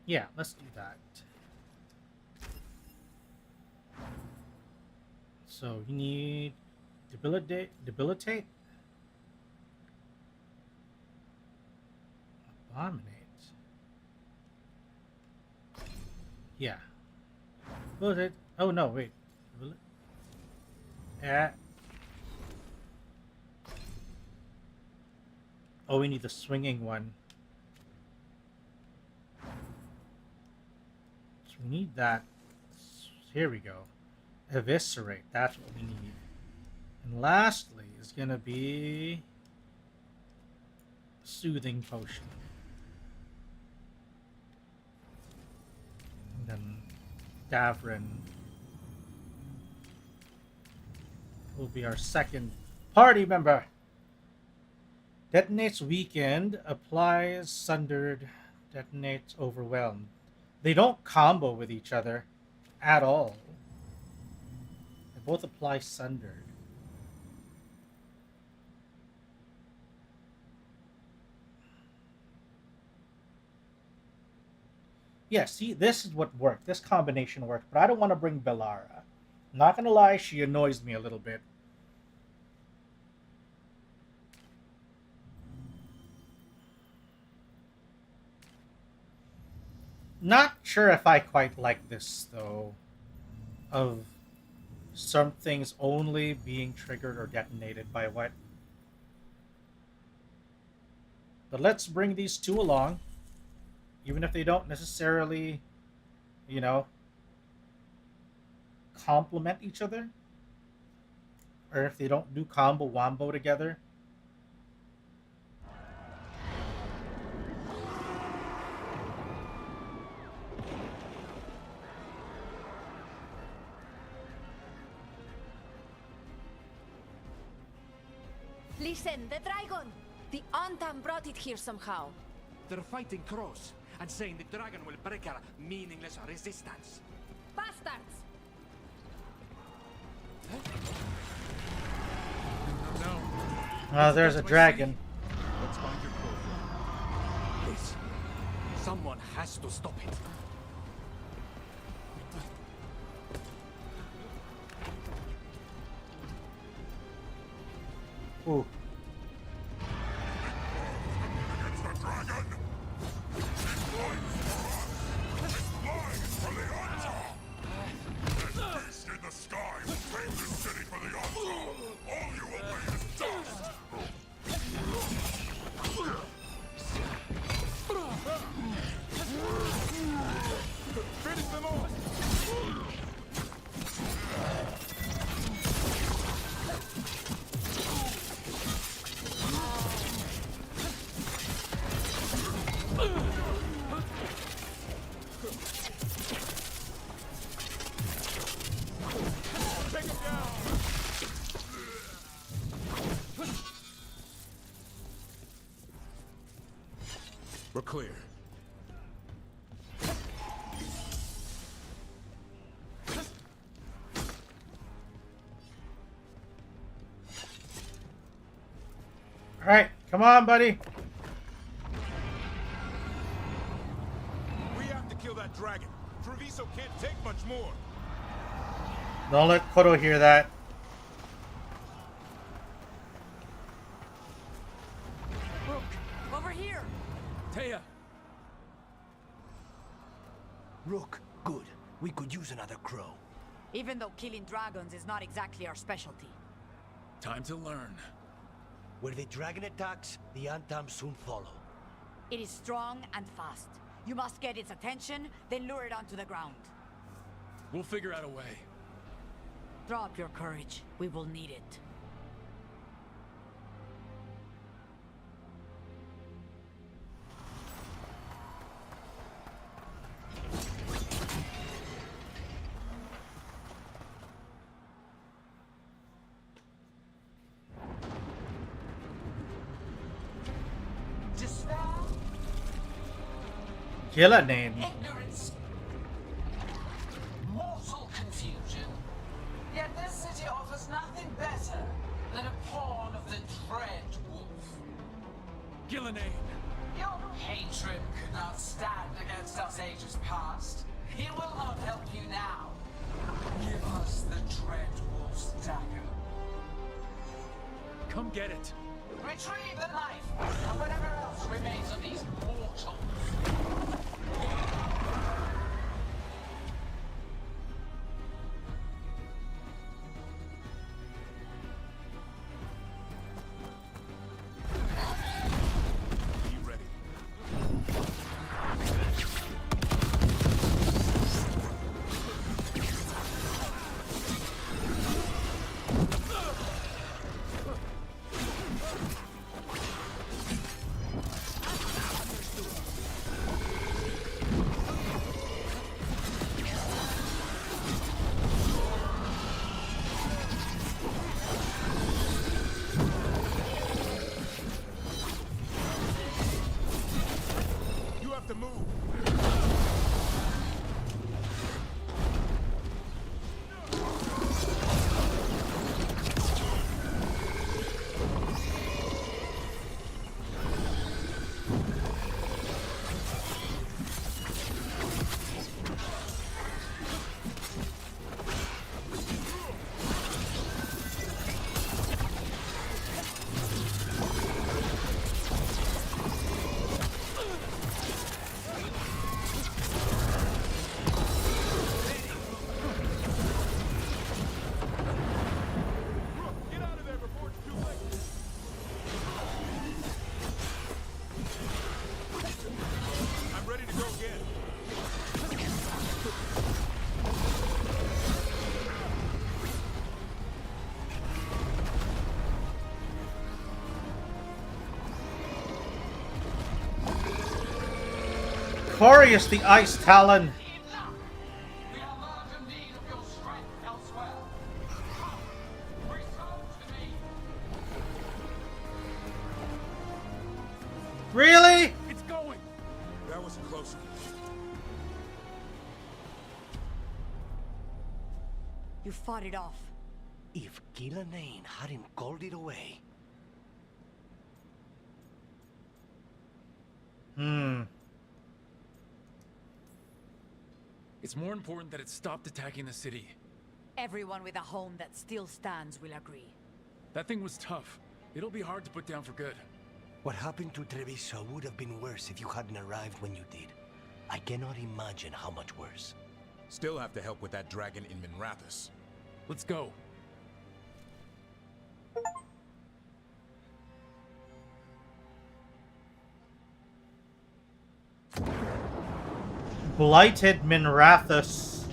Yeah, let's do that. So you need debilitate? Abominate. Yeah. What was it? Oh no, wait. Yeah. Oh, we need the swinging one. So we need that. Here we go. Eviscerate. That's what we need. And lastly is going to be Soothing Potion. And then Davrin. will be our second party member. Detonates weakened, applies sundered, detonates overwhelmed. They don't combo with each other at all. They both apply sundered. Yeah, see, this is what worked. This combination worked, but I don't want to bring Bellara. I'm not gonna lie, she annoys me a little bit. Not sure if I quite like this, though, of some things only being triggered or detonated by what. But let's bring these two along, even if they don't necessarily, you know, complement each other, or if they don't do combo wombo together. Listen, the dragon! The Antam brought it here somehow. They're fighting crows and saying the dragon will break our meaningless resistance. Bastards! No. There's a dragon. Let's find your profile. Please. Someone has to stop it. Ooh. We're clear. All right, come on, buddy. We have to kill that dragon. Treviso can't take much more. Don't let Kodo hear that. Rook, over here! Taya! Rook, good. We could use another crow. Even though killing dragons is not exactly our specialty. Time to learn. Where the dragon attacks, the Antam soon follow. It is strong and fast. You must get its attention, then lure it onto the ground. We'll figure out a way. Drop your courage. We will need it. Killer name. Ignorance. Mortal confusion. Yet this city offers nothing better than a pawn of the Dread Wolf. Gillenane. Your hatred could not stand against us ages past. It will not help you now. Give us the Dread Wolf's dagger. Come get it. Retrieve the knife and whatever else remains of these mortals. Corius the Ice Talon. Really? It's going. That was close. You fought it off. If Gillenane hadn't called it away. It's more important that it stopped attacking the city. Everyone with a home that still stands will agree. That thing was tough. It'll be hard to put down for good. What happened to Treviso would have been worse if you hadn't arrived when you did. I cannot imagine how much worse. Still have to help with that dragon in Minrathous. Let's go. Blighted Minrathous.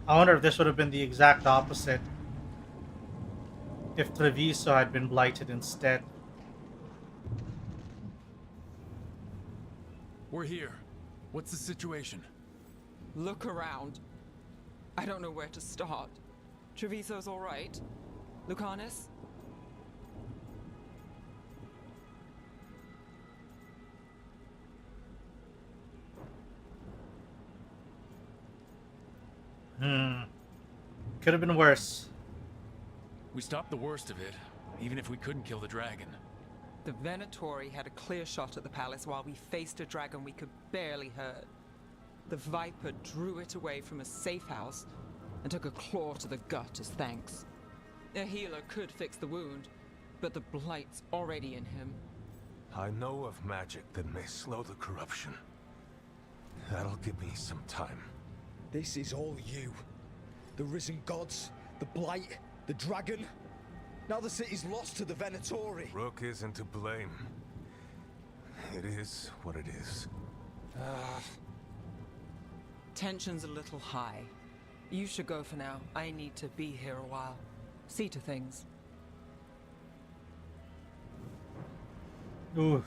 I wonder if this would have been the exact opposite. If Treviso had been blighted instead. We're here. What's the situation? Look around. I don't know where to start. Treviso's all right. Lucanus? Could have been worse. We stopped the worst of it, even if we couldn't kill the dragon. The Venatori had a clear shot at the palace while we faced a dragon we could barely hurt. The Viper drew it away from a safe house and took a claw to the gut as thanks. A healer could fix the wound, but the blight's already in him. I know of magic that may slow the corruption. That'll give me some time. This is all you. The risen gods, the blight, the dragon. Now the city's lost to the Venatori. Rook isn't to blame. It is what it is. Tension's a little high. You should go for now. I need to be here a while. See to things. Ooh.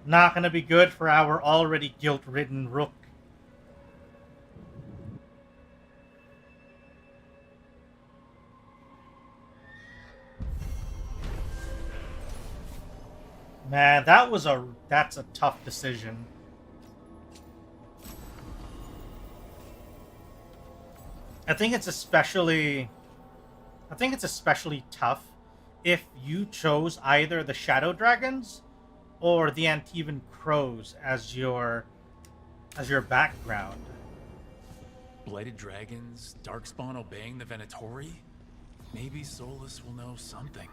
Not gonna be good for our already guilt-ridden Rook. Man, that's a tough decision. I think it's especially tough if you chose either the Shadow Dragons or the Antivan Crows as your background. Blighted dragons, Darkspawn obeying the Venatori? Maybe Solus will know something.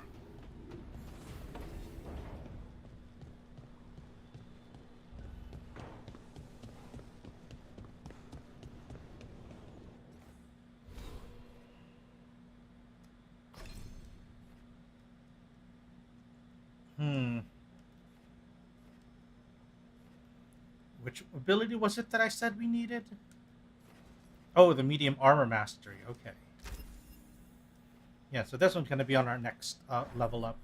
Which ability was it that I said we needed? Oh, the medium armor mastery. Okay. Yeah, so this one's going to be on our next level up.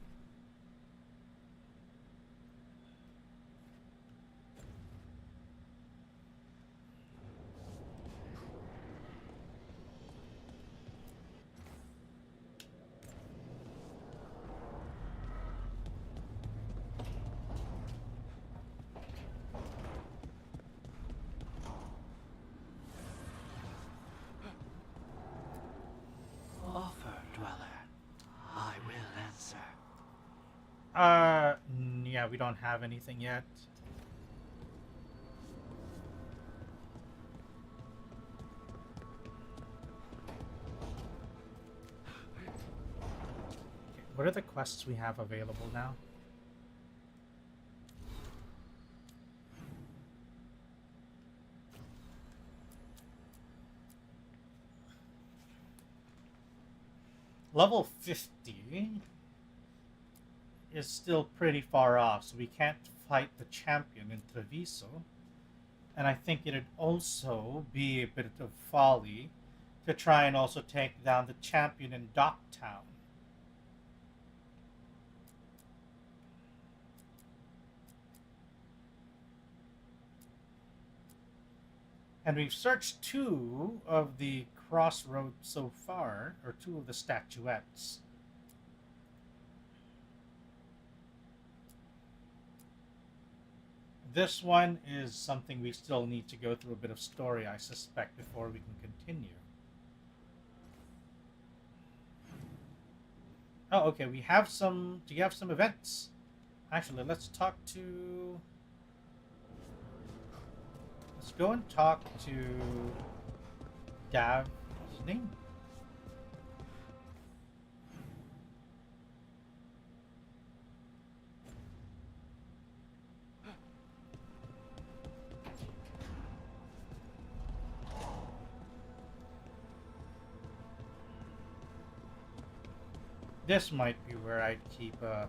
Yeah, we don't have anything yet. Okay, what are the quests we have available now? Level 50 is still pretty far off, so we can't fight the champion in Treviso. And I think it'd also be a bit of folly to try and also take down the champion in Docktown. And we've searched 2 of the crossroads so far, or 2 of the statuettes. This one is something we still need to go through a bit of story, I suspect, before we can continue. Oh, okay, we have some... Do you have some events? Actually, let's talk to... Let's go and talk to... Gav... What's his name? This might be where I'd keep a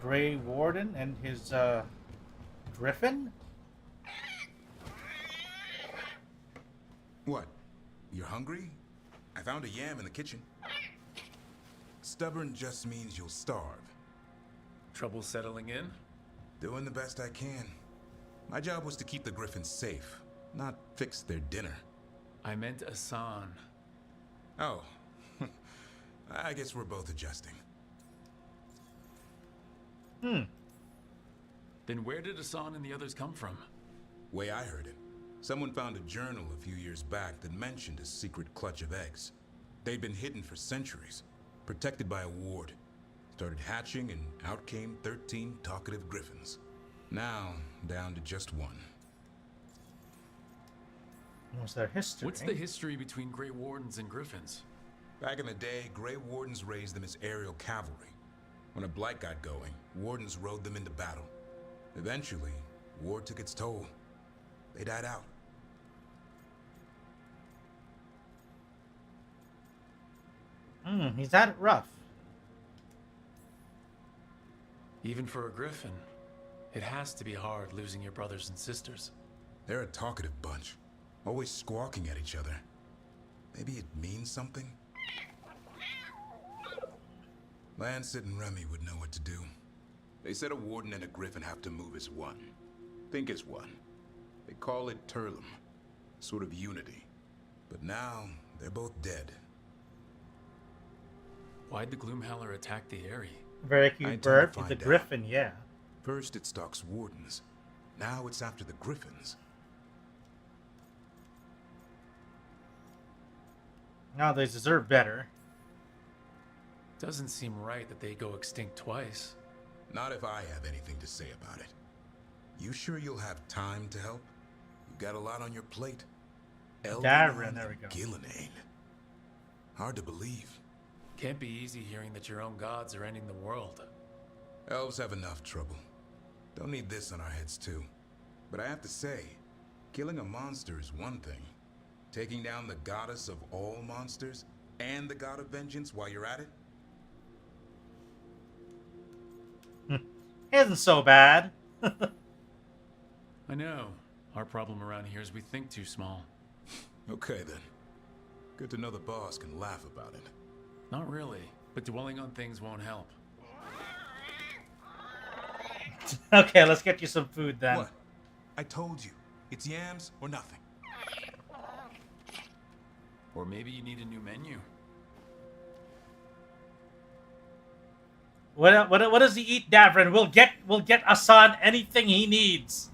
Grey Warden and his Griffin. What? You're hungry? I found a yam in the kitchen. Stubborn just means you'll starve. Trouble settling in? Doing the best I can. My job was to keep the Griffins safe, not fix their dinner. I meant Asan. Oh. I guess we're both adjusting. Then where did Asan and the others come from? Way I heard it, someone found a journal a few years back that mentioned a secret clutch of eggs. They'd been hidden for centuries, protected by a ward. Started hatching and out came 13 talkative griffins. Now, down to just 1. What's their history? What's the history between Grey Wardens and Griffins? Back in the day, Grey Wardens raised them as aerial cavalry. When a blight got going, Wardens rode them into battle. Eventually, war took its toll. They died out. He's had it rough. Even for a Griffin, it has to be hard losing your brothers and sisters. They're a talkative bunch, always squawking at each other. Maybe it means something? Lancet and Remy would know what to do. They said a warden and a griffin have to move as one. Think as one. They call it Turlum. Sort of unity. But now, they're both dead. Why'd the Gloomhowler attack the Eyrie? Very cute bird. The griffin, yeah. First it stalks wardens. Now it's after the griffins. Now they deserve better. Doesn't seem right that they go extinct twice. Not if I have anything to say about it. You sure you'll have time to help? You've got a lot on your plate. Darren, there we go. Gillenane. Hard to believe. Can't be easy hearing that your own gods are ending the world. Elves have enough trouble. Don't need this on our heads too. But I have to say, killing a monster is one thing. Taking down the goddess of all monsters and the god of vengeance while you're at it? Isn't so bad. I know. Our problem around here is we think too small. Okay then. Good to know the boss can laugh about it. Not really, but dwelling on things won't help. Okay, let's get you some food then. What? I told you. It's yams or nothing. Or maybe you need a new menu. What does he eat, Davrin? We'll get Asan anything he needs.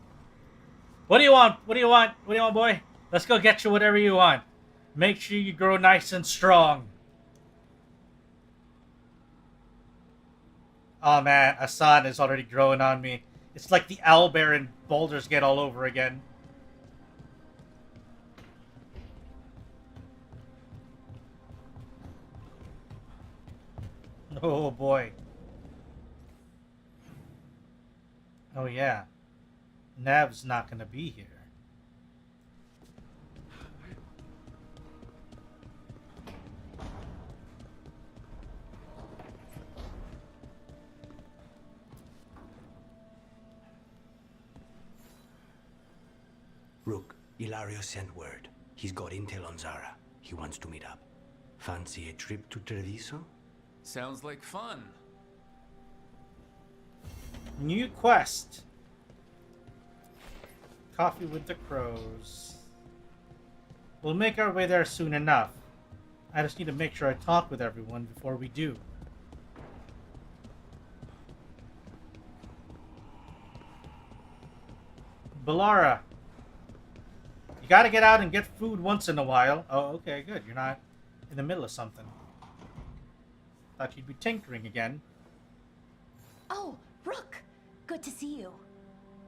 What do you want? What do you want? What do you want, boy? Let's go get you whatever you want. Make sure you grow nice and strong. Oh man, Asan is already growing on me. It's like the owlbear in Baldur's Gate all over again. Oh boy. Oh yeah. Nev's not gonna be here. Rook, Ilario sent word. He's got intel on Zara. He wants to meet up. Fancy a trip to Treviso? Sounds like fun. New quest. Coffee with the Crows. We'll make our way there soon enough. I just need to make sure I talk with everyone before we do. Balara, you gotta get out and get food once in a while. Oh, okay, good. You're not in the middle of something. Thought you'd be tinkering again. Oh, Rook! Good to see you.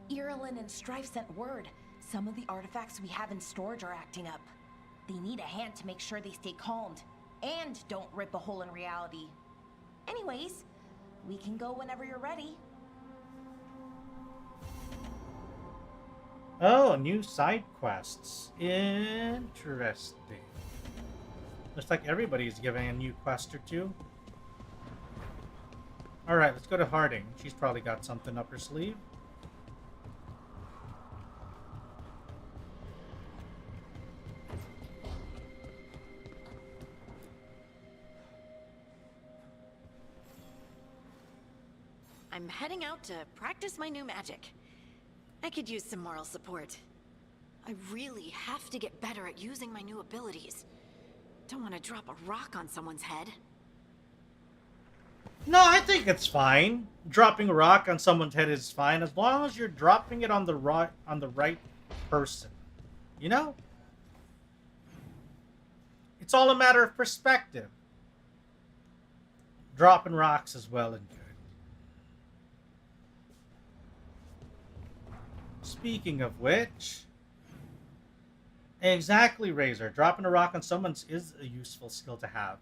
Irulan and Strife sent word. Some of the artifacts we have in storage are acting up. They need a hand to make sure they stay calmed. And don't rip a hole in reality. Anyways, we can go whenever you're ready. Oh, new side quests. Interesting. Looks like everybody's giving a new quest or two. Alright, let's go to Harding. She's probably got something up her sleeve. I'm heading out to practice my new magic. I could use some moral support. I really have to get better at using my new abilities. Don't want to drop a rock on someone's head. No, I think it's fine. Dropping a rock on someone's head is fine as long as you're dropping it on the right person. You know? It's all a matter of perspective. Dropping rocks is well and good. Speaking of which, exactly, Razor. Dropping a rock on someone is a useful skill to have.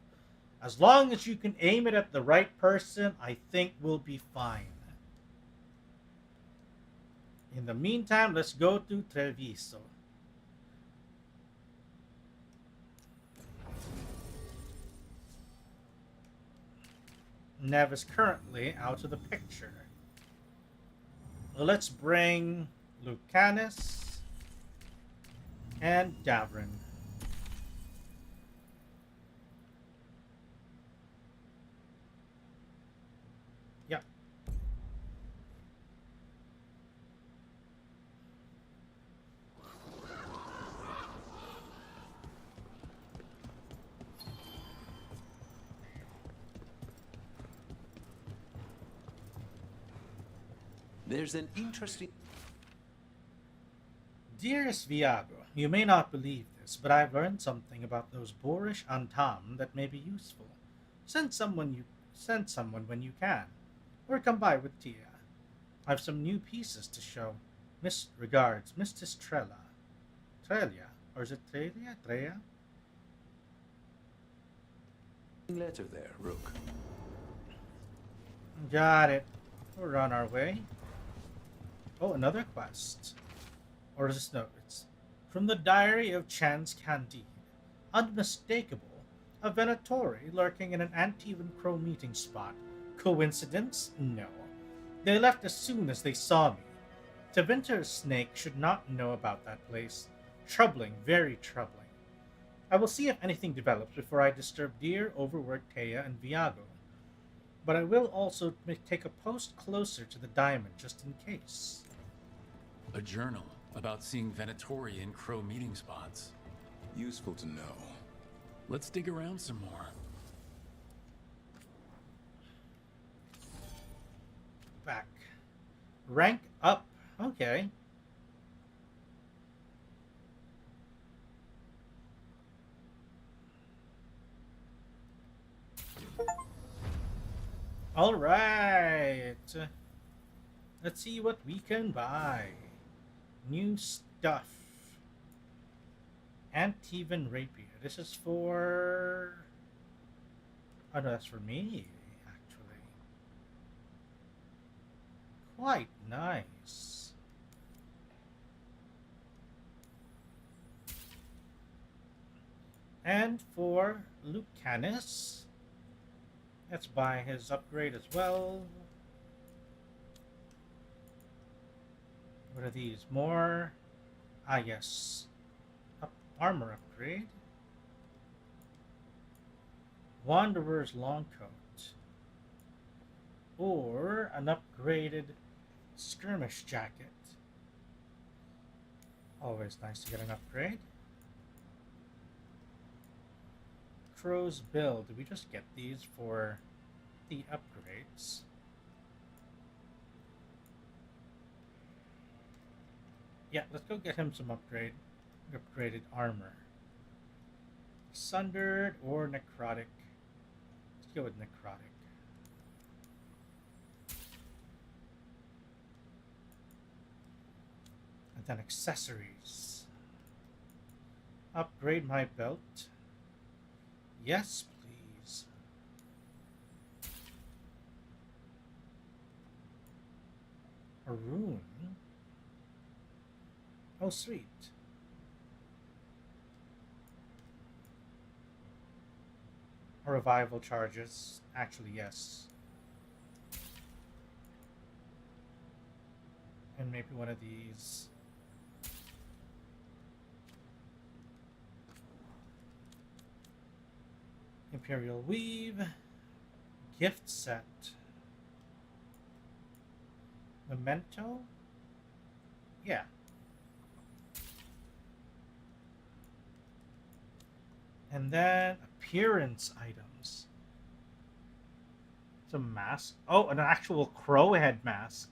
As long as you can aim it at the right person, I think we'll be fine. In the meantime, let's go to Treviso. Nev is currently out of the picture. Let's bring Lucanus and Davrin. Yep. There's an interesting... Dearest Viago, you may not believe this, but I've learned something about those boorish Antam that may be useful. Send someone when you can, or come by with Tia. I've some new pieces to show. Regards, Mistress Trella. Trelia, or is it Trelia? Treya? Letter there, Rook. Got it. We're on our way. Oh, another quest. Or is this no? It's from the diary of Chance Candide. Unmistakable. A Venatori lurking in an Antivan Crow meeting spot. Coincidence? No. They left as soon as they saw me. Tevinter's snake should not know about that place. Troubling, very troubling. I will see if anything develops before I disturb dear, overworked Taya and Viago. But I will also take a post closer to the diamond just in case. A journal about seeing Venatori in Crow meeting spots. Useful to know. Let's dig around some more. Back. Rank up. Okay. All right. Let's see what we can buy. New stuff. Antivan Rapier. This is for... Oh no, that's for me, actually. Quite nice. And for Lucanus, let's buy his upgrade as well. What are these? More? Ah, yes. Armor upgrade. Wanderer's long coat. Or an upgraded skirmish jacket. Always nice to get an upgrade. Crow's Bill. Did we just get these for the upgrades? Yeah, let's go get him some upgraded armor. Sundered or necrotic? Let's go with necrotic. And then accessories. Upgrade my belt. Yes, please. A rune. Oh, sweet. Revival charges. Actually, yes. And maybe one of these. Imperial Weave. Gift set. Memento? Yeah. And then appearance items. It's a mask. Oh, an actual crow head mask.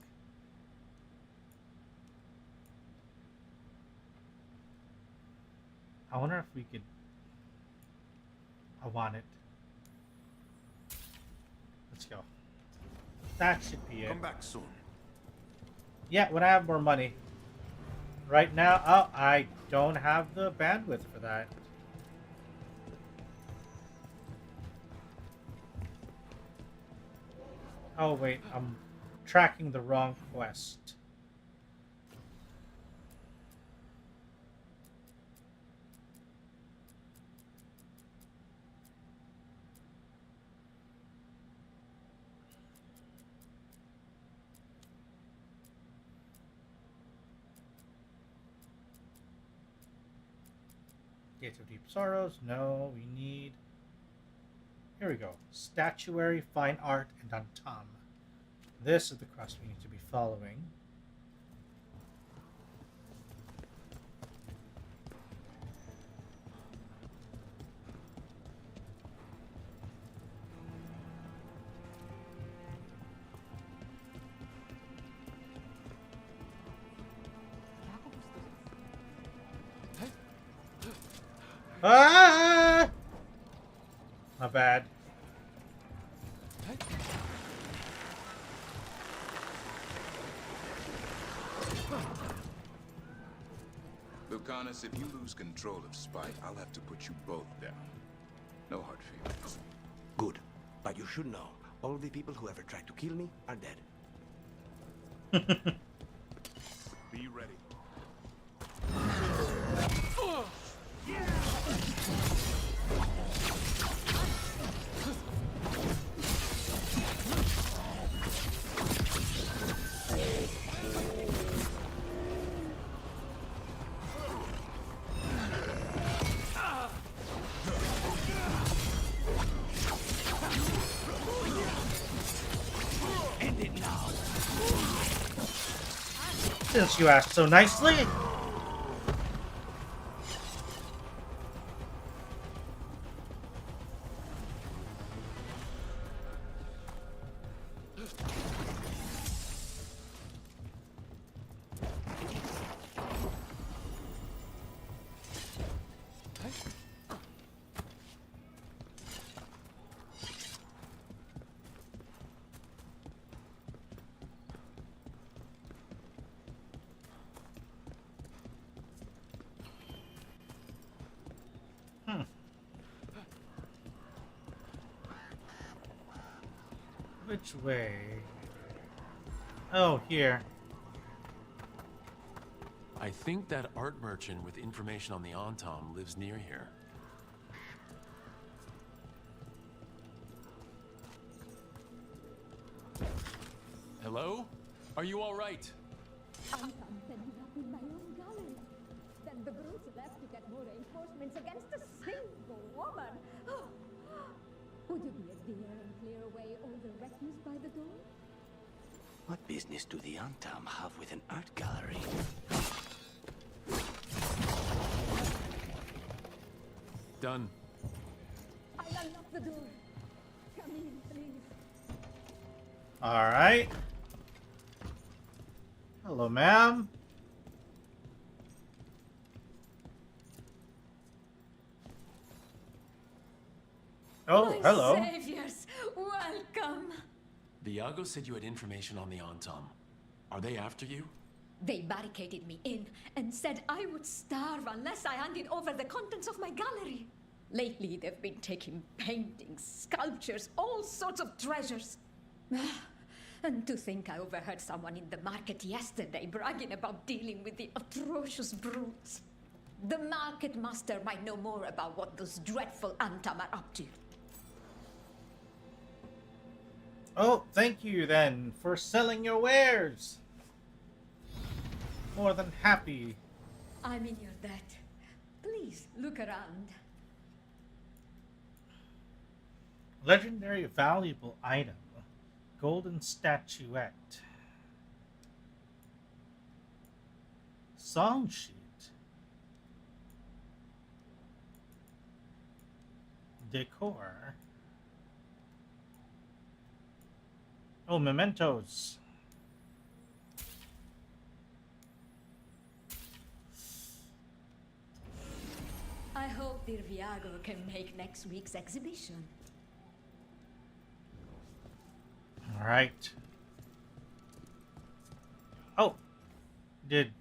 I wonder if we could... I want it. Let's go. That should be it. Come back soon. Yeah, when I have more money. Right now, oh, I don't have the bandwidth for that. Oh wait, I'm tracking the wrong quest. Gates of Deep Sorrows, no, we need... Here we go. Statuary, Fine Art, and Untom. This is the quest we need to be following. Ah! My bad. Lucanus, if you lose control of Spite, I'll have to put you both down. No hard feelings. Good. But you should know, all the people who ever tried to kill me are dead. Be ready. Since you asked so nicely. Which way? Oh, here. I think that art merchant with information on the Antom lives near here. Hello? Are you all right? Antom said you have in my own gallery. Then the brutes left to get more reinforcements against a single woman. Would you be a dear and clear away all the refuse by the door? What business do the Antom have with an art gallery? Done. I Alright. Hello, ma'am. Oh, My hello. saviors, welcome. Viago said you had information on the Antom. Are they after you? They barricaded me in and said I would starve unless I handed over the contents of my gallery. Lately, they've been taking paintings, sculptures, all sorts of treasures. And to think I overheard someone in the market yesterday bragging about dealing with the atrocious brutes. The market master might know more about what those dreadful Antom are up to. Oh, thank you then for selling your wares. More than happy. I'm in your debt. Please look around. Legendary valuable item. Golden statuette. Song sheet. Decor. Oh, mementos. I hope dear Viago can make next week's exhibition. All right. Oh, did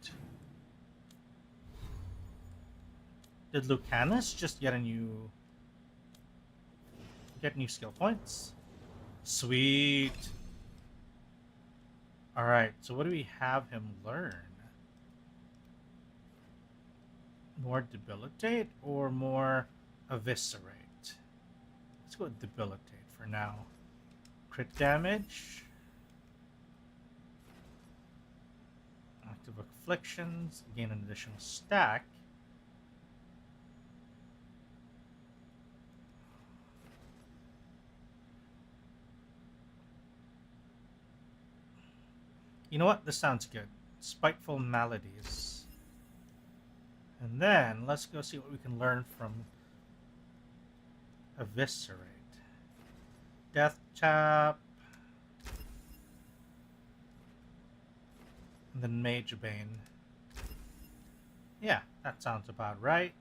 Lucanus just get new skill points? Sweet. All right. So what do we have him learn? More debilitate or more eviscerate? Let's go with debilitate for now. Crit damage. Active afflictions. Gain an additional stack. You know what? This sounds good. Spiteful maladies. And then, let's go see what we can learn from Eviscerate. Death Chap. And then Mage Bane. Yeah, that sounds about right.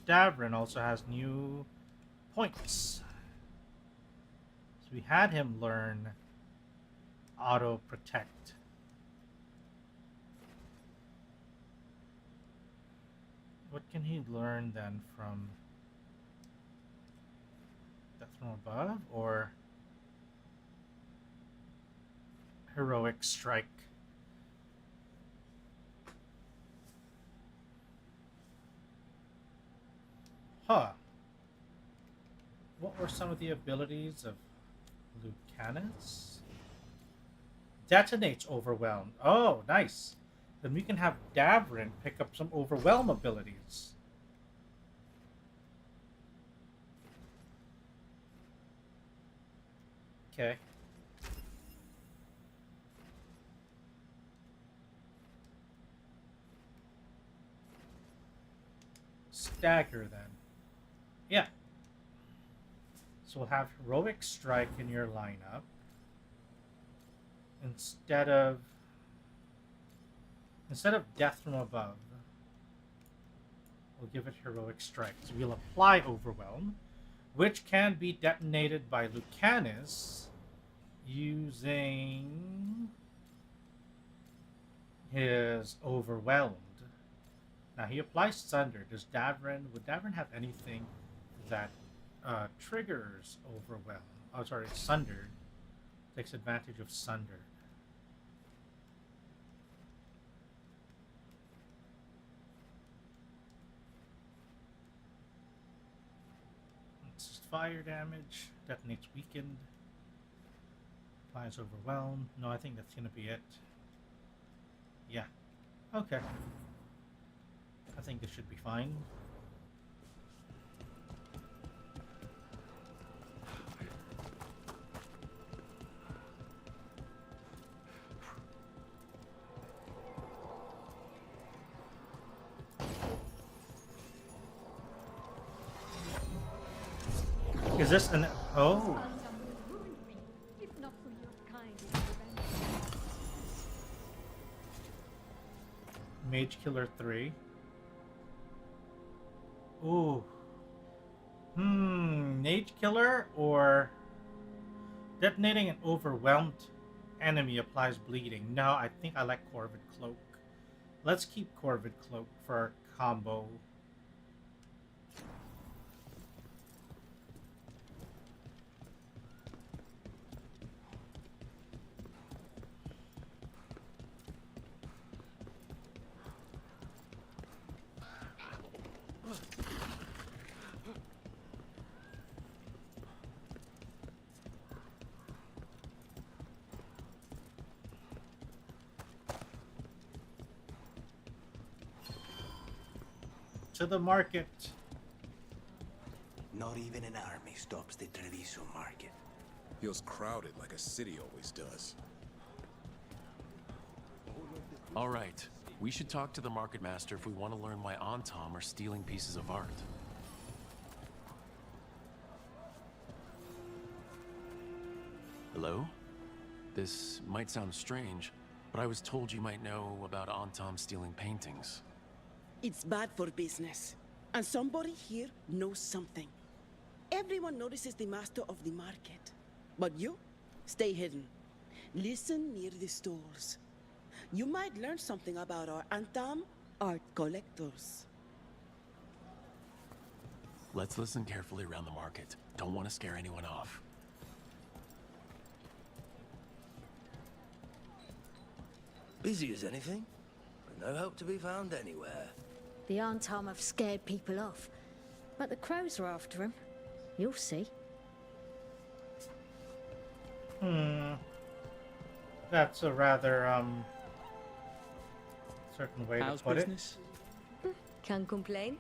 Davrin also has new points. So we had him learn Auto Protect. What can he learn then from Death from Above or Heroic Strike? Huh. What were some of the abilities of Lucanus? Detonates Overwhelmed. Oh, nice. Then we can have Davrin pick up some Overwhelm abilities. Okay. Stagger then. Yeah. So we'll have Heroic Strike in your lineup. Instead of Death from Above, we'll give it Heroic Strike. So we'll apply Overwhelm, which can be detonated by Lucanus using his Overwhelmed. Now he applies Sunder. Would Davrin have anything that triggers Overwhelm? Oh, sorry, Sundered. Takes advantage of Sundered. Fire damage, detonates weakened, applies Overwhelm. No, I think that's gonna be it. Yeah. Okay. I think this should be fine. Is this an Oh. If not for your kind intervention. Mage Killer 3. Ooh. Mage Killer or detonating an overwhelmed enemy applies bleeding. No, I think I like Corvid Cloak. Let's keep Corvid Cloak for our combo. To the market. Not even an army stops the Treviso market. Feels crowded like a city always does. All right. We should talk to the market master if we want to learn why Antom are stealing pieces of art. Hello? This might sound strange, but I was told you might know about Antom stealing paintings. It's bad for business. And somebody here knows something. Everyone notices the master of the market. But you, stay hidden. Listen near the stores. You might learn something about our Antom art collectors. Let's listen carefully around the market. Don't want to scare anyone off. Busy as anything. No help to be found anywhere. The Antom have scared people off, but the crows are after him. You'll see. That's a rather certain way How's to put business? Can't complain.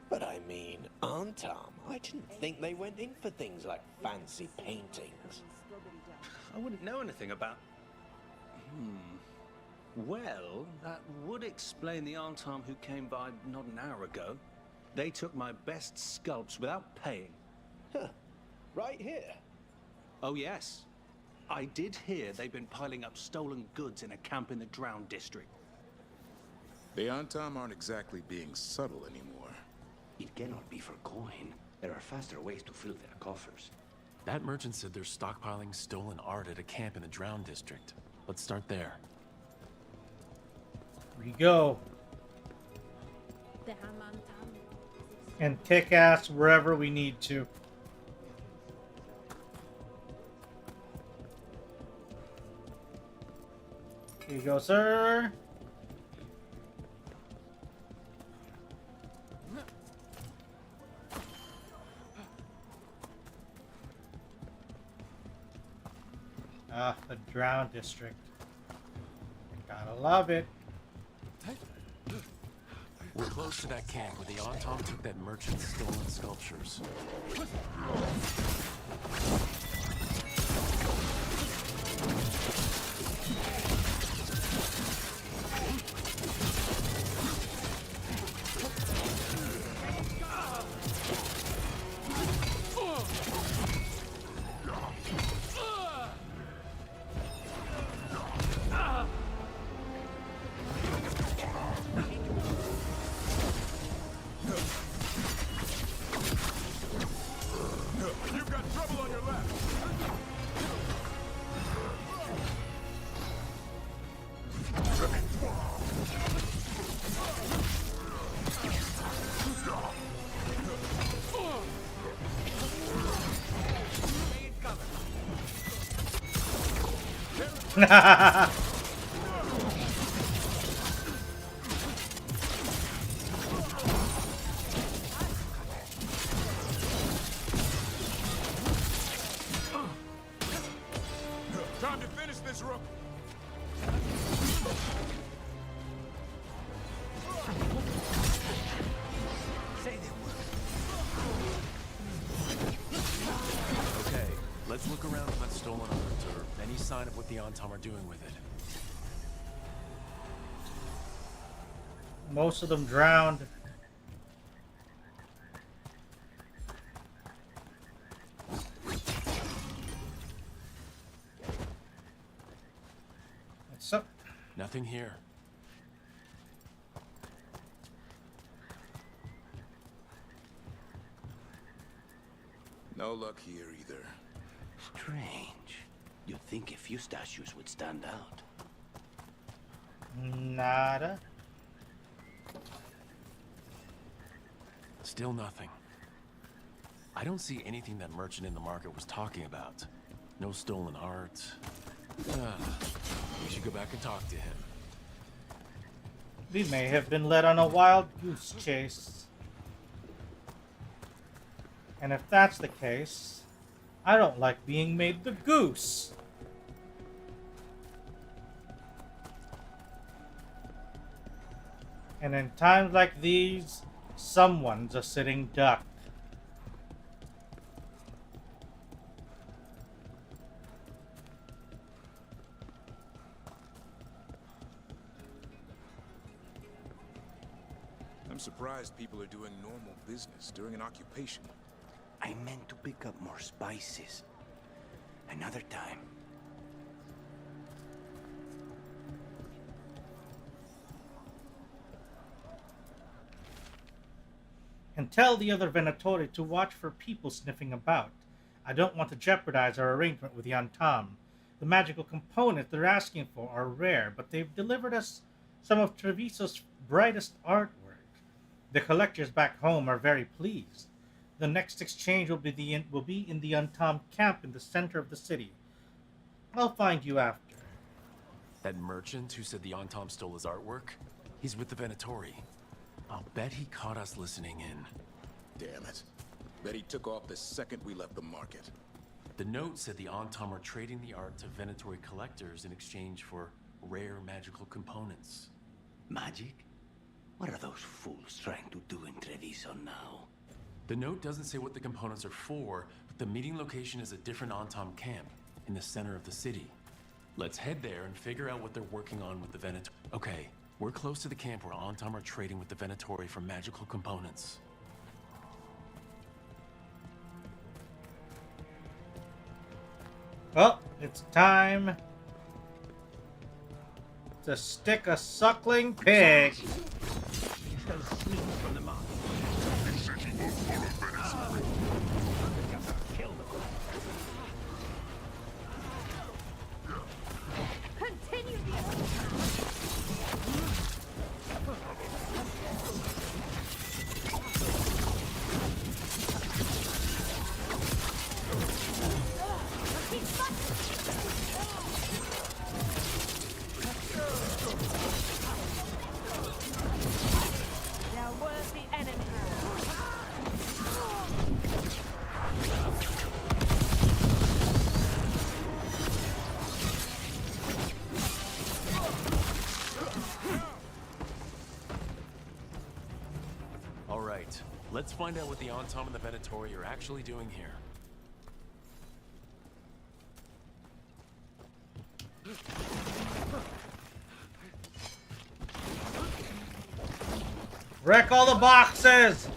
But I mean, Antom, I didn't think they went in for things like fancy paintings. I wouldn't know anything about... Well, that would explain the Antom who came by not an hour ago. They took my best sculpts without paying. Huh. Right here? Oh, yes. I did hear they've been piling up stolen goods in a camp in the Drowned district. The Antom aren't exactly being subtle anymore. It cannot be for coin. There are faster ways to fill their coffers. That merchant said they're stockpiling stolen art at a camp in the Drowned district. Let's start there. We go. And kick ass wherever we need to. Here you go, sir. Ah, the Drowned district. Gotta love it. We're close to that camp where the Antom took that merchant's stolen sculptures. Time to finish this, Rook. Okay, let's look around for that stolen art or any sign of what the Antom are doing with it. Most of them drowned. What's up? Nothing here. No luck here either. Strange. You'd think a few statues would stand out. Nada. Still nothing. I don't see anything that merchant in the market was talking about. No stolen art. We should go back and talk to him. We may have been led on a wild goose chase. And if that's the case, I don't like being made the goose. And in times like these, someone's a sitting duck. I'm surprised people are doing normal business during an occupation. I meant to pick up more spices. Another time. And tell the other Venatori to watch for people sniffing about. I don't want to jeopardize our arrangement with the Antam. The magical components they're asking for are rare, but they've delivered us some of Treviso's brightest artwork. The collectors back home are very pleased. The next exchange will be in the Antam camp in the center of the city. I'll find you after. That merchant who said the Antam stole his artwork? He's with the Venatori. I'll bet he caught us listening in. Damn it. Bet he took off the second we left the market. The note said the Antam are trading the art to Venatori collectors in exchange for rare magical components. Magic? What are those fools trying to do in Treviso now? The note doesn't say what the components are for, but the meeting location is a different Antam camp, in the center of the city. Let's head there and figure out what they're working on with the Venatori. Okay, we're close to the camp where Antam are trading with the Venatori for magical components. Well, it's time to stick a suckling pig. Continue the Let's find out what the Antam and the Venatori are actually doing here. Wreck all the boxes!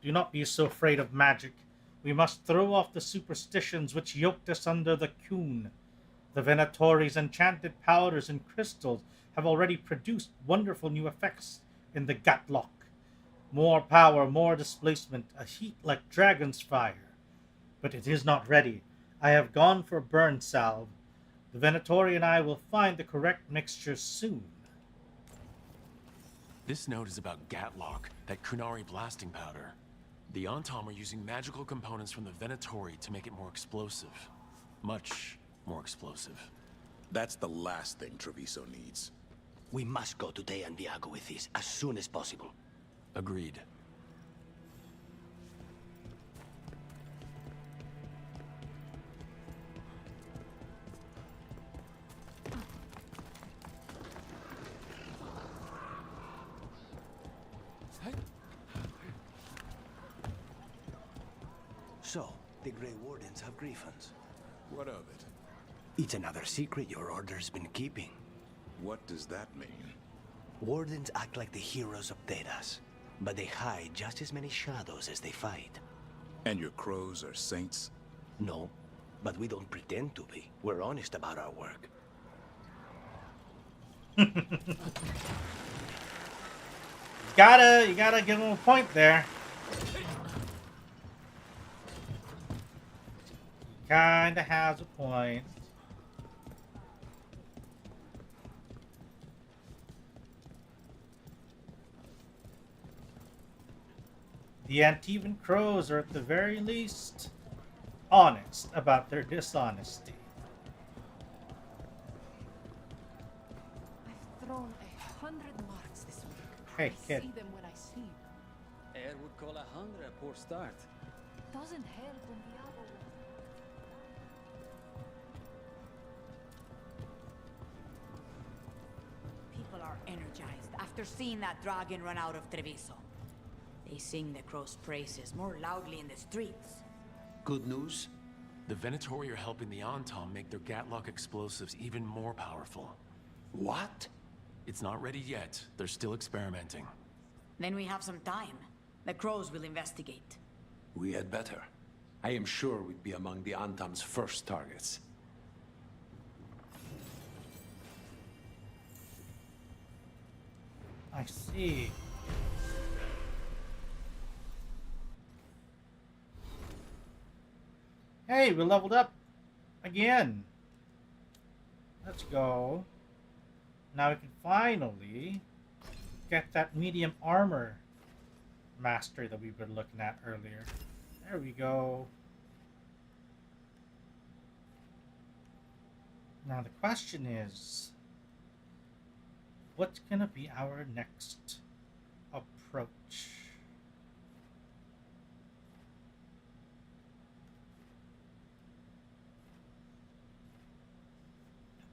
Do not be so afraid of magic. We must throw off the superstitions which yoked us under the Kuhn. The Venatori's enchanted powders and crystals have already produced wonderful new effects in the Gatlock. More power, more displacement, a heat like dragon's fire. But it is not ready. I have gone for burn salve. The Venatori and I will find the correct mixture soon. This note is about Gatlock, that Kunari blasting powder. The Antam are using magical components from the Venatori to make it more explosive. Much more explosive. That's the last thing Treviso needs. We must go to De Andiago with this as soon as possible. Agreed. So, the Grey Wardens have griffins. What of it? It's another secret your order's been keeping. What does that mean? Wardens act like the heroes of Thedas, but they hide just as many shadows as they fight. And your crows are saints? No, but we don't pretend to be. We're honest about our work. You gotta give him a point there. Kinda has a point. The Antivan crows are at the very least honest about their dishonesty. I've thrown 100 marks this week. Hey, I kid. see them when I sleep. Air would call 100 a poor start. Doesn't help when the other one. People are energized after seeing that dragon run out of Treviso. They sing the crow's praises more loudly in the streets. Good news? The Venatori are helping the Antom make their Gatlock explosives even more powerful. What? It's not ready yet. They're still experimenting. Then we have some time. The crows will investigate. We had better. I am sure we'd be among the Antom's first targets. I see. Hey, we leveled up again. Let's go. Now we can finally get that medium armor mastery that we've been looking at earlier. There we go. Now the question is, what's gonna be our next approach?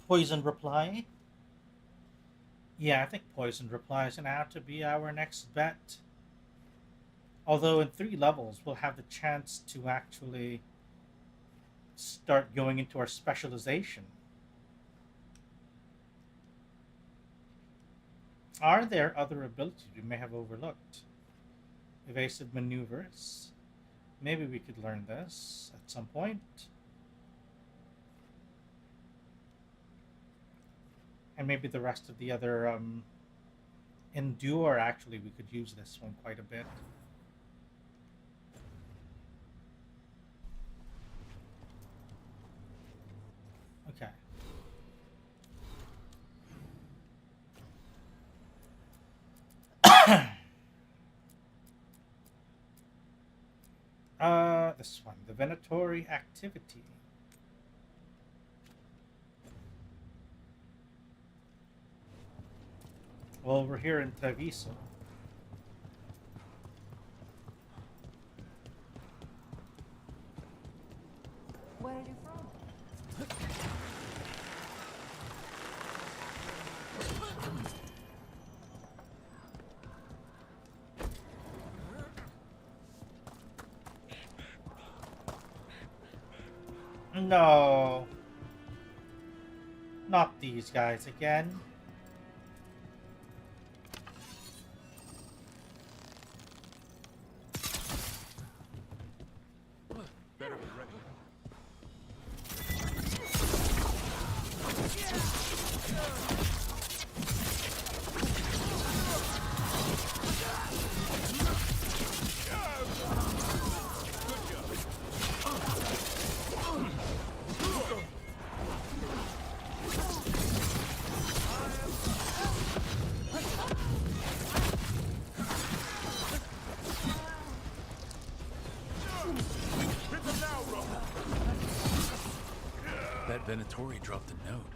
Poison reply? Yeah, I think poison reply is gonna have to be our next bet. Although in 3 levels, we'll have the chance to actually start going into our specialization. Are there other abilities we may have overlooked? Evasive maneuvers. Maybe we could learn this at some point. And maybe the rest of the other endure, actually, we could use this one quite a bit. Okay. This one, the Venatori activity. Well, we're here in Treviso. Where are you from? No. Not these guys again. Better be ready. That Venatori dropped a note.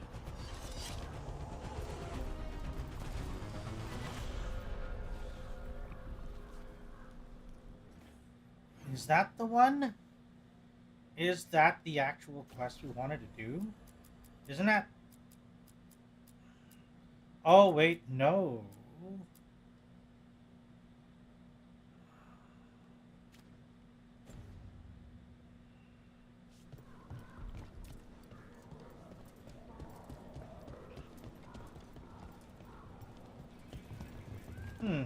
Is that the one? Is that the actual quest we wanted to do? Isn't that... Oh, wait, no. Hmm.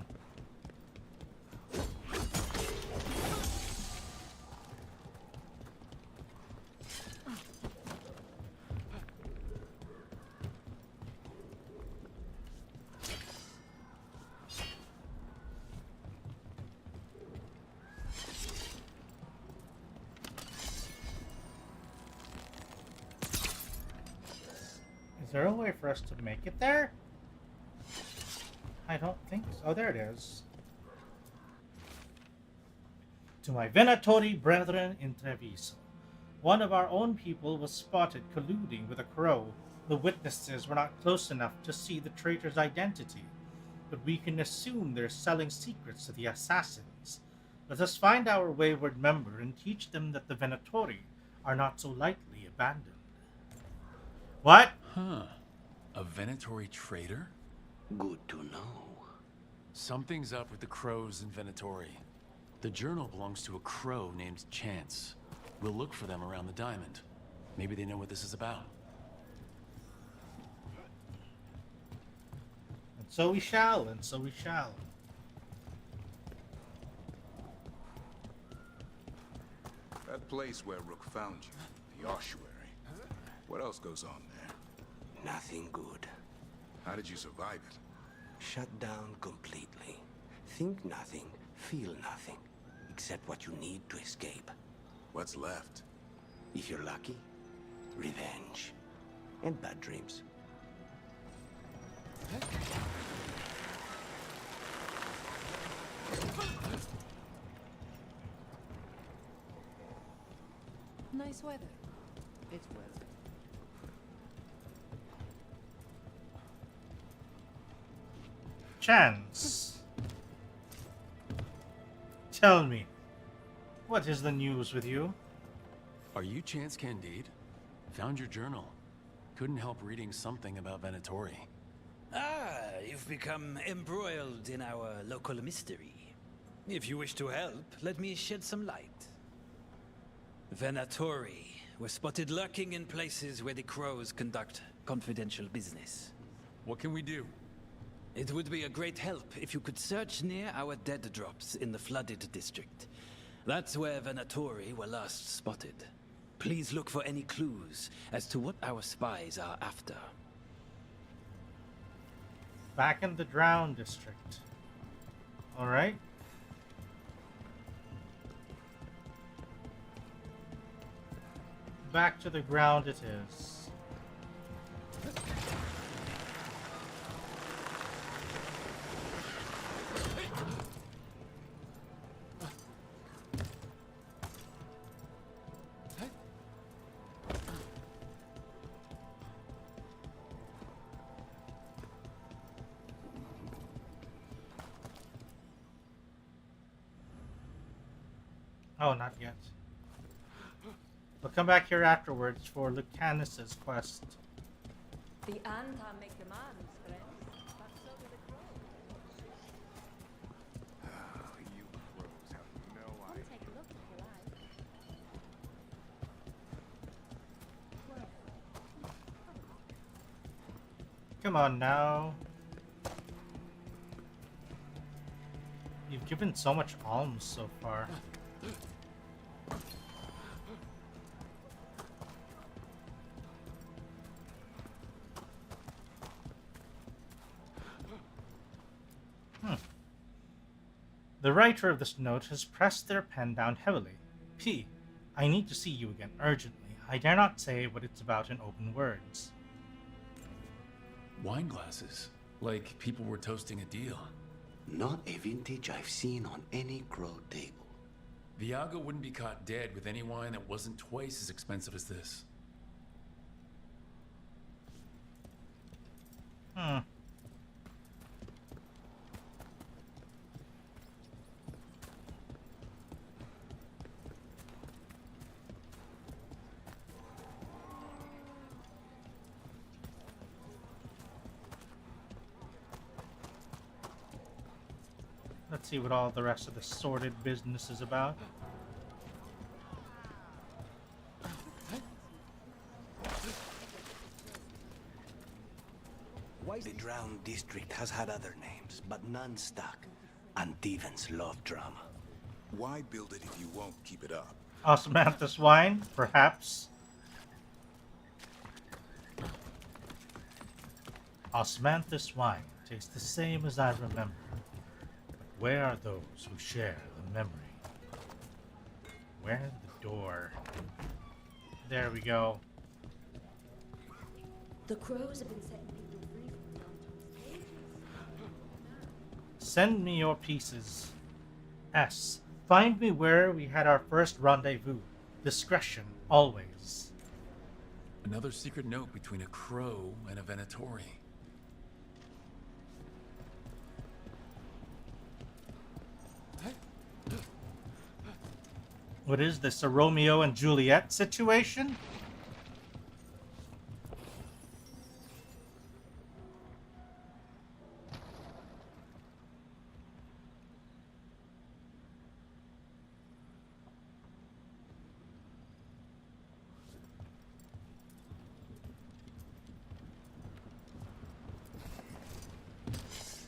Is there a way for us to make it there? I don't think so. Oh, there it is. To my Venatori brethren in Treviso. One of our own people was spotted colluding with a crow. The witnesses were not close enough to see the traitor's identity, but we can assume they're selling secrets to the assassins. Let us find our wayward member and teach them that the Venatori are not so lightly abandoned. What? Huh. A Venatori traitor? Good to know. Something's up with the crows in Venatori. The journal belongs to a crow named Chance. We'll look for them around the diamond. Maybe they know what this is about. And so we shall, and so we shall. That place where Rook found you, the ossuary. What else goes on there? Nothing good. How did you survive it? Shut down completely. Think nothing, feel nothing, except what you need to escape. What's left? If you're lucky, revenge. And bad dreams. Nice weather. It's weather. Chance. Tell me, what is the news with you? Are you Chance Candide? Found your journal. Couldn't help reading something about Venatori. Ah, you've become embroiled in our local mystery. If you wish to help, let me shed some light. Venatori were spotted lurking in places where the crows conduct confidential business. What can we do? It would be a great help if you could search near our dead drops in the flooded district. That's where Venatori were last spotted. Please look for any clues as to what our spies are after. Back in the Drown district. Alright. Back to the ground it is. Oh, not yet. We'll come back here afterwards for Lucanus's quest. The Anta make demands, friends. But so do the crows. You crows have no idea. Take a look if you like. Come on now. You've given so much alms so far. The writer of this note has pressed their pen down heavily. P. I need to see you again urgently. I dare not say what it's about in open words. Wine glasses. Like people were toasting a deal. Not a vintage I've seen on any crow table. Viago wouldn't be caught dead with any wine that wasn't twice as expensive as this. Let's see what all the rest of the sordid business is about. The Drowned district has had other names, but none stuck. And Devons love drama. Why build it if you won't keep it up? Osmanthus wine, perhaps. Osmanthus wine tastes the same as I remember. But where are those who share the memory? Where's the door? There we go. The crows have been setting people free from the Anton's cages. Send me your pieces. S. Find me where we had our first rendezvous. Discretion, always. Another secret note between a crow and a Venatori. What is this, a Romeo and Juliet situation?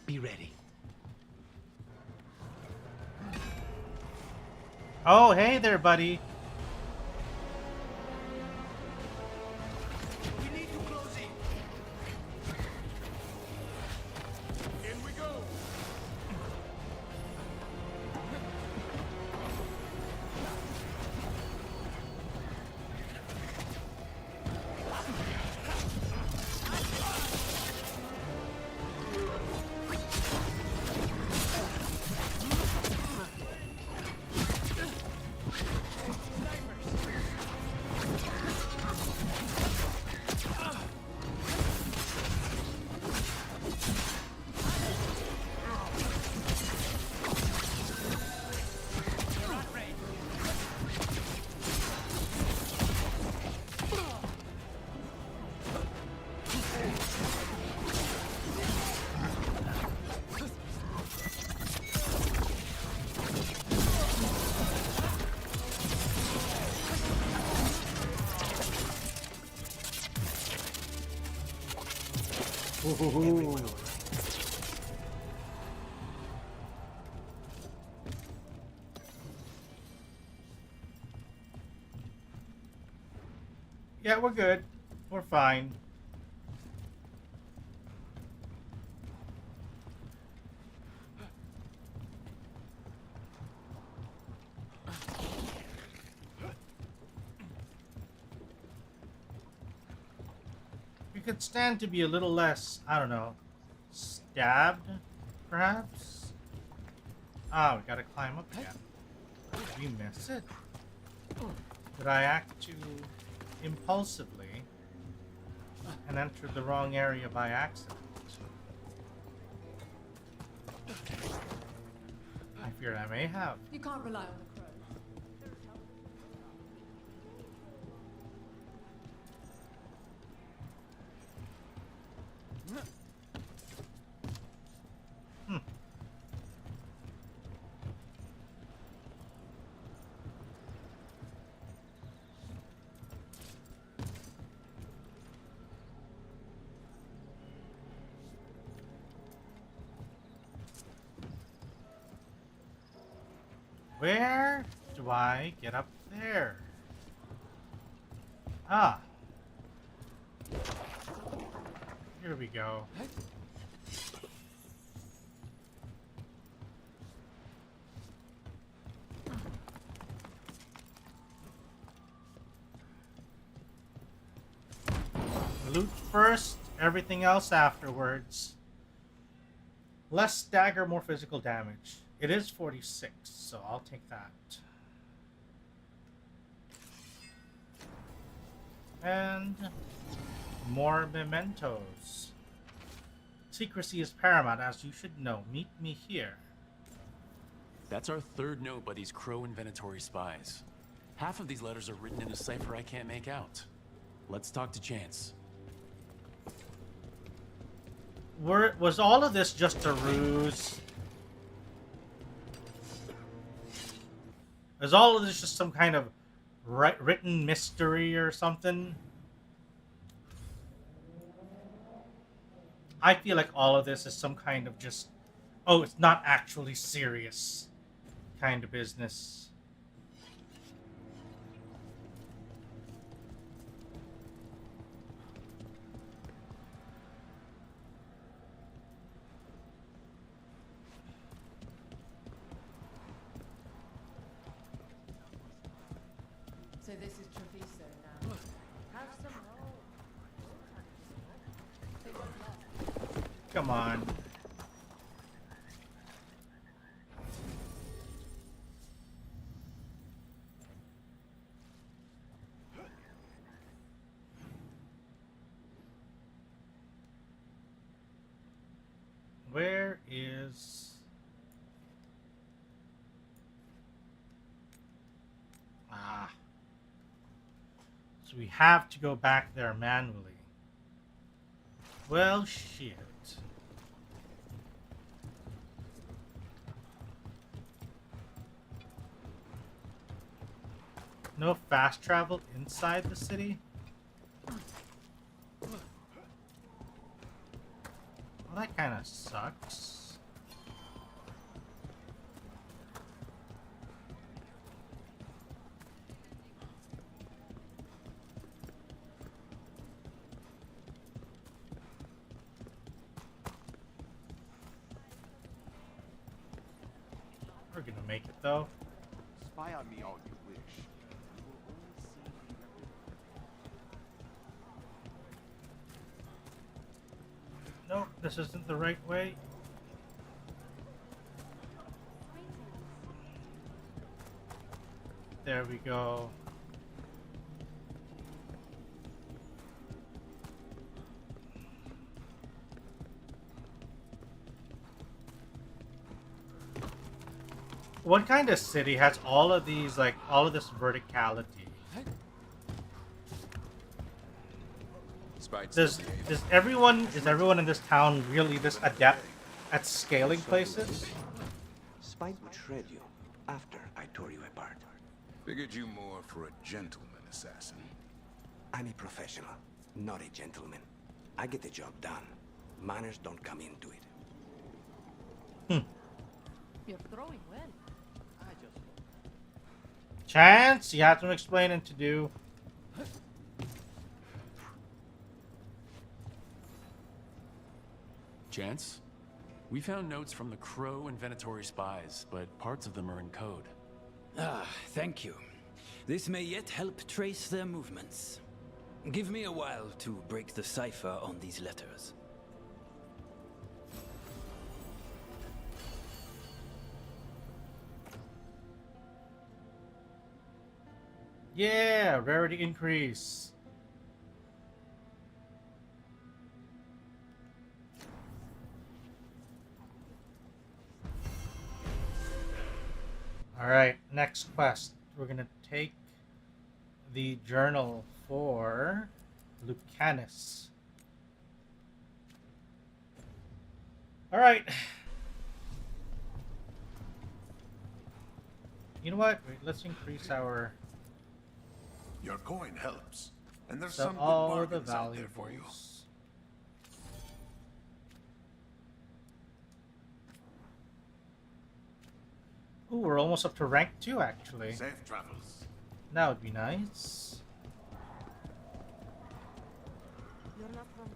Be ready. Oh, hey there, buddy. We need to close in. In we go. Ooh. Yeah, we're good. We're fine. We could stand to be a little less, I don't know, stabbed, perhaps? Ah, we gotta climb up again. Did we miss it? Did I act too impulsively and enter the wrong area by accident? I fear I may have. You can't rely on the crows. Where do I get up there? Ah. Here we go. Loot first, everything else afterwards. Less dagger, more physical damage. It is 46, so I'll take that. And more mementos. Secrecy is paramount, as you should know. Meet me here. That's our third note by these Crow and Venatori spies. Half of these letters are written in a cipher I can't make out. Let's talk to Chance. Was all of this just a ruse? Is all of this just some kind of written mystery or something? I feel like all of this is some kind of just, oh, it's not actually serious kind of business. So this is Treviso now. Have some roll. Say what's left. Come on. Where is... Ah. So we have to go back there manually. Well, shit. No fast travel inside the city? Well, that kind of sucks. We're gonna make it though. Spy on me all you wish. Nope, this isn't the right way. There we go. What kind of city has all of these, like, all of this verticality? Is everyone in this town really this adept at scaling places? Spite would shred you after I tore you apart. Figured you more for a gentleman assassin. I'm a professional, not a gentleman. I get the job done. Manners don't come into it. You're throwing well. Chance, you have to explain and to do. Chance? We found notes from the Crow and Venatori spies, but parts of them are in code. Ah, thank you. This may yet help trace their movements. Give me a while to break the cipher on these letters. Yeah, rarity increase. Alright, next quest. We're gonna take the journal for Lucanus. Alright. You know what? Wait, let's increase our... Your coin helps, and there's so some good all the bargains out there for you. valuables. Ooh, we're almost up to rank 2 actually. Safe travels. That would be nice. You're not hungry.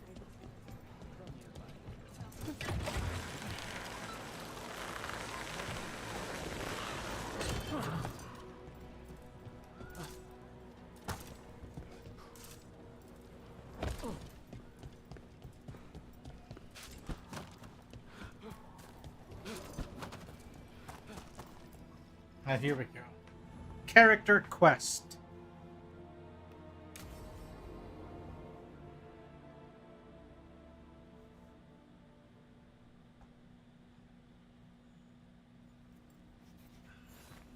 And here we go. Character quest.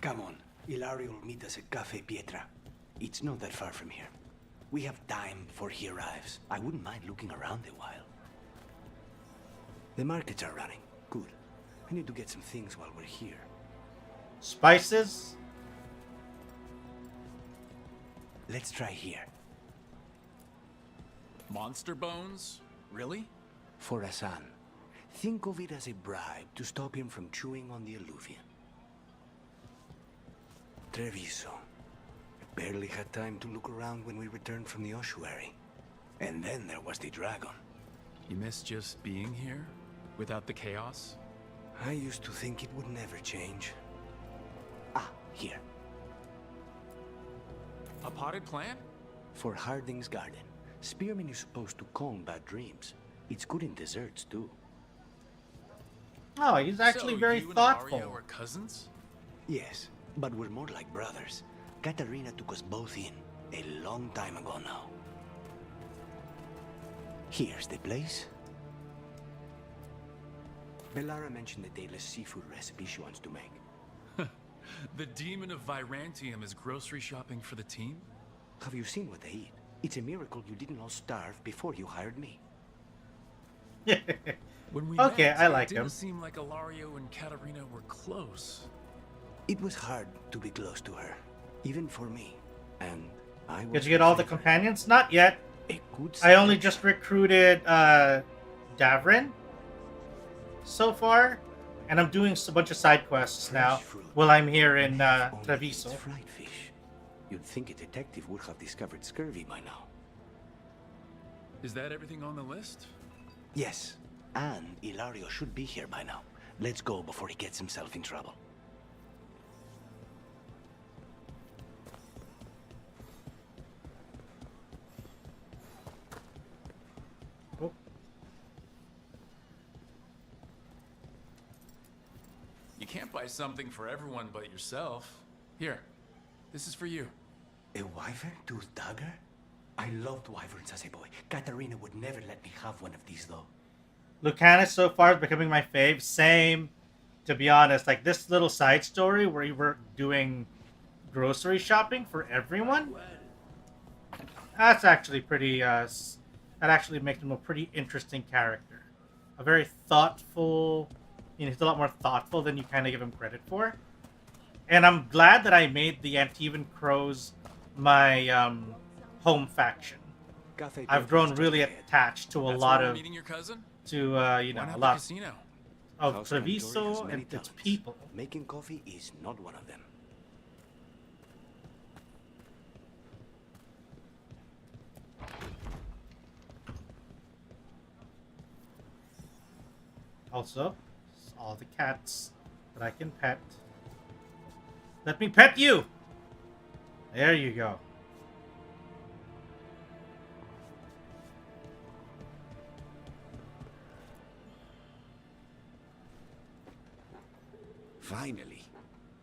Come on, Ilario will meet us at Cafe Pietra. It's not that far from here. We have time before he arrives. I wouldn't mind looking around a while. The markets are running. Good. I need to get some things while we're here. Spices? Let's try here. Monster bones? Really? For Hassan. Think of it as a bribe to stop him from chewing on the alluvium. Treviso. Barely had time to look around when we returned from the ossuary. And then there was the dragon. You miss just being here? Without the chaos? I used to think it would never change. Ah, here. A potted plant? For Harding's garden. Spearmint is supposed to calm bad dreams. It's good in desserts, too. Oh, he's actually very thoughtful. And Mario are cousins? Yes, but we're more like brothers. Katarina took us both in a long time ago now. Here's the place. Bellara mentioned the dayless seafood recipe she wants to make. The demon of Virantium is grocery shopping for the team? Have you seen what they eat? It's a miracle you didn't all starve before you hired me. When we Okay, met, I like it him. didn't seem like Ilario and Katarina were close. It was hard to be close to her, even for me. And I was. Did you get all the companions? Not yet. A good I only just recruited Davrin so far, and I'm doing a bunch of side quests now while I'm here in Treviso. Fried fish. You'd think a detective would have discovered scurvy by now. Is that everything on the list? Yes, and Ilario should be here by now. Let's go before he gets himself in trouble. Oh. You can't buy something for everyone but yourself. Here, this is for you. A wyvern-toothed dagger? I loved wyverns as a boy. Katarina would never let me have one of these, though. Lucanus so far is becoming my fave. Same, to be honest. Like this little side story where you were doing grocery shopping for everyone. That's actually pretty. That actually makes him a pretty interesting character. A very thoughtful. You know, he's a lot more thoughtful than you kind of give him credit for. And I'm glad that I made the Antivan Crows my home faction. I've grown really attached to a lot of. Meeting your cousin? To you know, a lot of Treviso and its people. Making coffee is not one of them. Also, all the cats that I can pet. Let me pet you! There you go. Finally.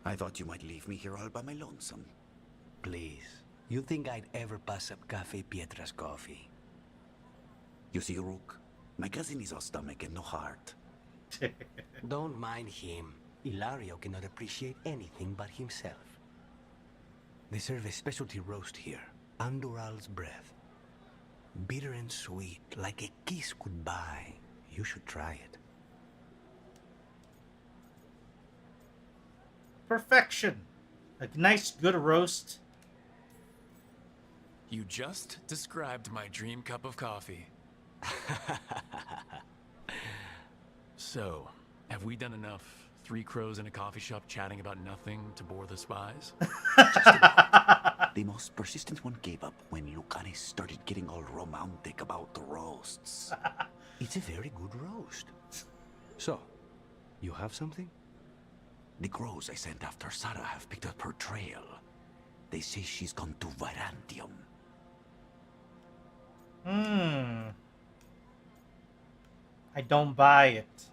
I thought you might leave me here all by my lonesome. Please. You think I'd ever pass up Cafe Pietra's coffee? You see, Rook, my cousin is all stomach and no heart. Don't mind him. Ilario cannot appreciate anything but himself. They serve a specialty roast here, Andoral's breath. Bitter and sweet, like a kiss goodbye. You should try it. Perfection. A nice, good roast. You just described my dream cup of coffee. So, have we done enough three crows in a coffee shop chatting about nothing to bore the spies? The most persistent one gave up when Lucanus started getting all romantic about the roasts. It's a very good roast. So, you have something? The crows I sent after Sarah have picked up her trail. They say she's gone to Virantium. I don't buy it.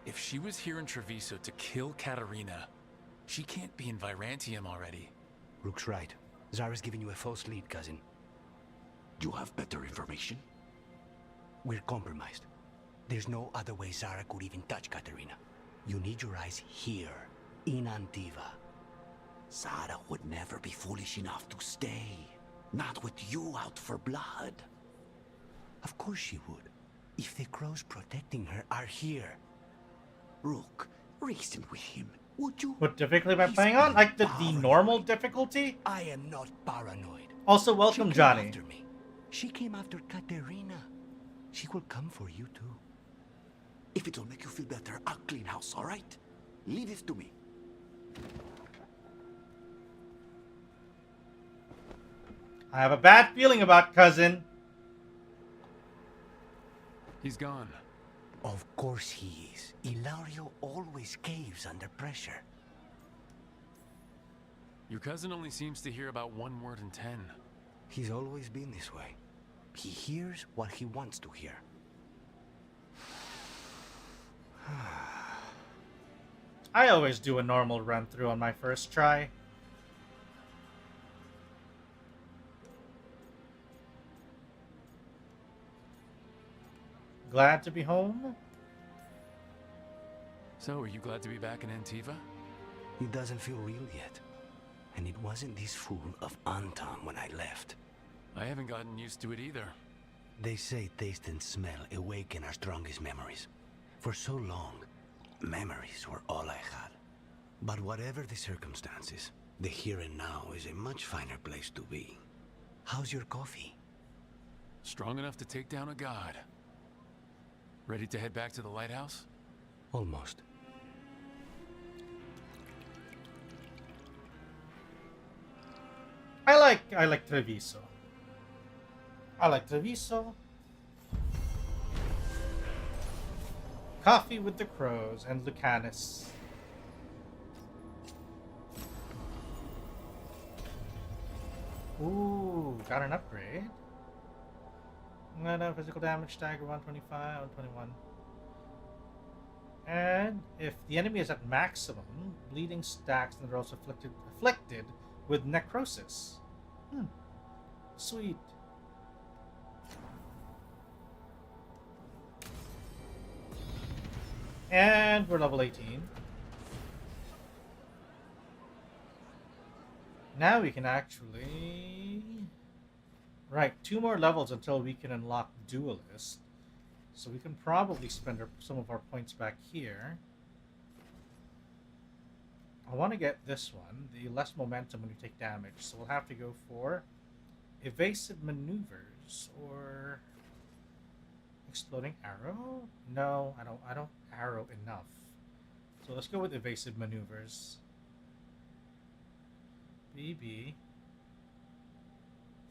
If she was here in Treviso to kill Katarina, she can't be in Virantium already. Rook's right. Zara's giving you a false lead, cousin. You have better information? We're compromised. There's no other way Zara could even touch Katarina. You need your eyes here, in Antiva. Zara would never be foolish enough to stay. Not with you out for blood. Of course she would. If the crows protecting her are here. Rook, reason with him, would you? What difficulty am I playing on? Like the normal difficulty? I am not paranoid. Also, welcome, Johnny. She came after Katerina. She will come for you too. If it'll make you feel better, I'll clean house, all right? Leave this to me. I have a bad feeling about cousin. He's gone. Of course he is. Ilario always caves under pressure. Your cousin only seems to hear about 1 word in 10. He's always been this way. He hears what he wants to hear. I always do a normal run through on my first try. Glad to be home? So, are you glad to be back in Antiva? It doesn't feel real yet. And it wasn't this fool of Anton when I left. I haven't gotten used to it either. They say taste and smell awaken our strongest memories. For so long, memories were all I had. But whatever the circumstances, the here and now is a much finer place to be. How's your coffee? Strong enough to take down a god. Ready to head back to the lighthouse? Almost. I like Treviso. I like Treviso. Coffee with the Crows and Lucanus. Ooh, got an upgrade. Physical damage stagger 125, 121. And if the enemy is at maximum, bleeding stacks and they're also afflicted with necrosis. Sweet. And we're level 18. Now we can actually... Right, 2 more levels until we can unlock Duelist. So we can probably spend some of our points back here. I want to get this one, the less momentum when you take damage. So we'll have to go for Evasive Maneuvers or Exploding Arrow? No, I don't arrow enough. So let's go with Evasive Maneuvers. BB.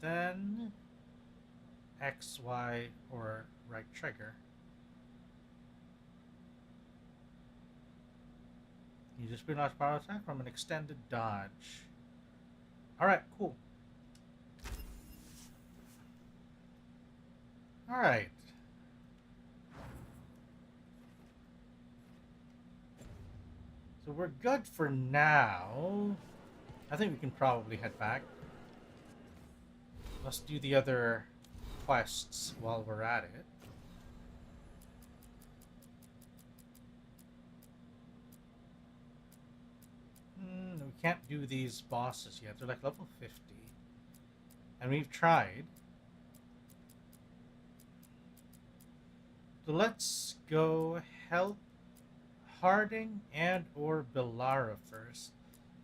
Then X, Y, or right trigger. You just relaunch power attack from an extended dodge. Alright, cool. Alright. So we're good for now. I think we can probably head back. Let's do the other quests while we're at it. We can't do these bosses yet. They're like level 50. And we've tried. So let's go help Harding and or Belara first.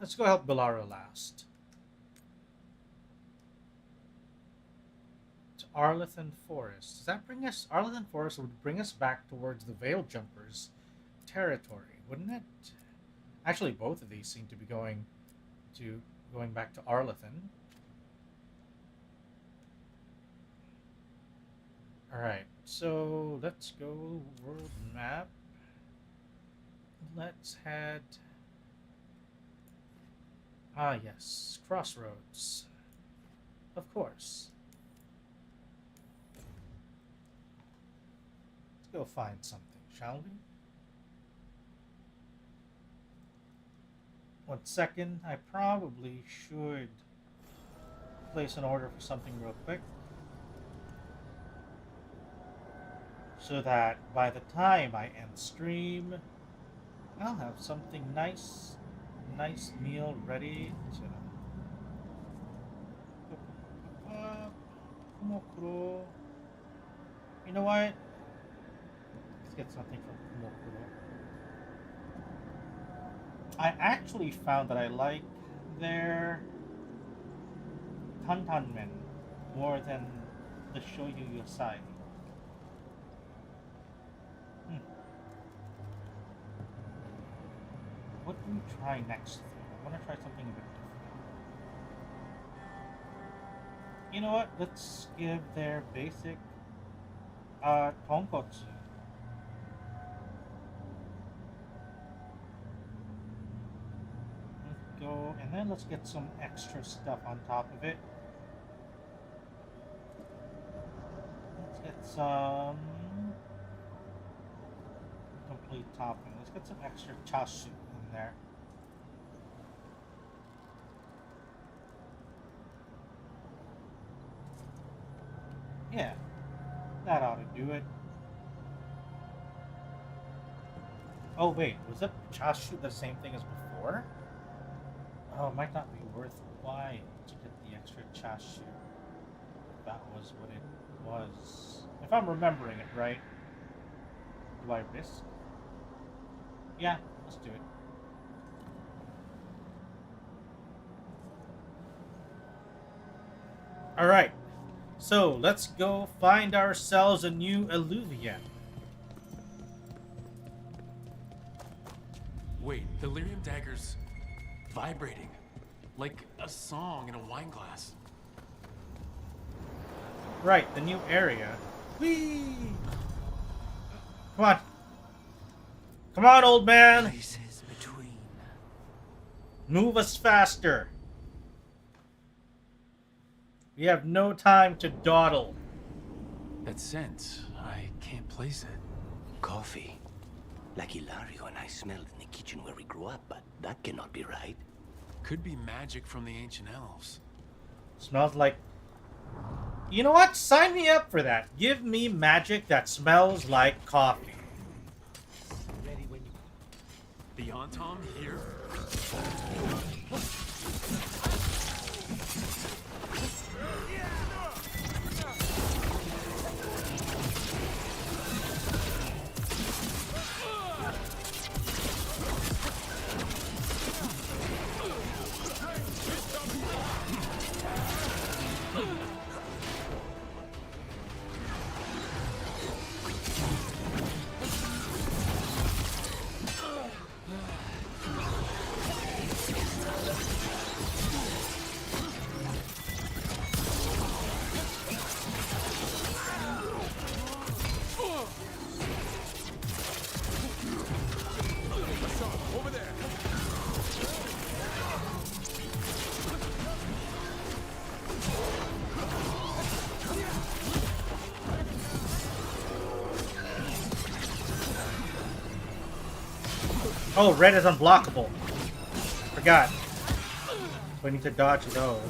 Let's go help Belara last. To Arlethan Forest. Does that bring us... Arlethan Forest would bring us back towards the Veil Jumpers territory, wouldn't it? Actually, both of these seem to be going back to Arlethan. Alright, so let's go world map. Let's head... Ah, yes, Crossroads. Of course. Let's go find something, shall we? 1 second. I probably should place an order for something real quick, so that by the time I end stream, I'll have something nice meal ready to... You know what? Let's get something from Kumokuro. I actually found that I like their Tantanmen more than the Shoyu Yosai. What do we try next? I want to try something a bit different. You know what? Let's give their basic tonkotsu. Let's go, and then let's get some extra stuff on top of it. Let's get some complete topping. Let's get some extra chashu in there. Yeah, that ought to do it. Oh wait, was that chashu the same thing as before? Oh, it might not be worthwhile to get the extra chashu. That was what it was. If I'm remembering it right. Do I risk? Yeah, let's do it. Alright. So, let's go find ourselves a new Illuvian. Wait, the lyrium dagger's vibrating. Like a song in a wine glass. Right, the new area. Whee! Come on. Come on, old man! Places between. Move us faster. We have no time to dawdle. That scent, I can't place it. Coffee. Like Ilario and I smelled in the kitchen where we grew up, but that cannot be right. Could be magic from the ancient elves. Smells like... You know what? Sign me up for that. Give me magic that smells like coffee. Ready when you... The Antom here? Oh, red is unblockable. Forgot. We need to dodge those.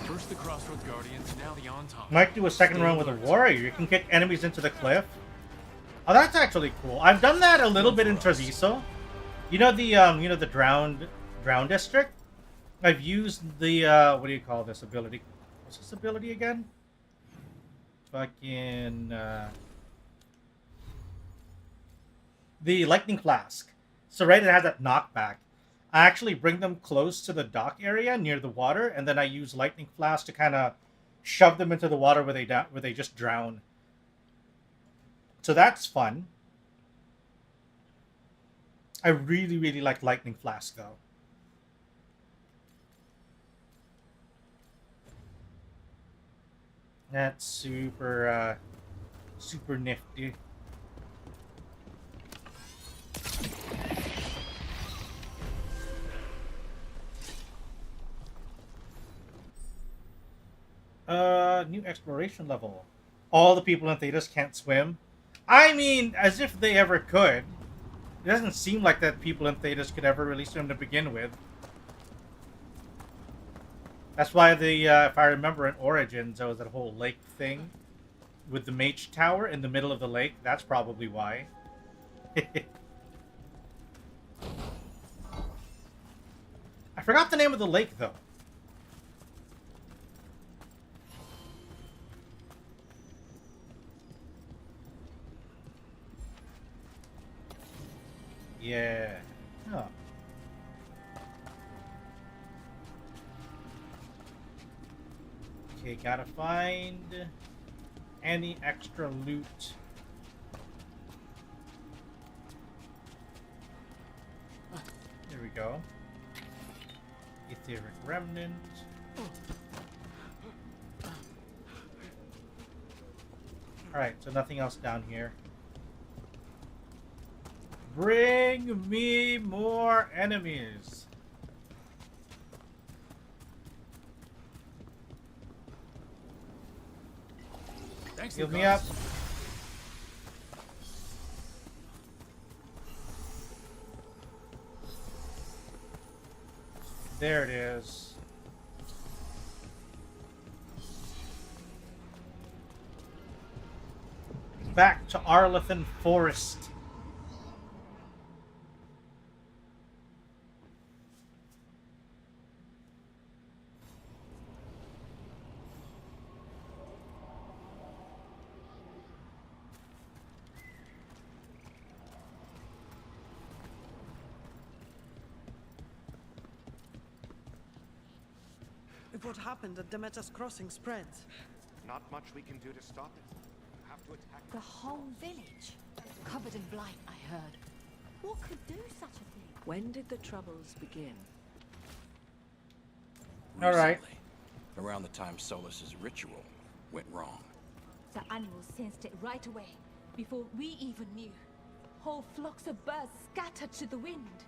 First the Crossroads Guardians, now the Antom. Might do a second run with a warrior. You can kick enemies into the cliff. Oh, that's actually cool. I've done that a little bit in Treviso. You know the drowned district? I've used the what do you call this ability? What's this ability again? Fucking the lightning flask. So right, it has that knockback. I actually bring them close to the dock area near the water, and then I use lightning flask to kind of shove them into the water where they just drown. So that's fun. I really, really like Lightning Flask, though. That's super, super nifty. New exploration level. All the people in Thedas can't swim. I mean, as if they ever could. It doesn't seem like that people in Thedas could ever release them to begin with. That's why the, if I remember in Origins, there was that whole lake thing with the mage tower in the middle of the lake. That's probably why. I forgot the name of the lake, though. Yeah. Oh. Okay, gotta find any extra loot. There we go. Etheric remnant. Alright, so nothing else down here. Bring me more enemies. Thanks, Heal me up. There it is. Back to Arlethan Forest. If what happened at Demeter's Crossing spreads, not much we can do to stop it. We'll have to attack the whole village, covered in blight, I heard. What could do such a thing? When did the troubles begin? All right. Around the time Solus's ritual went wrong. The animals sensed it right away, before we even knew. Whole flocks of birds scattered to the wind.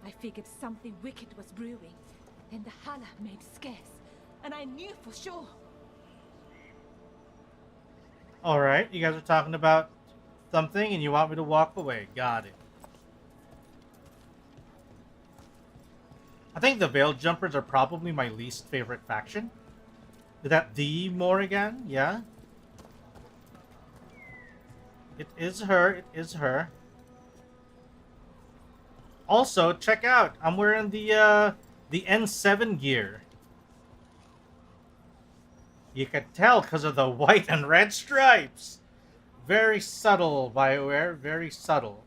I figured something wicked was brewing. Then the Hana made scarce, and I knew for sure. Alright, you guys are talking about something and you want me to walk away. Got it. I think the Veil Jumpers are probably my least favorite faction. Is that the Morrigan? Yeah. It is her. It is her. Also, check out. I'm wearing the N7 gear. You can tell because of the white and red stripes. Very subtle, BioWare. Very subtle.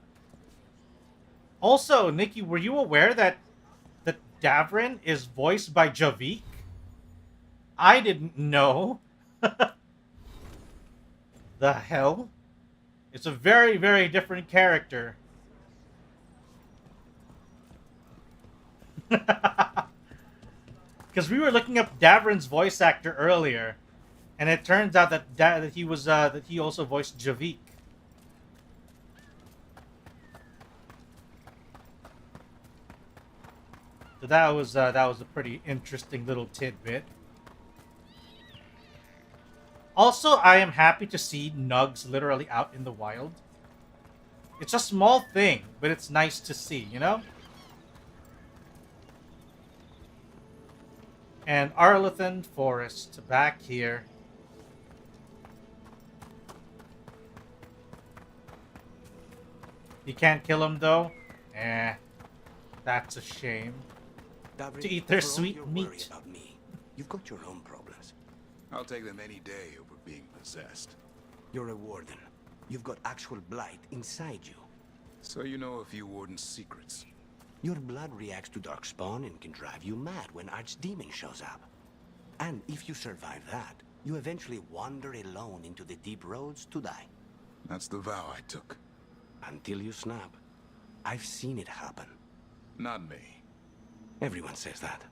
Also, Nikki, were you aware that Davrin is voiced by Javik? I didn't know. The hell? It's a very, very different character. Because we were looking up Davrin's voice actor earlier, and it turns out that he was that he also voiced Javik. So that was a pretty interesting little tidbit. Also, I am happy to see Nugs literally out in the wild. It's a small thing, but it's nice to see, you know? And Arlethan Forest, back here. You can't kill him, though? Eh, that's a shame. Davrin, To eat their for all sweet your meat. worry about me, you've got your own problems. I'll take them any day over being possessed. You're a warden. You've got actual blight inside you. So you know a few warden's secrets. Your blood reacts to darkspawn and can drive you mad when Archdemon shows up. And if you survive that, you eventually wander alone into the deep roads to die. That's the vow I took. Until you snap. I've seen it happen. Not me. Everyone says that.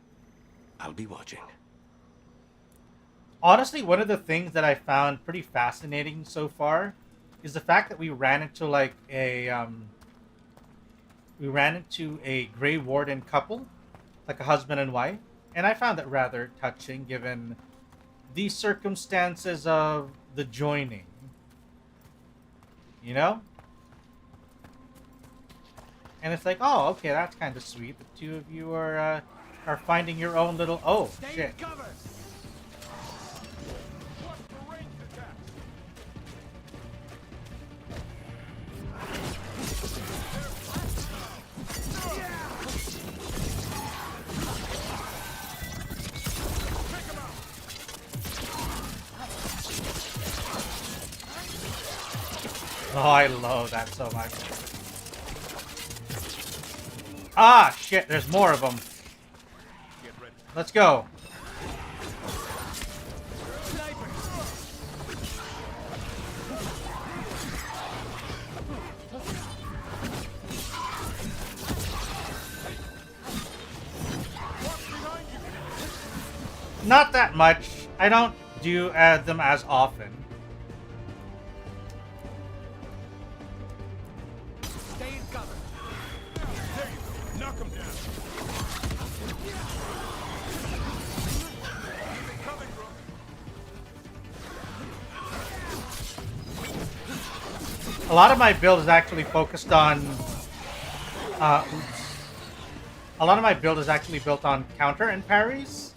I'll be watching. Honestly, one of the things that I found pretty fascinating so far is the fact that we ran into like a Grey Warden couple, like a husband and wife, and I found that rather touching given the circumstances of the joining. You know? And it's like, oh, okay, that's kind of sweet. The two of you are finding your own little. Oh, shit. Oh, I love that so much. Ah, shit, there's more of them. Let's go. Not that much. I don't do them as often. Stay in cover. There you go. Knock him down. Keep it coming, bro. A lot of my build is actually focused on. A lot of my build is actually built on counter and parries.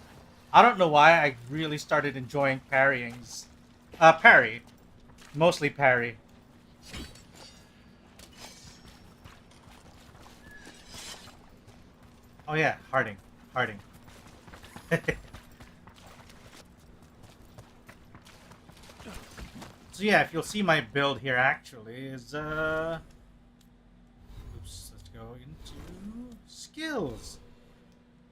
I don't know why I really started enjoying parryings. Parry. Mostly parry. Oh yeah, Harding. Harding. So yeah, if you'll see my build here actually is oops, let's go into skills.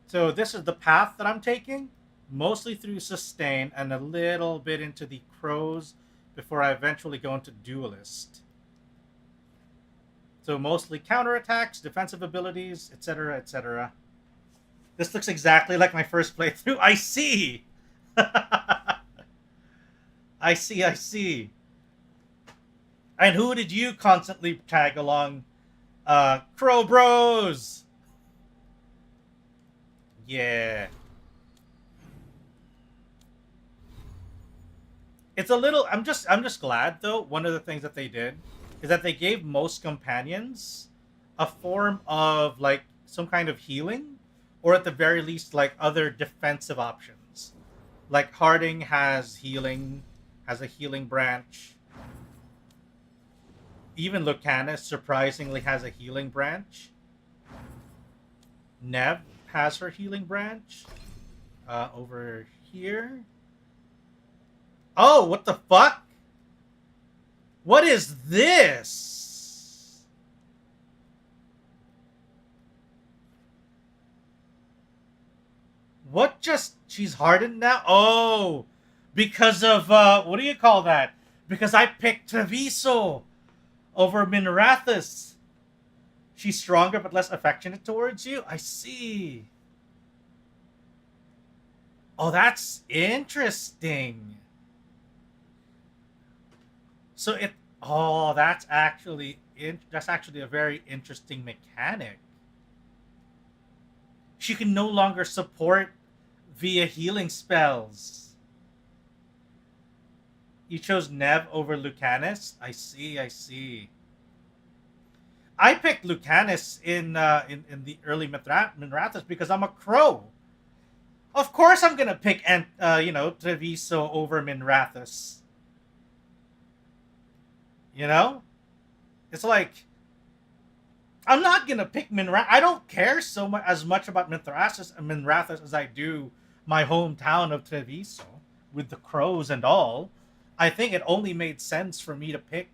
So this is the path that I'm taking. Mostly through sustain and a little bit into the crows before I eventually go into duelist. So mostly counterattacks, defensive abilities, etc., etc. This looks exactly like my first playthrough. I see! I see, I see. And who did you constantly tag along? Crow Bros! Yeah. It's a little. I'm just glad though. One of the things that they did is that they gave most companions a form of like some kind of healing, or at the very least like other defensive options. Like Harding has healing, has a healing branch. Even Lucanus surprisingly has a healing branch. Nev has her healing branch. Over here. Oh, what the fuck? What is this? What just... She's hardened now? Oh, because of, what do you call that? Because I picked Treviso over Minrathus. She's stronger but less affectionate towards you? I see. Oh, that's interesting. So it, oh, that's actually a very interesting mechanic. She can no longer support via healing spells. You chose Nev over Lucanus? I see, I see. I picked Lucanus in the early Minrathus because I'm a crow. Of course I'm gonna pick Treviso over Minrathus. You know? It's like, I'm not gonna pick Minrathus. I don't care so much as much about Minrathus as I do my hometown of Treviso with the crows and all. I think it only made sense for me to pick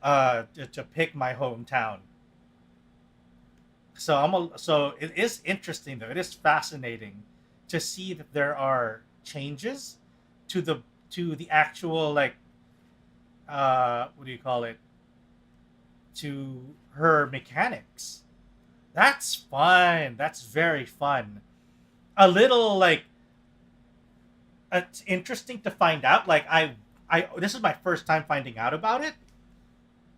my hometown. So it is interesting though. It is fascinating to see that there are changes to the actual like what do you call it? To her mechanics. That's fun. That's very fun. A little like it's interesting to find out. Like I this is my first time finding out about it.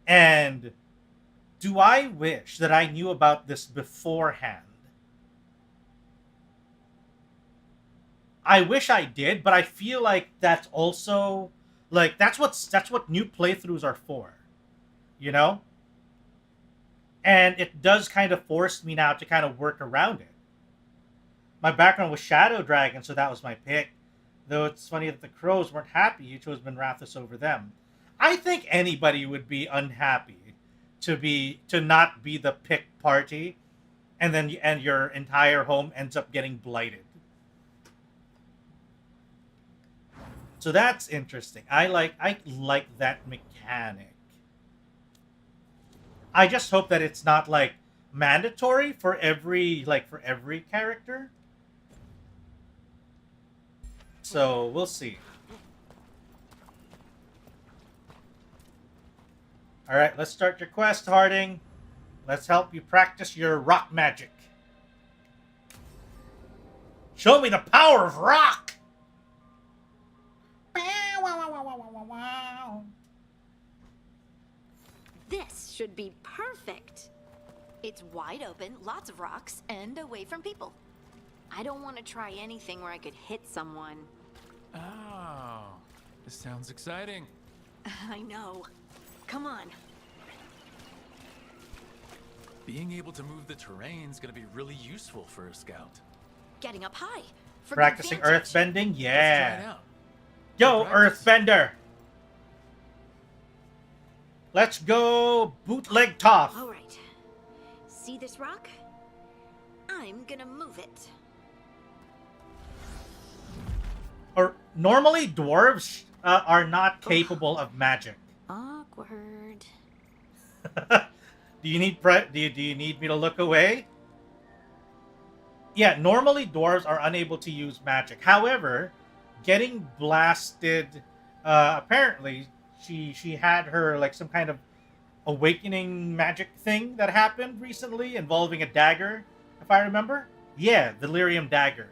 And do I wish that I knew about this beforehand? I wish I did, but I feel like that's also like that's what new playthroughs are for. You know? And it does kind of force me now to kind of work around it. My background was Shadow Dragon, so that was my pick. Though it's funny that the crows weren't happy you chose Minrathus over them. I think anybody would be unhappy to not be the picked party, and your entire home ends up getting blighted. So that's interesting. I like that mechanic. I just hope that it's not like mandatory for every character. So we'll see. All right, let's start your quest, Harding. Let's help you practice your rock magic. Show me the power of rock! This should be perfect. It's wide open, lots of rocks, and away from people. I don't want to try anything where I could hit someone. Oh, this sounds exciting. I know. Come on. Being able to move the terrain's gonna be really useful for a scout. Getting up high. For Practicing good vantage. earthbending? Yeah. Let's try it out. Yo, Practice. earthbender. Let's go bootleg Toph. All right. See this rock? I'm gonna move it. Or normally dwarves are not capable of magic. Awkward. Do you need do you need me to look away? Yeah, normally dwarves are unable to use magic. However, getting blasted, apparently she had her like some kind of awakening magic thing that happened recently involving a dagger, if I remember. Yeah, the lyrium dagger.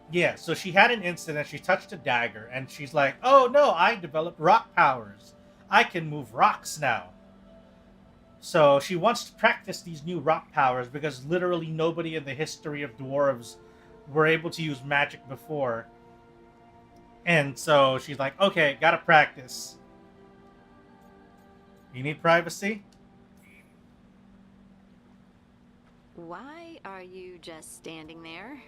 Yeah, so she had an incident, she touched a dagger, and she's like, oh no, I developed rock powers. I can move rocks now. So she wants to practice these new rock powers because literally nobody in the history of dwarves were able to use magic before. And so she's like, okay, gotta practice. You need privacy? Why are you just standing there?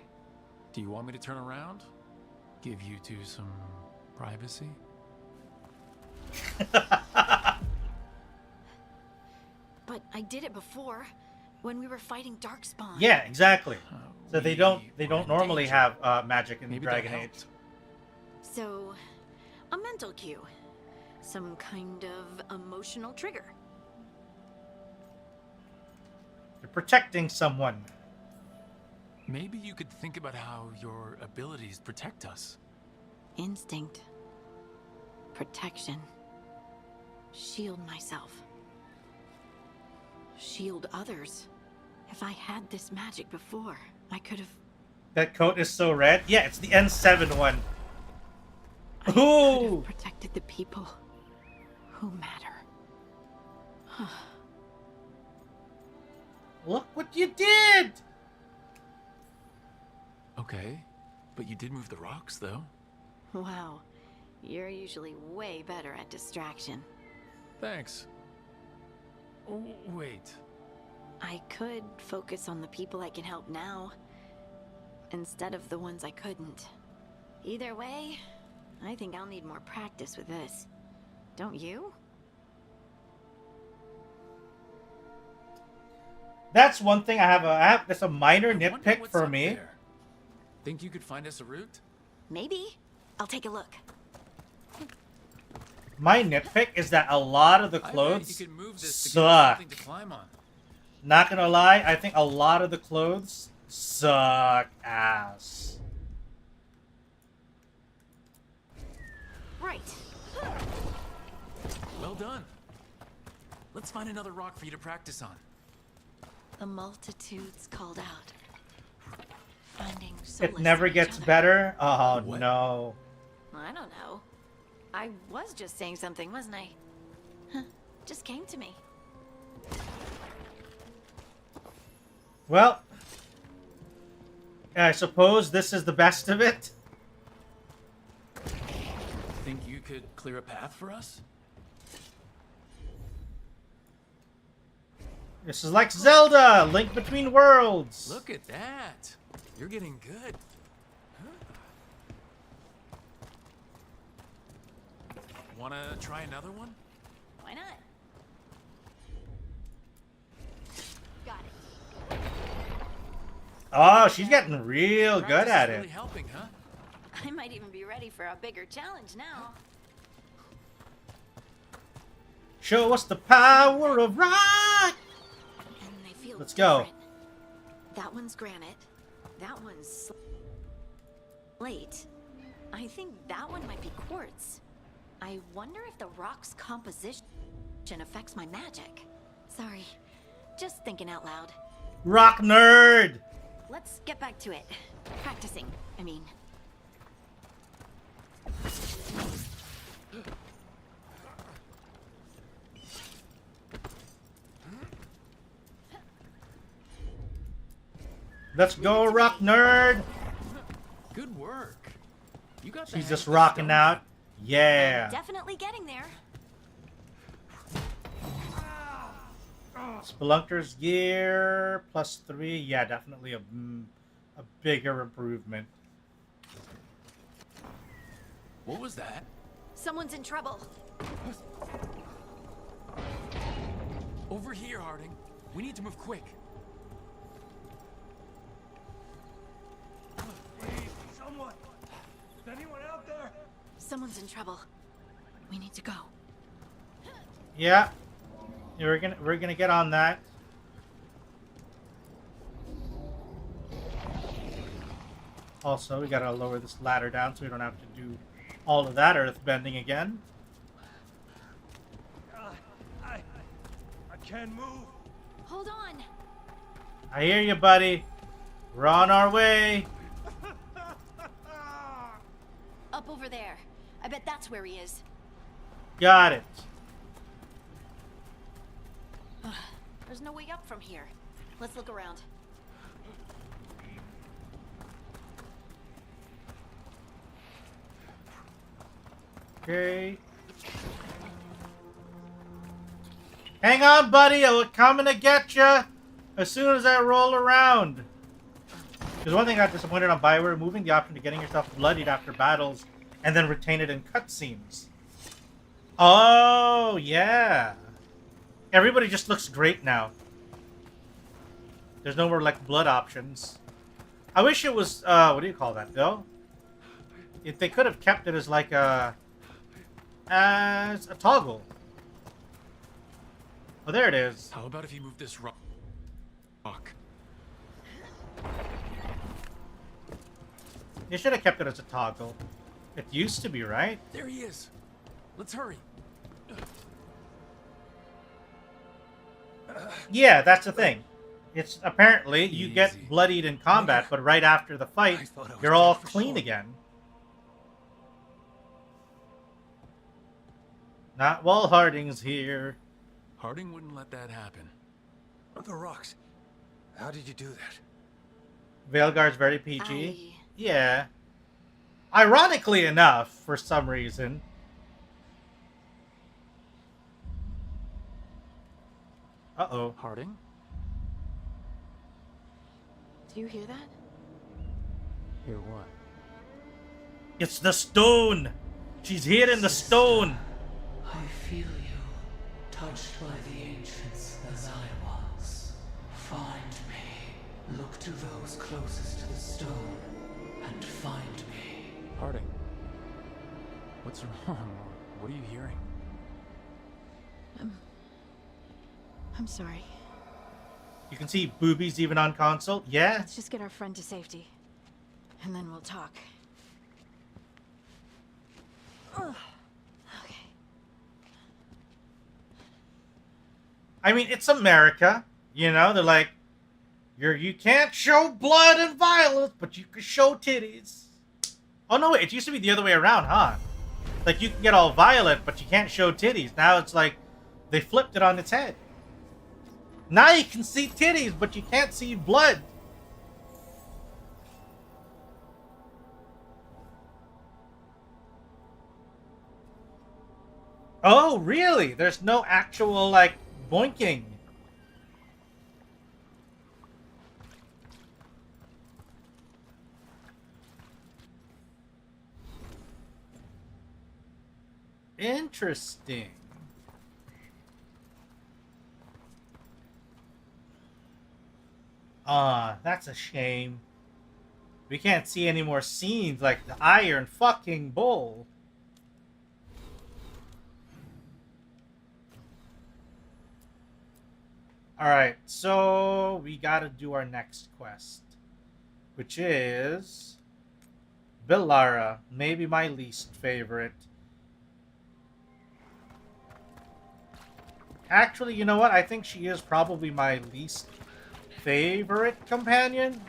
Do you want me to turn around? Give you two some privacy? But I did it before, when we were fighting Darkspawn. Yeah, exactly. So they don't normally have magic in Dragon Age. So, a mental cue. Some kind of emotional trigger. You're protecting someone. Maybe you could think about how your abilities protect us. Instinct. Protection. Shield myself. Shield others. If I had this magic before, I could have... That coat is so red. Yeah, it's the N7 one. I could have protected the people who matter. Look what you did! Okay, but you did move the rocks, though. Wow, you're usually way better at distraction. Thanks. Oh, wait. I could focus on the people I can help now, instead of the ones I couldn't. Either way, I think I'll need more practice with this. Don't you? That's one thing I have. That's a minor nitpick for me. There. Think you could find us a route? Maybe. I'll take a look. My nitpick is that a lot of the clothes you could move this to suck. give us something to climb on. Not gonna lie, I think a lot of the clothes suck ass. Right. Well done. Let's find another rock for you to practice on. The multitudes called out. Finding It solace never in each gets other. better? Oh no. I don't know. I was just saying something, wasn't I? Huh. Just came to me. Well, I suppose this is the best of it. Think you could clear a path for us? This is like Zelda, Link Between Worlds. Look at that. You're getting good. Wanna try another one? Why not? Got it. Oh, she's getting real good Practice at is it. really helping, huh? I might even be ready for a bigger challenge now. Show us the power of rock. And they feel Let's go. That one's granite. That one's slate. I think that one might be quartz. I wonder if the rock's composition affects my magic. Sorry, just thinking out loud. Rock nerd! Let's get back to it. Practicing, I mean. Let's go, rock nerd! Good work. You got. She's just rocking out. Yeah. Definitely getting there. Spelunker's gear +3. Yeah, definitely a bigger improvement. What was that? Someone's in trouble. Over here, Harding. We need to move quick. Please, someone! Is anyone out there? Someone's in trouble. We need to go. Yeah. We're gonna get on that. Also, we gotta lower this ladder down so we don't have to do all of that earth bending again. I can't move. Hold on. I hear you, buddy. We're on our way. Up over there. I bet that's where he is. Got it. There's no way up from here. Let's look around. Okay. Hang on, buddy. I'm coming to get you as soon as I roll around. There's one thing I got disappointed on BioWare, removing the option to getting yourself bloodied after battles and then retain it in cutscenes. Oh, yeah. Everybody just looks great now. There's no more, like, blood options. I wish it was, what do you call that, though? If they could have kept it as, like, as a toggle. Oh, there it is. How about if you move this rock? You should have kept it as a toggle. It used to be, right? There he is. Let's hurry. Yeah, that's the thing. It's apparently you get bloodied in combat, but right after the fight, you're all clean again. Not while Harding's here. Harding wouldn't let that happen. The rocks. How did you do that? Veilguard's very PG. Yeah. Ironically enough, for some reason. Uh-oh. Harding? Do you hear that? Hear what? It's the stone! She's here in the stone! I feel you, touched by the ancients as I was. Find me. Look to those closest to the stone, and find me. Harding. What's wrong? What are you hearing? I'm sorry. You can see boobies even on console. Yeah. Let's just get our friend to safety, and then we'll talk. Okay. I mean, it's America. You know, they're like, you can't show blood and violence, but you can show titties. Oh, no, wait, it used to be the other way around, huh? Like, you can get all violent, but you can't show titties. Now it's like, they flipped it on its head. Now you can see titties, but you can't see blood. Oh, really? There's no actual, like, boinking. Interesting. That's a shame. We can't see any more scenes like the Iron fucking Bull. Alright, so we gotta do our next quest, which is Villara, maybe my least favorite. Actually, you know what? I think she is probably my least favorite companion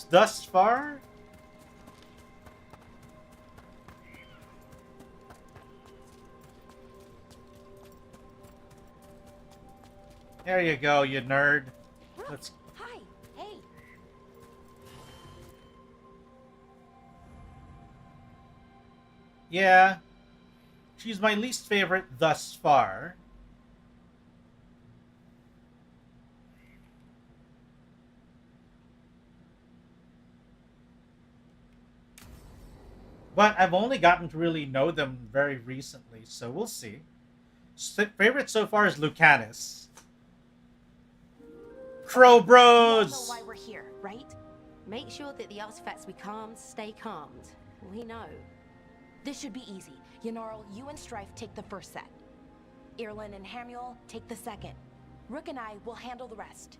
thus far. There you go, you nerd. Let's... Hi. Hey. Yeah. She's my least favorite thus far. But I've only gotten to really know them very recently, so we'll see. Favorite so far is Lucanus. Crow Bros! You all know why we're here, right? Make sure that the artifacts we calmed stay calmed. We know. This should be easy. Yenarl, you and Strife take the first set. Irlin and Hamuel take the second. Rook and I will handle the rest.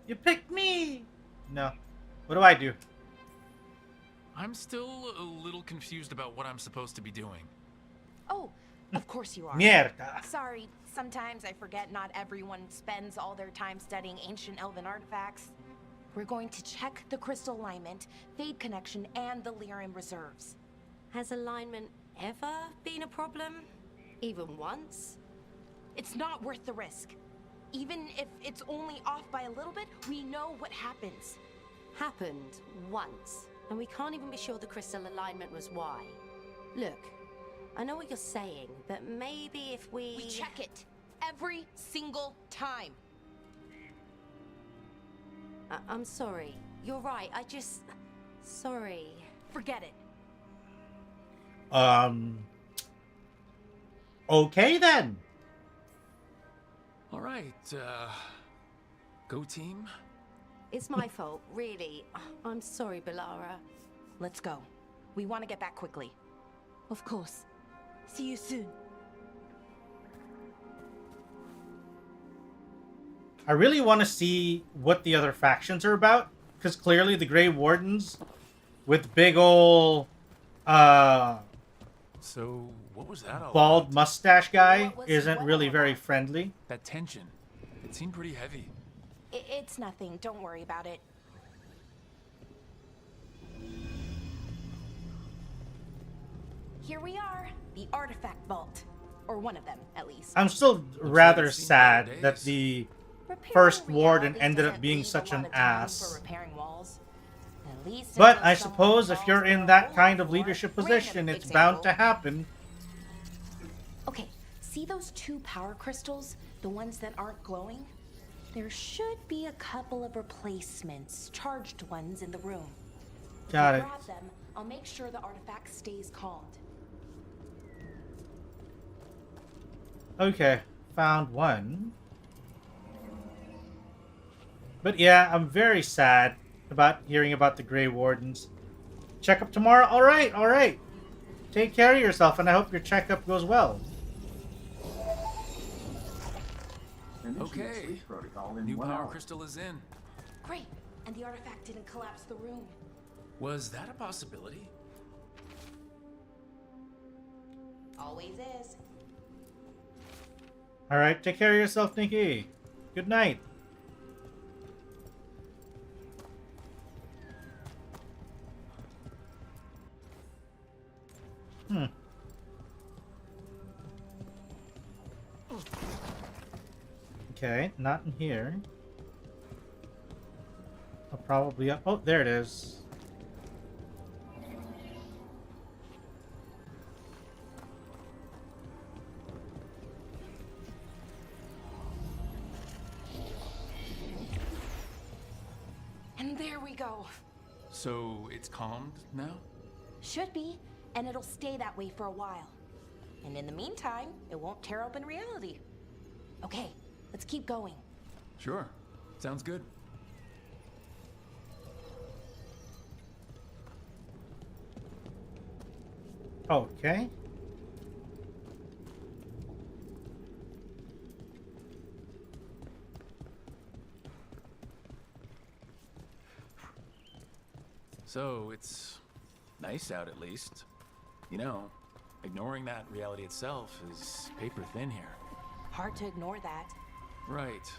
You picked me! No. What do I do? I'm still a little confused about what I'm supposed to be doing. Oh, of course you are. Mierda. Sorry, sometimes I forget not everyone spends all their time studying ancient elven artifacts. We're going to check the crystal alignment, fade connection, and the Lyran reserves. Has alignment ever been a problem? Even once? It's not worth the risk. Even if it's only off by a little bit, we know what happens. Happened once. And we can't even be sure the crystal alignment was why. Look, I know what you're saying, but maybe if we check it every single time. I'm sorry. You're right. Sorry. Forget it. Okay then. All right, go team. It's my fault, really. I'm sorry, Villara. Let's go. We want to get back quickly. Of course. See you soon. I really want to see what the other factions are about, because clearly the Grey Wardens with big ol' So, what was that all bald about? mustache guy isn't really very friendly. That tension. It seemed pretty heavy. It's nothing. Don't worry about it. Here we are. The artifact vault. Or one of them, at least. I'm still rather sad that the first warden ended up being such an ass. But I suppose if you're in that kind of leadership position, it's bound to happen. Okay, see those two power crystals? The ones that aren't glowing? There should be a couple of replacements, charged ones in the room. Got it. Grab them. I'll make sure the artifact stays calmed. Okay, found one. But yeah, I'm very sad about hearing about the Grey Wardens. Checkup tomorrow? Alright, alright. Take care of yourself, and I hope your checkup goes well. Okay, new power crystal is in. Great, and the artifact didn't collapse the room. Was that a possibility? Always is. Alright, take care of yourself, Nikki. Good night. Okay, not in here. I'll probably up. Oh, there it is. And there we go. So it's calmed now? Should be, and it'll stay that way for a while. And in the meantime, it won't tear open reality. Okay, let's keep going. Sure. Sounds good. Okay. So, it's nice out at least. You know, ignoring that reality itself is paper thin here. Hard to ignore that. Right.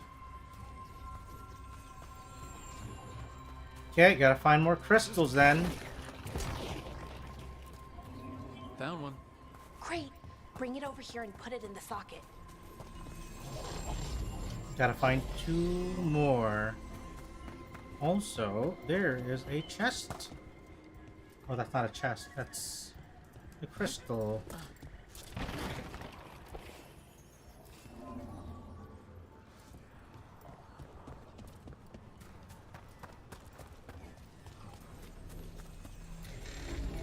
Okay, gotta find more crystals then. Found one. Great. Bring it over here and put it in the socket. Gotta find 2 more. Also, there is a chest. Oh, that's not a chest. That's a crystal.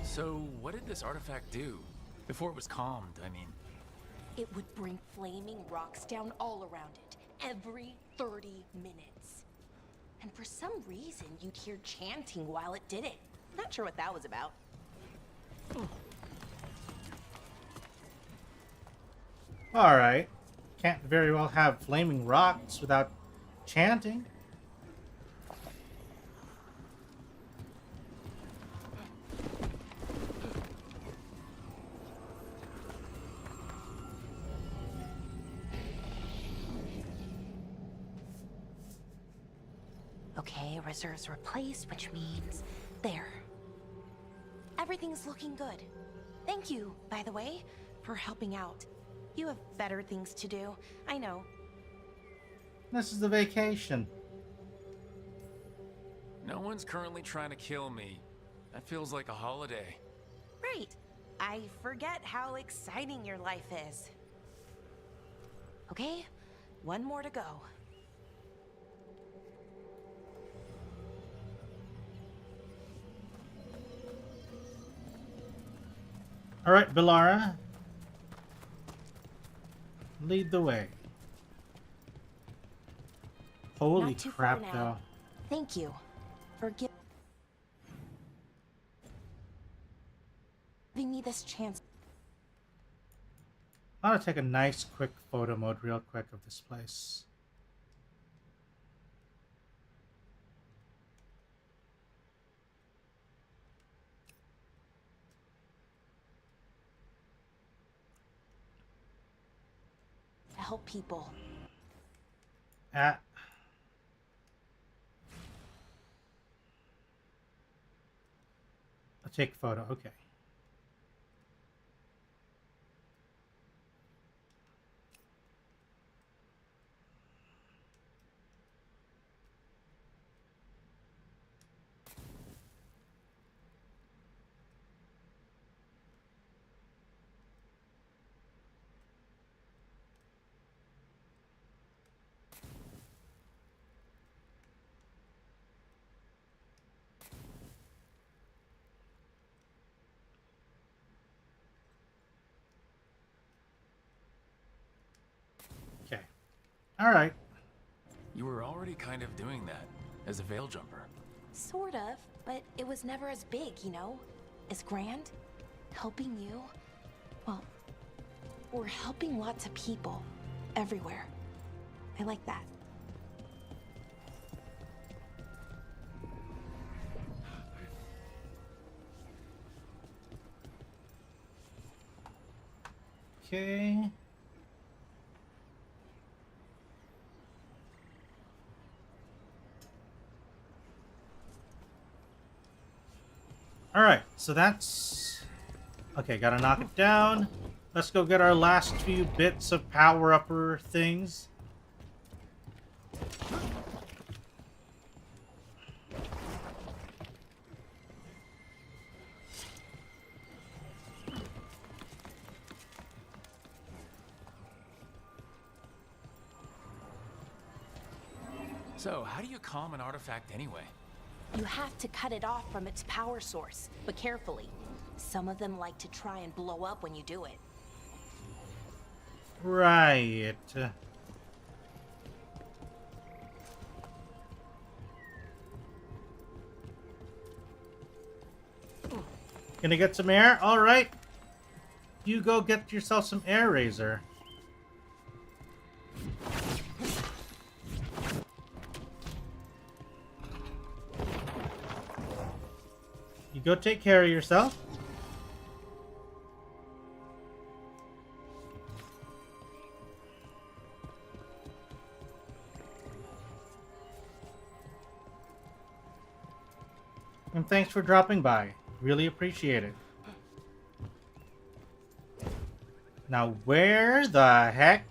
So, what did this artifact do? Before it was calmed, I mean. It would bring flaming rocks down all around it, every 30 minutes. And for some reason, you'd hear chanting while it did it. Not sure what that was about. Alright. Can't very well have flaming rocks without chanting. Okay, reserves replaced, which means there. Everything's looking good. Thank you, by the way, for helping out. You have better things to do, I know. This is the vacation. No one's currently trying to kill me. That feels like a holiday. Right. I forget how exciting your life is. Okay, one more to go. Alright, Bilara. Lead the way. Holy Not too far crap, now. though. Thank you for giving me this chance. I want to take a nice quick photo mode real quick of this place. To help people. I'll take a photo, okay. Okay. Alright. You were already kind of doing that as a veil jumper. Sort of, but it was never as big, you know? As grand. Helping you. Well, we're helping lots of people. Everywhere. I like that. Okay. Alright, so that's... Okay, gotta knock it down. Let's go get our last few bits of power-upper things. So, how do you calm an artifact anyway? You have to cut it off from its power source, but carefully. Some of them like to try and blow up when you do it. Right. Gonna get some air? Alright. You go get yourself some air razor. go take care of yourself. And thanks for dropping by. Really appreciate it. Now, where the heck?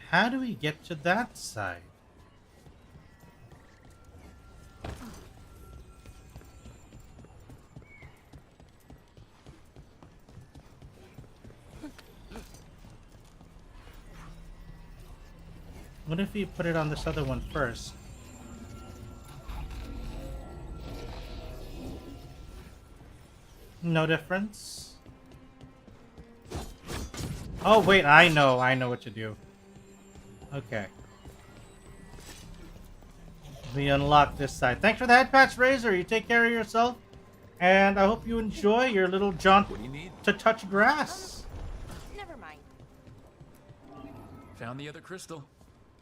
How do we get to that side? What if we put it on this other one first? No difference. Oh wait, I know what to do. Okay. We unlock this side. Thanks for the head patch, Razor. You take care of yourself. And I hope you enjoy your little jaunt to touch grass. Never mind. Found the other crystal.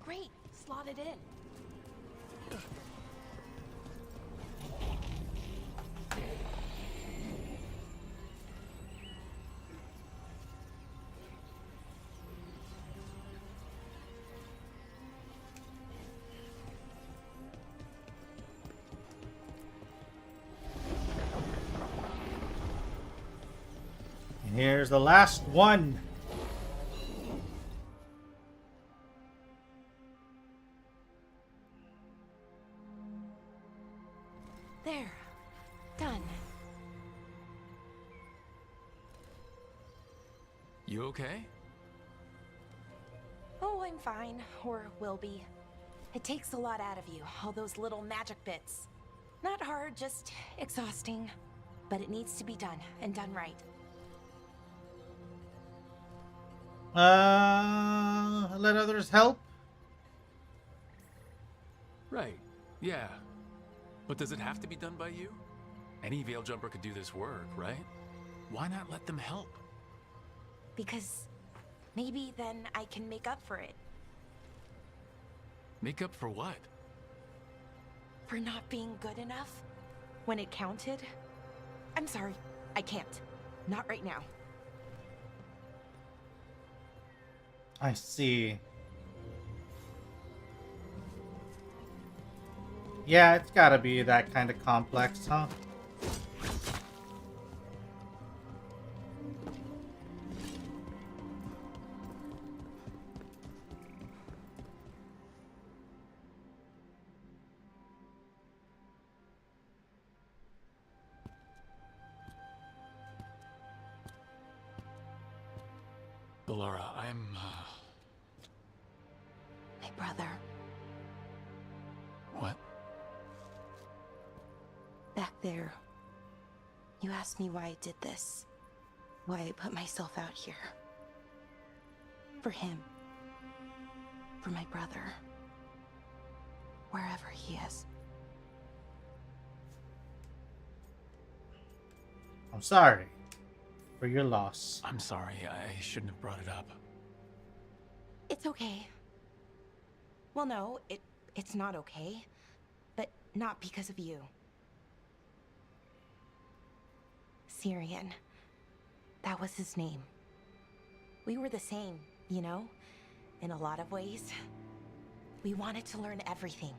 Great. Slot it in. Here's the last one. There. Done. You okay? Oh, I'm fine. Or will be. It takes a lot out of you, all those little magic bits. Not hard, just exhausting. But it needs to be done, and done right. Let others help? Right. Yeah. But does it have to be done by you? Any Veil Jumper could do this work, right? Why not let them help? Because maybe then I can make up for it. Make up for what? For not being good enough when it counted. I'm sorry, I can't. Not right now. I see. Yeah, it's gotta be that kind of complex, huh? Laura, I'm, My brother. What? Back there. You asked me why I did this. Why I put myself out here. For him. For my brother. Wherever he is. I'm sorry for your loss. I'm sorry, I shouldn't have brought it up. It's okay. Well, no, it's not okay. But not because of you. Syrian. That was his name. We were the same, you know? In a lot of ways. We wanted to learn everything.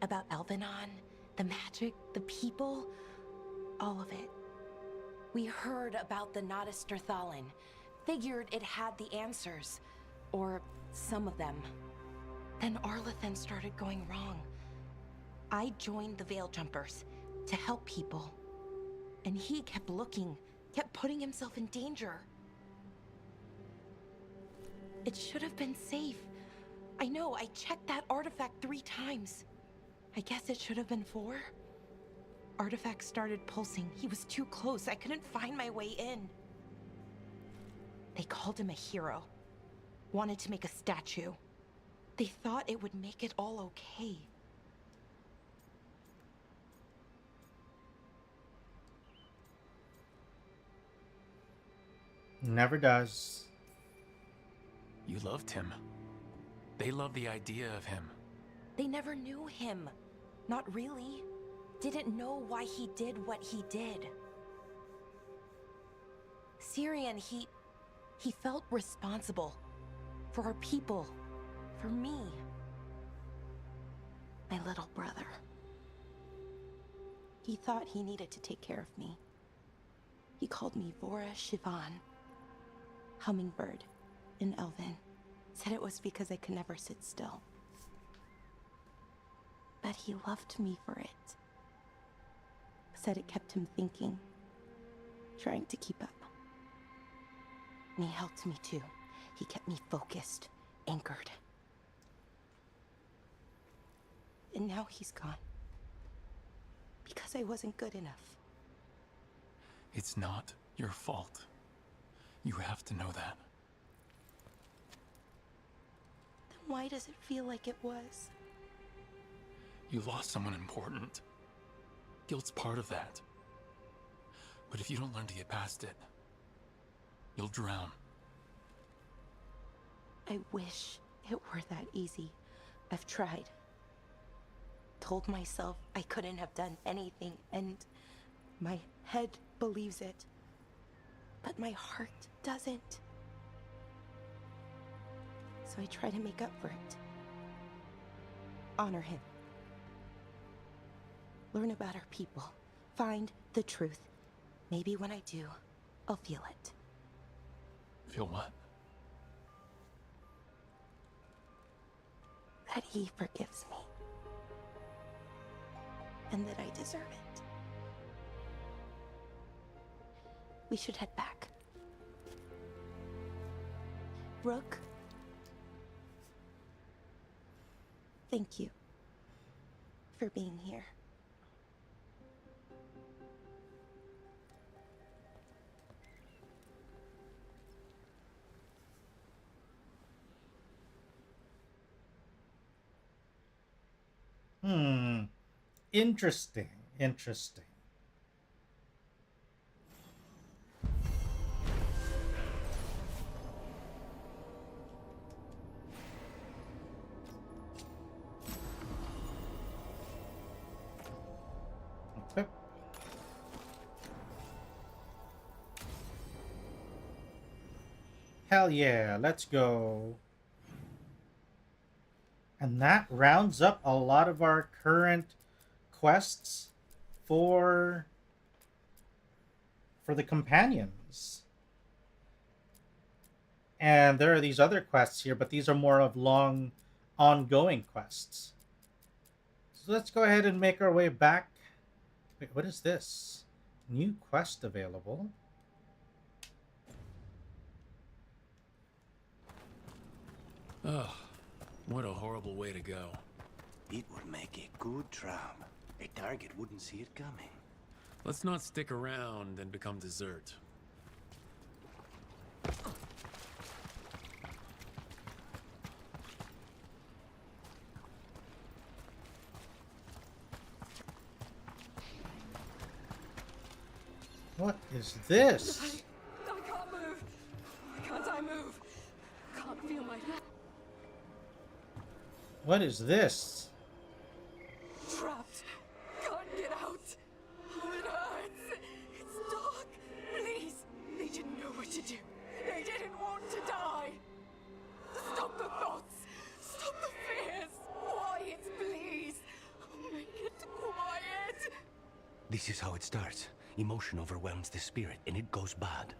About Elvenon, the magic, the people, all of it. We heard about the Notisterthalin, figured it had the answers, or some of them. Then Arlathan started going wrong. I joined the Veil Jumpers to help people. And he kept looking, kept putting himself in danger. It should have been safe. I know, I checked that artifact 3 times. I guess it should have been 4. Artifact started pulsing. He was too close. I couldn't find my way in. They called him a hero. Wanted to make a statue. They thought it would make it all okay. Never does. You loved him. They loved the idea of him. They never knew him. Not really. Didn't know why he did what he did. Syrian, he felt responsible. For our people. For me. My little brother. He thought he needed to take care of me. He called me Vora Shivan. Hummingbird in Elven. Said it was because I could never sit still. But he loved me for it. Said it kept him thinking. Trying to keep up. And he helped me too. He kept me focused, anchored. And now he's gone. Because I wasn't good enough. It's not your fault. You have to know that. Then why does it feel like it was? You lost someone important. Guilt's part of that. But if you don't learn to get past it, you'll drown. I wish it were that easy. I've tried. Told myself I couldn't have done anything, and my head believes it. But my heart doesn't. So I try to make up for it. Honor him. Learn about our people. Find the truth. Maybe when I do, I'll feel it. Feel what? That he forgives me. And that I deserve it. We should head back. Rook? Thank you for being here. Interesting. Interesting. Okay. Hell yeah, let's go. And that rounds up a lot of our current quests for the companions. And there are these other quests here, but these are more of long, ongoing quests. So let's go ahead and make our way back. Wait, what is this? New quest available. Ugh. What a horrible way to go. It would make a good trap. A target wouldn't see it coming. Let's not stick around and become dessert. What is this? I can't move. Can't I move? Can't feel my... What is this? Trapped. Can't get out. Oh, it hurts. It's dark. Please. They didn't know what to do. They didn't want to die. Stop the thoughts. Stop the fears. Quiet, please. Make it quiet. This is how it starts. Emotion overwhelms the spirit, and it goes bad.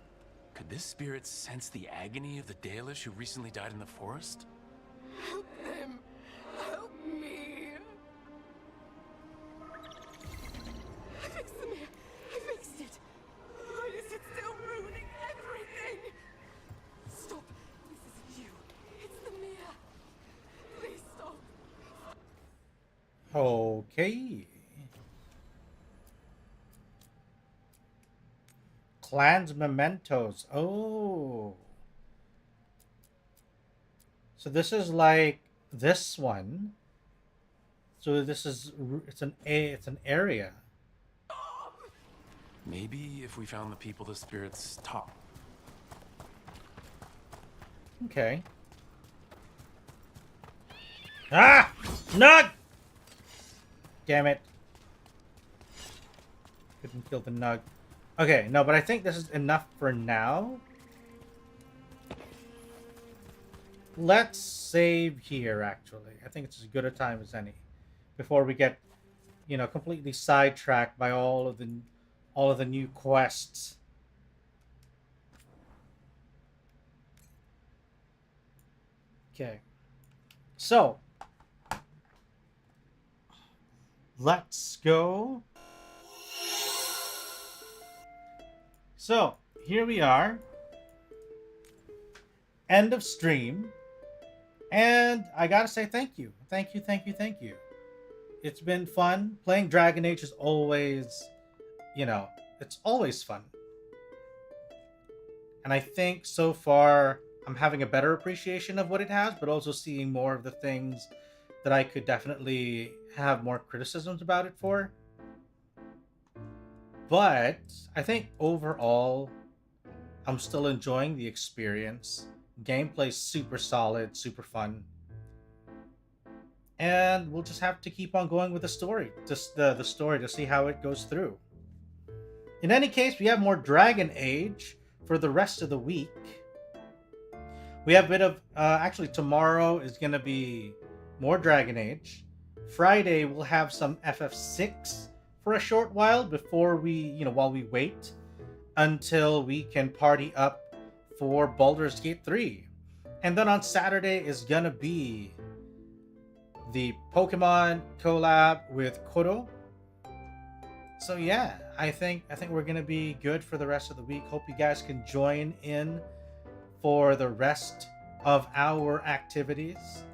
Could this spirit sense the agony of the Dalish who recently died in the forest? Help them. Help me. I fixed the mirror. I fixed it. Why is it still ruining everything? Stop. This isn't you. It's the mirror. Please stop. Okay. Clan's mementos. Oh. So this is like this one. So this is it's an area. Maybe if we found the people the spirits taught. Okay. Ah! Not! Damn it. Couldn't kill the nug. Okay, no, but I think this is enough for now. Let's save here, actually. I think it's as good a time as any. Before we get, you know, completely sidetracked by all of the new quests. Okay. So, let's go. So, here we are. End of stream. And I gotta say thank you. Thank you, thank you, thank you. It's been fun. Playing Dragon Age is always, you know, it's always fun. And I think so far I'm having a better appreciation of what it has, but also seeing more of the things that I could definitely have more criticisms about it for. But I think overall, I'm still enjoying the experience. Gameplay's super solid, super fun. And we'll just have to keep on going with the story. Just the story to see how it goes through. In any case, we have more Dragon Age for the rest of the week. We have a bit of... actually, tomorrow is going to be more Dragon Age. Friday, we'll have some FF6 for a short while before we, you know, while we wait until we can party up for Baldur's Gate 3. And then on Saturday is going to be the Pokemon collab with Koro. So yeah, I think we're going to be good for the rest of the week. Hope you guys can join in for the rest of our activities.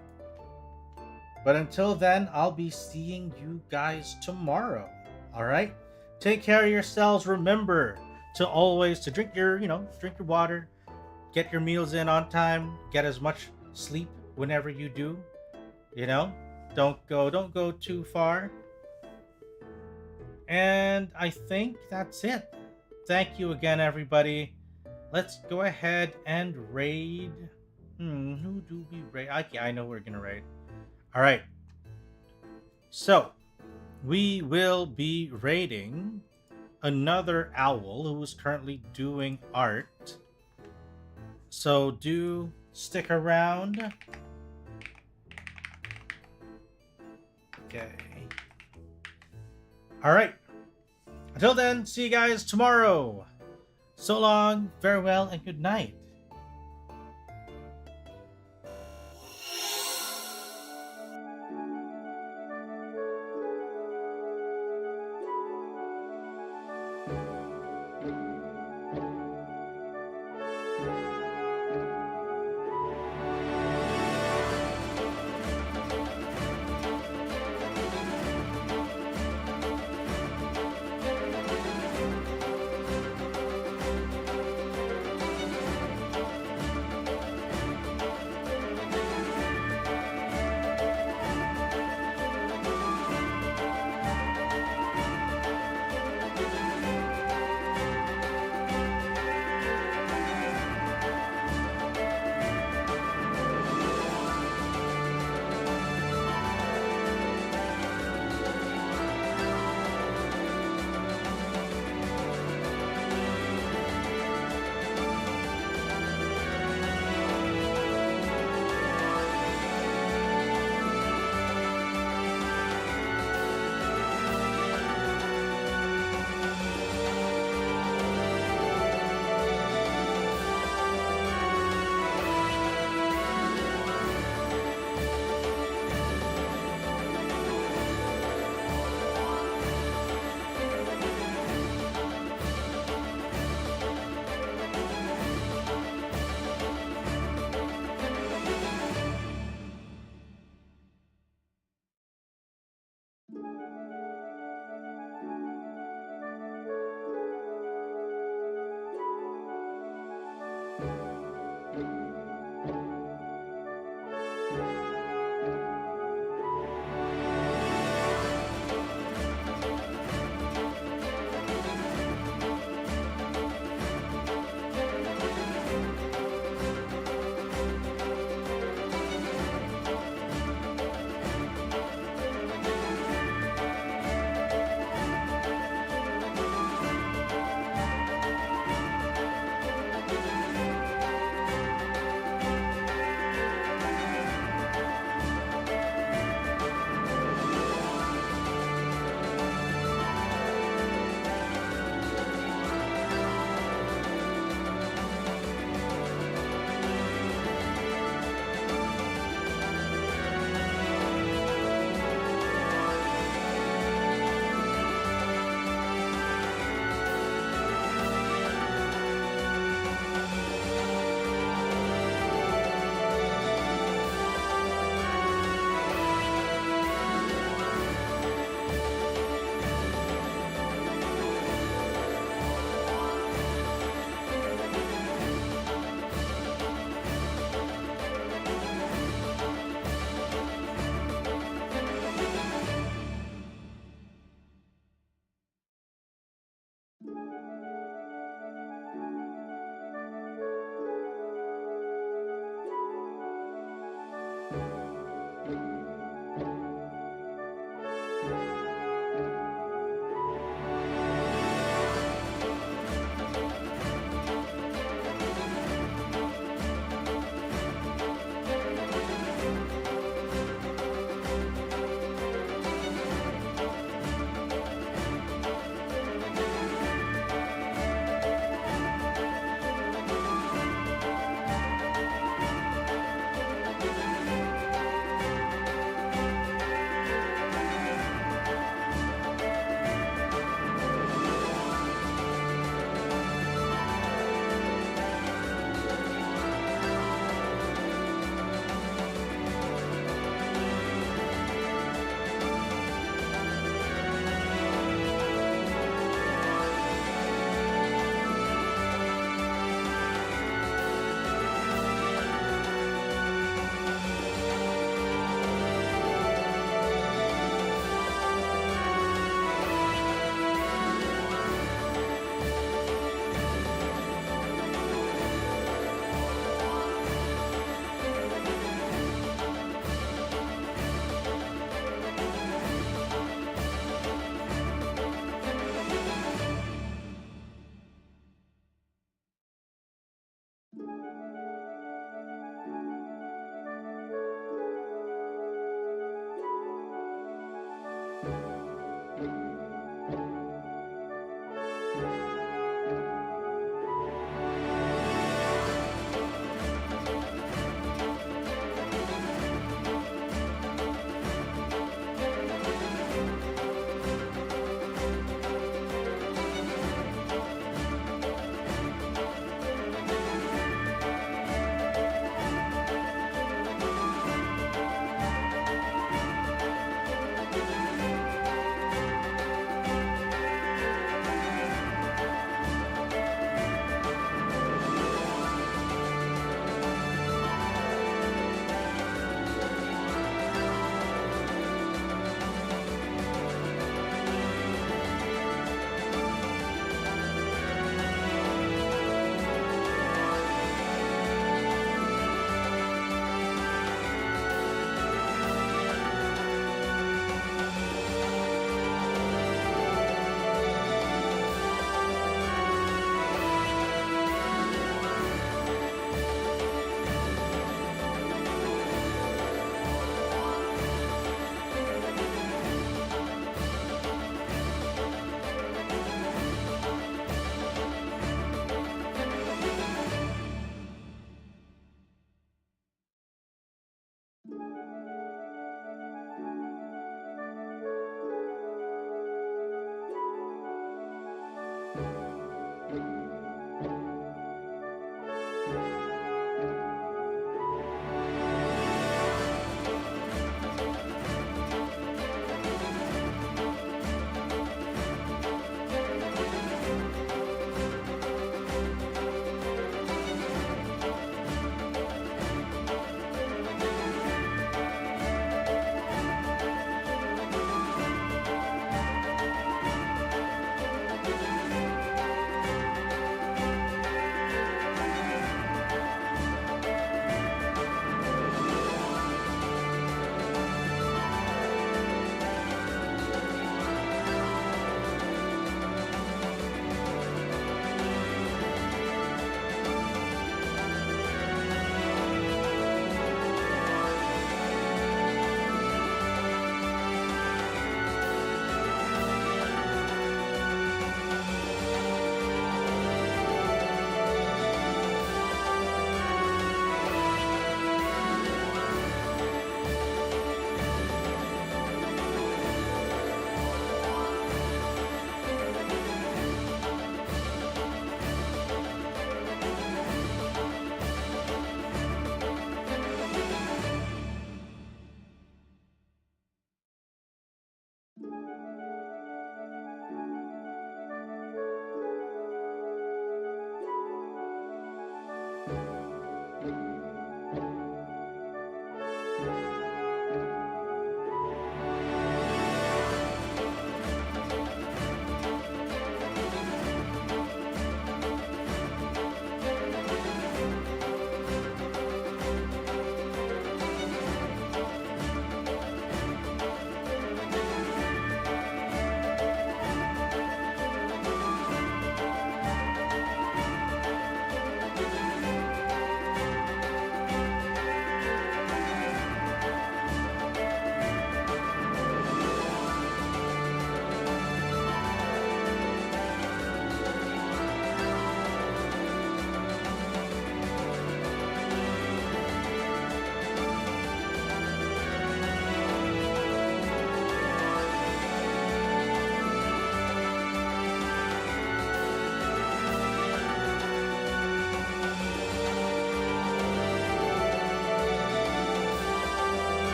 But until then, I'll be seeing you guys tomorrow. All right? Take care of yourselves. Remember to always drink your, drink your water, get your meals in on time, get as much sleep whenever you do. Don't go too far. And I think that's it. Thank you again, everybody. Let's go ahead and raid. Who do we raid? I know we're gonna raid. All right. So we will be raiding another owl who is currently doing art. So do stick around. Okay. All right. Until then, see you guys tomorrow. So long, farewell, and good night.